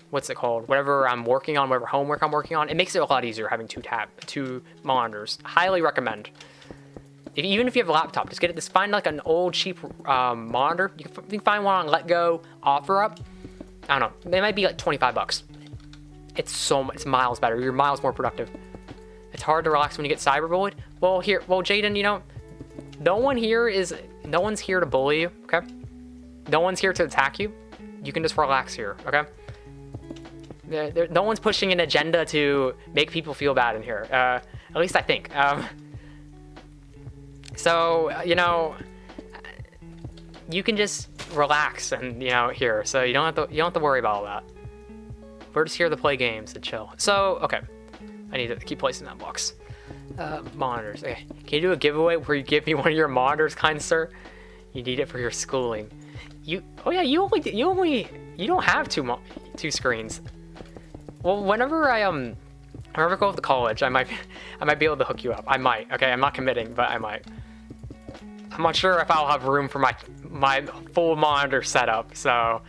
what's it called? Whatever I'm working on, whatever homework I'm working on. It makes it a lot easier having 2 monitors. Highly recommend. Even if you have a laptop, just find like an old cheap monitor. You can find one on Let Go, OfferUp. I don't know. They might be like $25. It's miles better. You're miles more productive. It's hard to relax when you get cyberbullied. Well, Jaden, you know, no one's here to bully you, okay? No one's here to attack you. You can just relax here, okay? No one's pushing an agenda to make people feel bad in here. At least I think. So, you know, you can just relax and, you know, here. So you don't have to worry about all that. We're just here to play games and chill. So, okay. I need to keep placing that box. Monitors. Okay. Can you do a giveaway where you give me one of your monitors, kind sir? You need it for your schooling. Oh yeah, you don't have 2 screens. Well, whenever I go to college, I might be able to hook you up. I might. Okay, I'm not committing, but I might. I'm not sure if I'll have room for my full monitor setup, so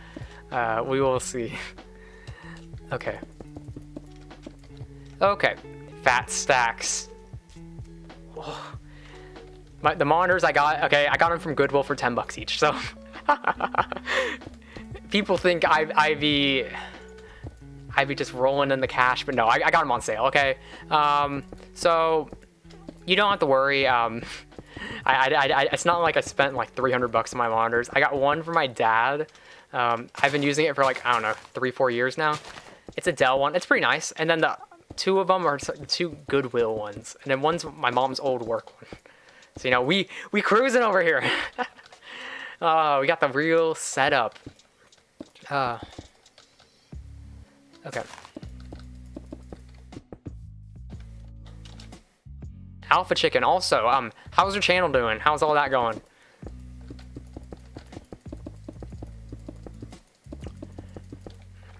we will see. Okay. Okay, fat stacks. Oh. The monitors I got them from Goodwill for $10 each. So people think I be just rolling in the cash, but no, I got them on sale. Okay, so you don't have to worry. It's not like I spent like $300 on my monitors. I got one for my dad. I've been using it for like, I don't know, 3-4 years now. It's a Dell one. It's pretty nice. And then two of them are two Goodwill ones, and then one's my mom's old work one. So, you know, we cruising over here. Oh, we got the real setup. Okay. Alpha Chicken also, how's your channel doing? How's all that going?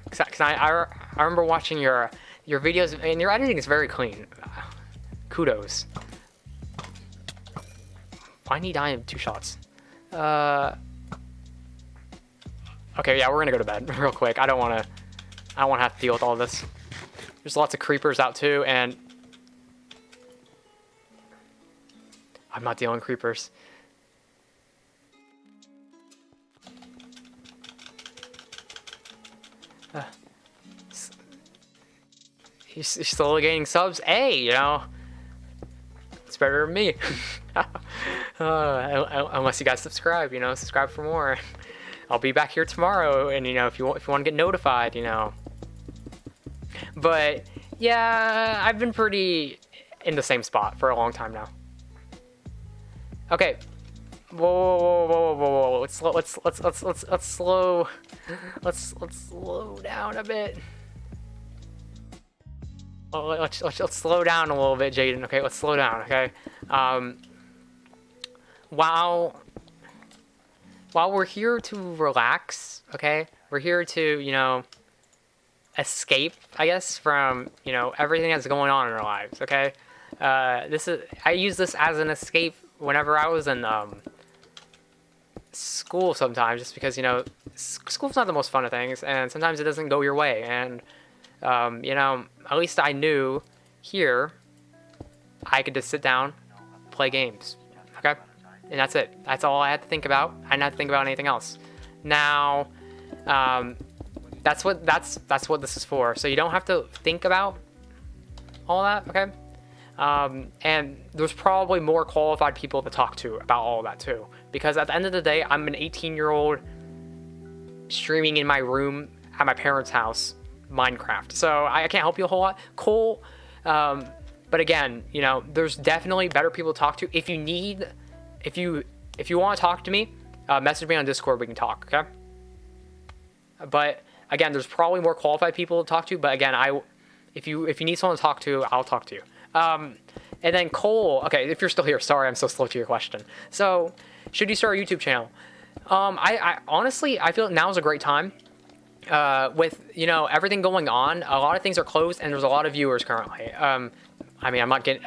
Cause I remember watching your videos, and your editing is very clean. Kudos. Why need I have 2 shots? Okay, yeah, we're gonna go to bed real quick. I don't wanna have to deal with all this. There's lots of creepers out too, and I'm not dealing with creepers. He's slowly gaining subs. Hey, you know, it's better than me. Unless you guys subscribe, you know, subscribe for more. I'll be back here tomorrow, and you know, if you want to get notified, you know. But yeah, I've been pretty in the same spot for a long time now. Okay. Whoa. Let's slow down a bit. Let's slow down a little bit, Jaden. Okay, let's slow down. Okay. While we're here to relax, okay, we're here to, you know, escape, I guess, from, you know, everything that's going on in our lives. Okay. I use this as an escape whenever I was in school sometimes, just because, you know, school's not the most fun of things, and sometimes it doesn't go your way, and you know, at least I knew here I could just sit down, play games, okay, and that's it. That's all I had to think about. I didn't have to think about anything else. Now, that's what this is for. So you don't have to think about all that, okay? And there's probably more qualified people to talk to about all that too, because at the end of the day, I'm an 18-year-old streaming in my room at my parents' house Minecraft, so I can't help you a whole lot. Cool. But again, you know, there's definitely better people to talk to. If you want to talk to me, message me on Discord, we can talk, okay? But again, there's probably more qualified people to talk to, but again, if you need someone to talk to, I'll talk to you. And then Cole, okay, if you're still here, sorry, I'm so slow to your question. So, should you start a YouTube channel? I honestly, I feel now is a great time. With, you know, everything going on, a lot of things are closed, and there's a lot of viewers currently. I mean, I'm not getting,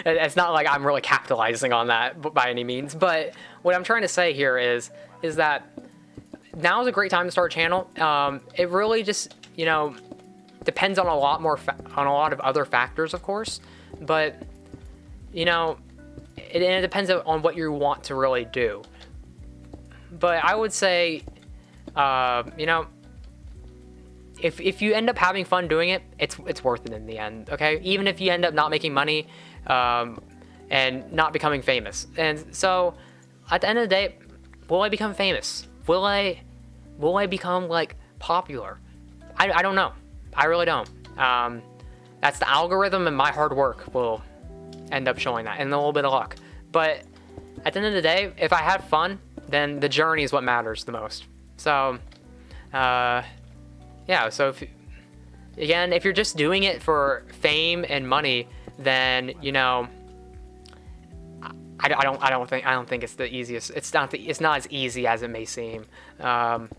it's not like I'm really capitalizing on that by any means, but what I'm trying to say here is that now is a great time to start a channel. It really just, you know, depends on a lot of other factors, of course, but, you know, it depends on what you want to really do. But I would say, you know, if you end up having fun doing it, it's worth it in the end, okay? Even if you end up not making money, and not becoming famous. And so, at the end of the day, will I become famous? Will I become, like, popular? I don't know. I really don't. That's the algorithm, and my hard work will end up showing that, and a little bit of luck. But at the end of the day, if I had fun, then the journey is what matters the most. So, yeah, so if you're just doing it for fame and money, then, you know, I don't think it's the easiest. It's not as easy as it may seem. But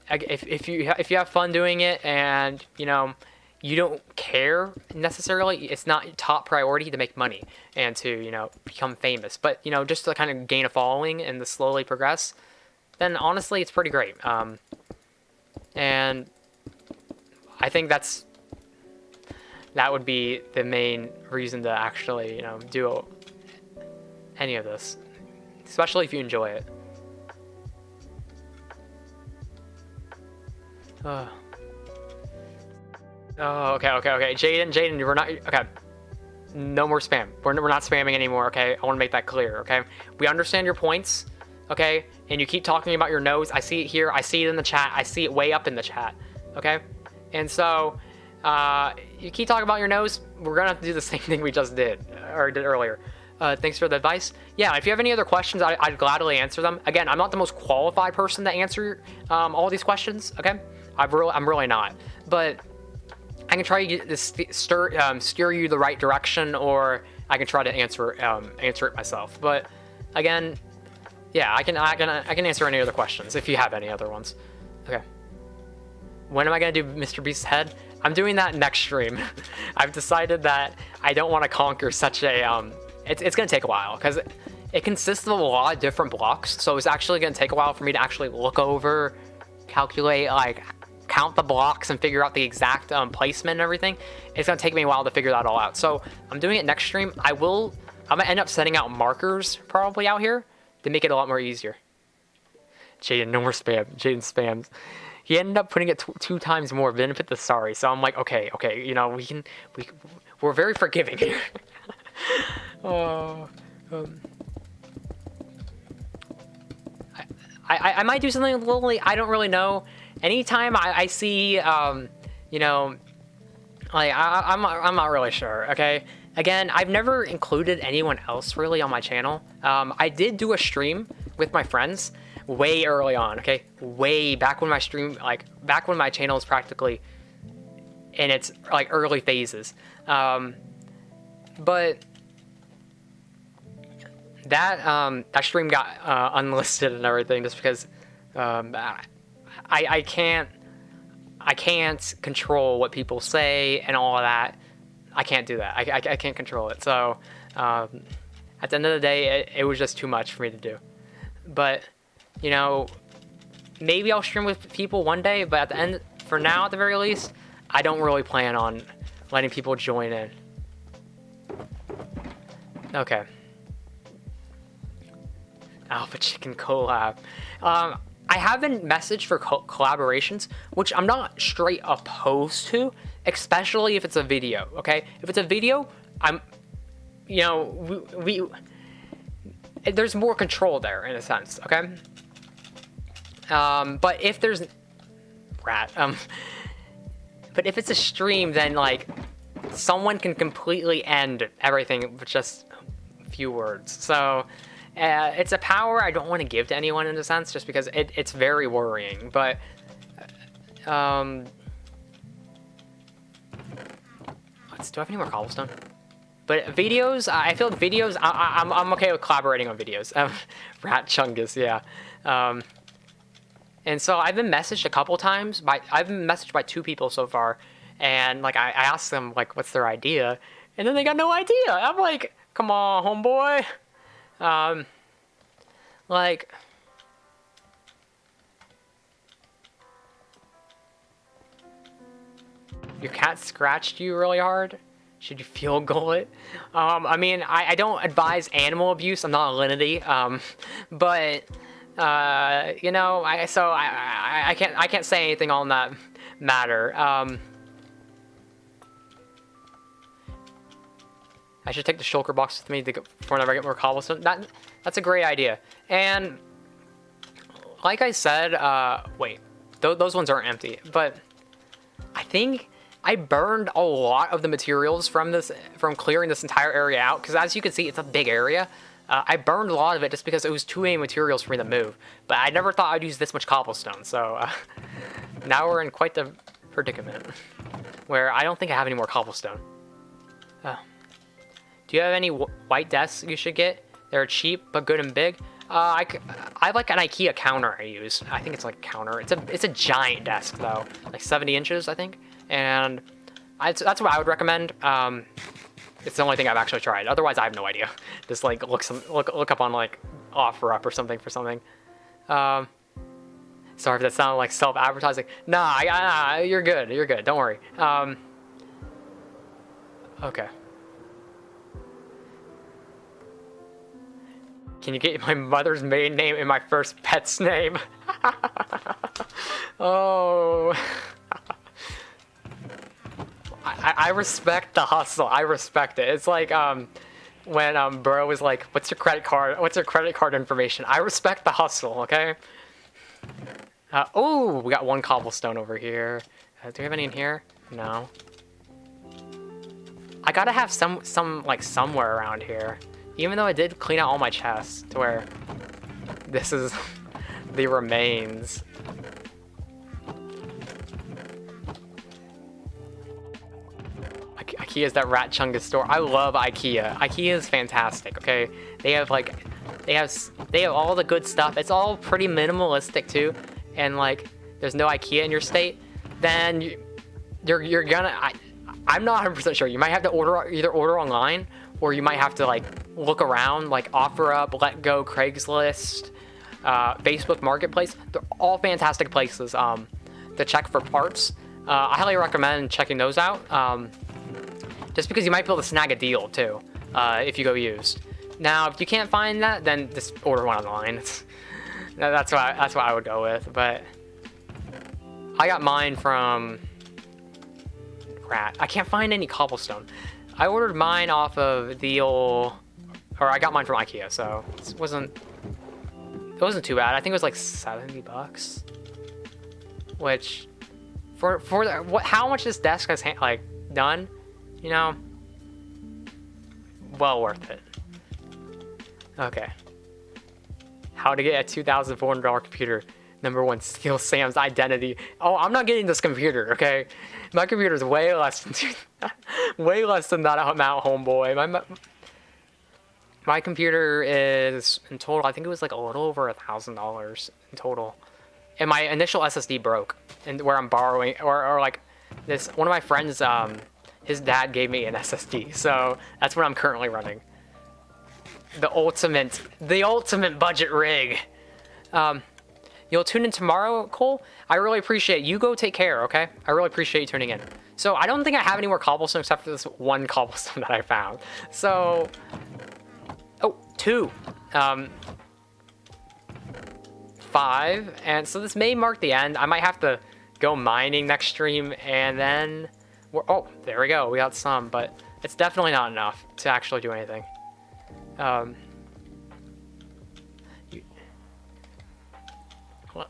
if you have fun doing it, and, you know, you don't care necessarily, it's not top priority to make money and to, you know, become famous, but, you know, just to kind of gain a following and to slowly progress, then honestly, it's pretty great. And I think that would be the main reason to actually, you know, do any of this, especially if you enjoy it. Oh, okay. Jaden, we're not, okay. No more spam. We're not spamming anymore, okay? I want to make that clear, okay? We understand your points, okay? And you keep talking about your nose. I see it here. I see it in the chat. I see it way up in the chat, okay? And so, You keep talking about your nose, we're gonna have to do the same thing we just did, or did earlier. Thanks for the advice. Yeah, if you have any other questions, I'd gladly answer them. Again, I'm not the most qualified person to answer all these questions, okay? I'm really not. But I can try to get this steer you the right direction, or I can try to answer it myself. But again, yeah, I can answer any other questions if you have any other ones. Okay. When am I gonna do Mr. Beast's head? I'm doing that next stream. I've decided that I don't want to conquer such a it's gonna take a while because it consists of a lot of different blocks. So it's actually gonna take a while for me to actually look over, calculate, like count the blocks and figure out the exact placement and everything. It's gonna take me a while to figure that all out. So I'm doing it next stream. I'm gonna end up setting out markers probably out here to make it a lot more easier. Jaden, no more spam. Jaden spams. He ended up putting it two times more benefit the sorry. So I'm like, okay, you know, we're very forgiving here. I might do something a little, I don't really know. Anytime I see, you know, like I'm not really sure. Okay, again, I've never included anyone else really on my channel. I did do a stream with my friends way early on. Okay, way back when my stream, like back when my channel was practically in its like early phases. But that stream got unlisted and everything just because I can't control what people say and all of that. I can't do that. I can't control it. So at the end of the day, it was just too much for me to do. But you know, maybe I'll stream with people one day. But at the end, for now, at the very least, I don't really plan on letting people join in. Okay. Alpha Chicken collab. I have been messaged for collaborations, which I'm not straight opposed to, especially if it's a video, okay? If it's a video, you know, there's more control there in a sense, okay? But if there's, but if it's a stream, then like, someone can completely end everything with just a few words. So, it's a power I don't want to give to anyone in a sense, just because it's very worrying. But do I have any more cobblestone? But videos, I feel like videos, I'm okay with collaborating on videos. Rat Chungus, yeah. And so I've been messaged a couple times. I've been messaged by 2 people so far, and like I asked them like what's their idea, and then they got no idea. I'm like, come on, homeboy. Like, your cat scratched you really hard? Should you field goal it? I mean, I don't advise animal abuse. I'm not a linity. But you know, I can't say anything on that matter. I should take the shulker box with me for whenever I get more cobblestone. That's a great idea. And like I said, wait, those ones aren't empty, but I think I burned a lot of the materials from clearing this entire area out, because as you can see, it's a big area. I burned a lot of it just because it was too many materials for me to move, but I never thought I'd use this much cobblestone, so now we're in quite the predicament, where I don't think I have any more cobblestone. Do you have any white desks you should get? They're cheap, but good and big. I have like an IKEA counter I use. I think it's like a counter. It's a giant desk though, like 70 inches I think. And that's what I would recommend. It's the only thing I've actually tried. Otherwise, I have no idea. Just like look up on like OfferUp or something for something. Sorry if that sounded like self-advertising. Nah, you're good. You're good. Don't worry. Okay. Can you get my mother's maiden name and my first pet's name? Oh. I respect the hustle. I respect it. It's like when bro was like, "What's your credit card? What's your credit card information?" I respect the hustle. Okay. Oh, we got one cobblestone over here. Do we have any in here? No. I gotta have some like somewhere around here. Even though I did clean out all my chests to where this is the remains. IKEA is that Rat Chungus store. I love IKEA. IKEA is fantastic. Okay, they have all the good stuff. It's all pretty minimalistic too, and like there's no IKEA in your state, then you're gonna. I'm not 100% sure. You might have to either order online, or you might have to like look around, like OfferUp, LetGo, Craigslist, Facebook Marketplace. They're all fantastic places to check for parts. I highly recommend checking those out. Just because you might be able to snag a deal too, if you go used. Now, if you can't find that, then just order one online. That's what I would go with. But I got mine from Rat. I can't find any cobblestone. I ordered mine off of I got mine from IKEA, so it wasn't too bad. I think it was like $70, which how much this desk has done. You know, well worth it. Okay. How to get a $2,400 computer. Number 1, steal Sam's identity. Oh, I'm not getting this computer, okay? My computer's way less than that amount, homeboy. My computer is, in total, I think it was like a little over $1,000 in total. And my initial SSD broke, and where I'm borrowing, or like this, one of my friends, his dad gave me an SSD, so that's what I'm currently running. The ultimate budget rig. You'll tune in tomorrow, Cole? I really appreciate it. You go take care, okay? I really appreciate you tuning in. So I don't think I have any more cobblestone except for this one cobblestone that I found. So, 2. 5, and so this may mark the end. I might have to go mining next stream, and then there we go. We got some, but it's definitely not enough to actually do anything.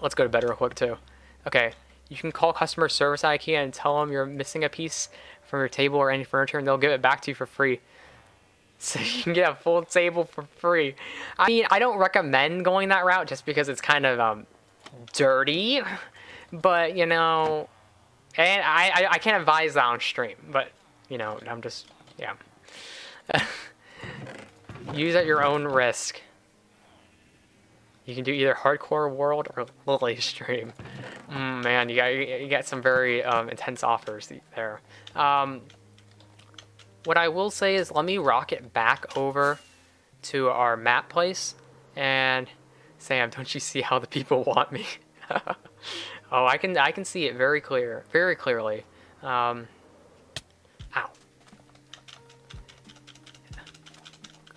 Let's go to bed real quick too. Okay, you can call customer service at IKEA and tell them you're missing a piece from your table or any furniture, and they'll give it back to you for free. So you can get a full table for free. I mean, I don't recommend going that route just because it's kind of dirty, but you know, and I can't advise that on stream, but you know, I'm just, yeah. Use at your own risk. You can do either hardcore world or Lily stream. Man, you got some very intense offers there. What I will say is, let me rocket back over to our map place, and Sam, don't you see how the people want me? Oh, I can see it very clearly. Ow.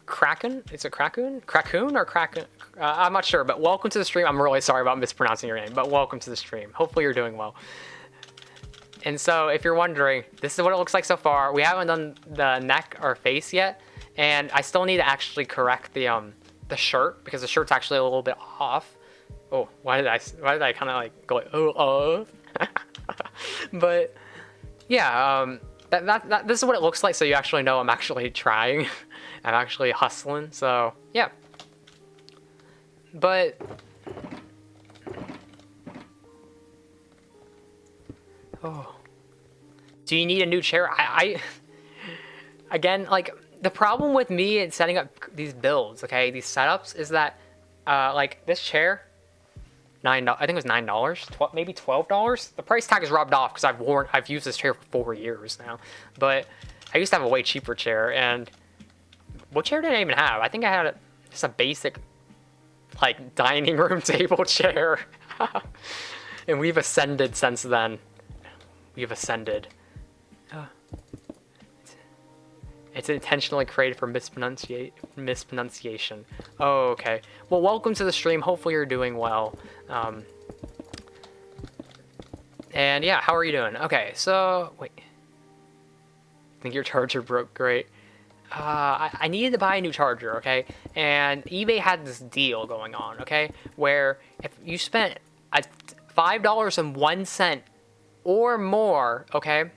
Kraken? Is it Kraken? Kraken or Kraken? I'm not sure, but welcome to the stream. I'm really sorry about mispronouncing your name, but welcome to the stream. Hopefully you're doing well. And so if you're wondering, this is what it looks like so far. We haven't done the neck or face yet, and I still need to actually correct the shirt, because the shirt's actually a little bit off. Oh, why did I kind of like go like, but yeah, this is what it looks like, so you actually know I'm actually trying. I'm actually hustling, so yeah. But do you need a new chair? I again, like, the problem with me in setting up these builds, okay, these setups, is that like this chair, I think it was $9, maybe $12. The price tag is rubbed off because I've used this chair for 4 years now. But I used to have a way cheaper chair, and what chair did I even have? I think I had just a basic, like, dining room table chair. And we've ascended since then. We've ascended. It's intentionally created for mispronunciation. Oh, okay. Well, welcome to the stream. Hopefully you're doing well. And yeah, how are you doing? Okay, so wait. I think your charger broke. Great. I needed to buy a new charger, okay? And eBay had this deal going on, okay? Where if you spent $5.01 or more, okay,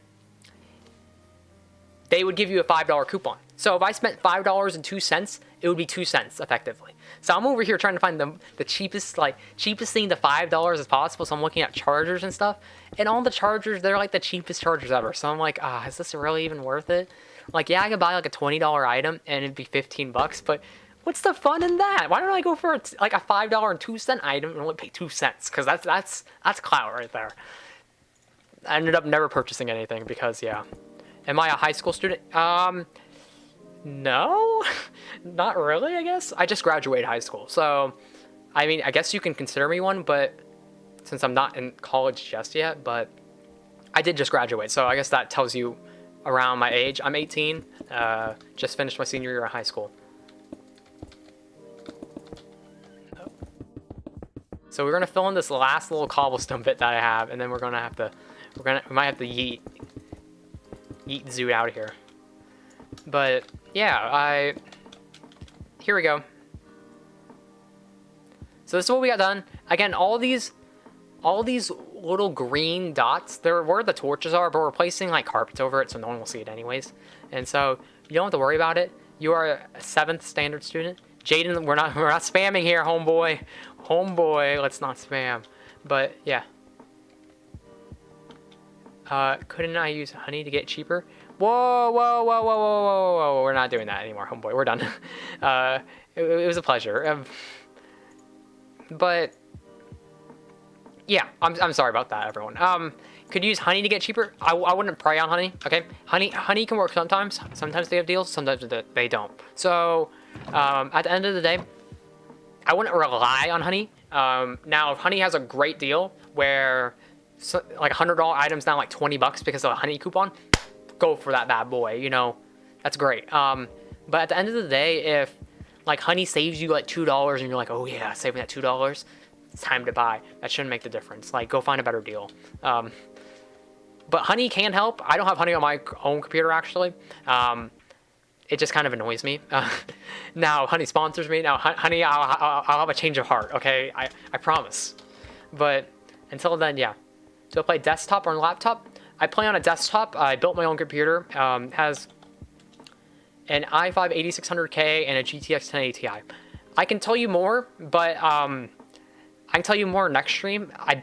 they would give you a $5 coupon. So if I spent $5.02, it would be 2 cents effectively. So I'm over here trying to find the cheapest thing to $5 as possible. So I'm looking at chargers and stuff, and all the chargers, they're like the cheapest chargers ever. So I'm like, is this really even worth it? Like, yeah, I could buy like a $20 item and it'd be 15 bucks, but what's the fun in that? Why don't I go for like a $5.02 item and only pay 2 cents? Because that's clout right there. I ended up never purchasing anything because, yeah. Am I a high school student? No, not really, I guess. I just graduated high school. So, I mean, I guess you can consider me one, but since I'm not in college just yet, but I did just graduate. So I guess that tells you around my age. I'm 18, just finished my senior year of high school. So we're gonna fill in this last little cobblestone bit that I have, and then we might have to yeet the zoo out of here. But yeah, here we go. So this is what we got done. Again, all these little green dots, they're where the torches are, but we're placing like carpets over it so no one will see it anyways. And so you don't have to worry about it. You are a 7th standard student. Jaden, we're not spamming here, homeboy. Homeboy, let's not spam. But yeah. Couldn't I use honey to get cheaper? Whoa, whoa, whoa, whoa, whoa, whoa, whoa, whoa. We're not doing that anymore, homeboy. We're done. It was a pleasure. But yeah, I'm sorry about that, everyone. Could you use honey to get cheaper? I wouldn't prey on honey, okay? Honey can work sometimes. Sometimes they have deals, sometimes they don't. So, at the end of the day, I wouldn't rely on honey. Now, if honey has a great deal where like $100 items now like 20 bucks because of a honey coupon, go for that bad boy, you know, that's great. But at the end of the day, if like honey saves you like $2 and you're like, oh yeah, saving that $2, it's time to buy. That shouldn't make the difference. Like, go find a better deal. But honey can help. I don't have honey on my own computer actually. It just kind of annoys me. Now honey sponsors me. Now honey, I'll have a change of heart. Okay, I promise. But until then, yeah. Do I play desktop or laptop? I play on a desktop. I built my own computer. Has an i5-8600K and a GTX 1080 Ti. I can tell you more, but I can tell you more next stream. I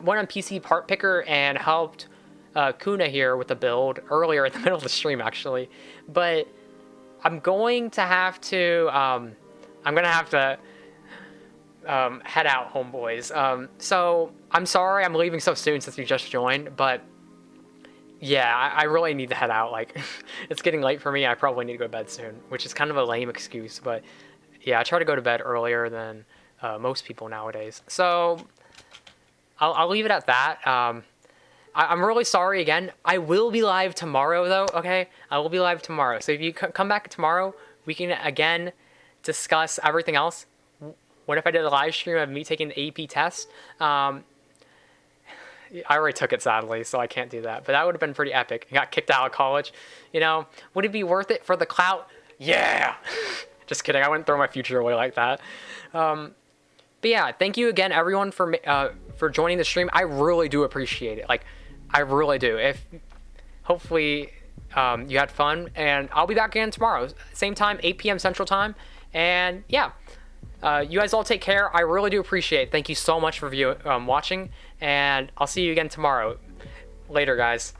went on PC Part Picker and helped Kuna here with the build earlier in the middle of the stream, actually. But I'm going to have to head out, homeboys. So I'm sorry I'm leaving so soon since you just joined, but yeah, I really need to head out. Like, it's getting late for me. I probably need to go to bed soon, which is kind of a lame excuse, but yeah, I try to go to bed earlier than most people nowadays. So I'll leave it at that. I'm really sorry again. I will be live tomorrow though, okay? I will be live tomorrow. So if you come back tomorrow, we can again discuss everything else. What if I did a live stream of me taking the AP test? I already took it, sadly, so I can't do that. But that would have been pretty epic. I got kicked out of college. You know, would it be worth it for the clout? Yeah! Just kidding. I wouldn't throw my future away like that. But yeah, thank you again, everyone, for joining the stream. I really do appreciate it. Like, I really do. Hopefully you had fun. And I'll be back again tomorrow. Same time, 8 p.m. Central Time. And yeah. You guys all take care. I really do appreciate it. Thank you so much for watching, and I'll see you again tomorrow. Later, guys.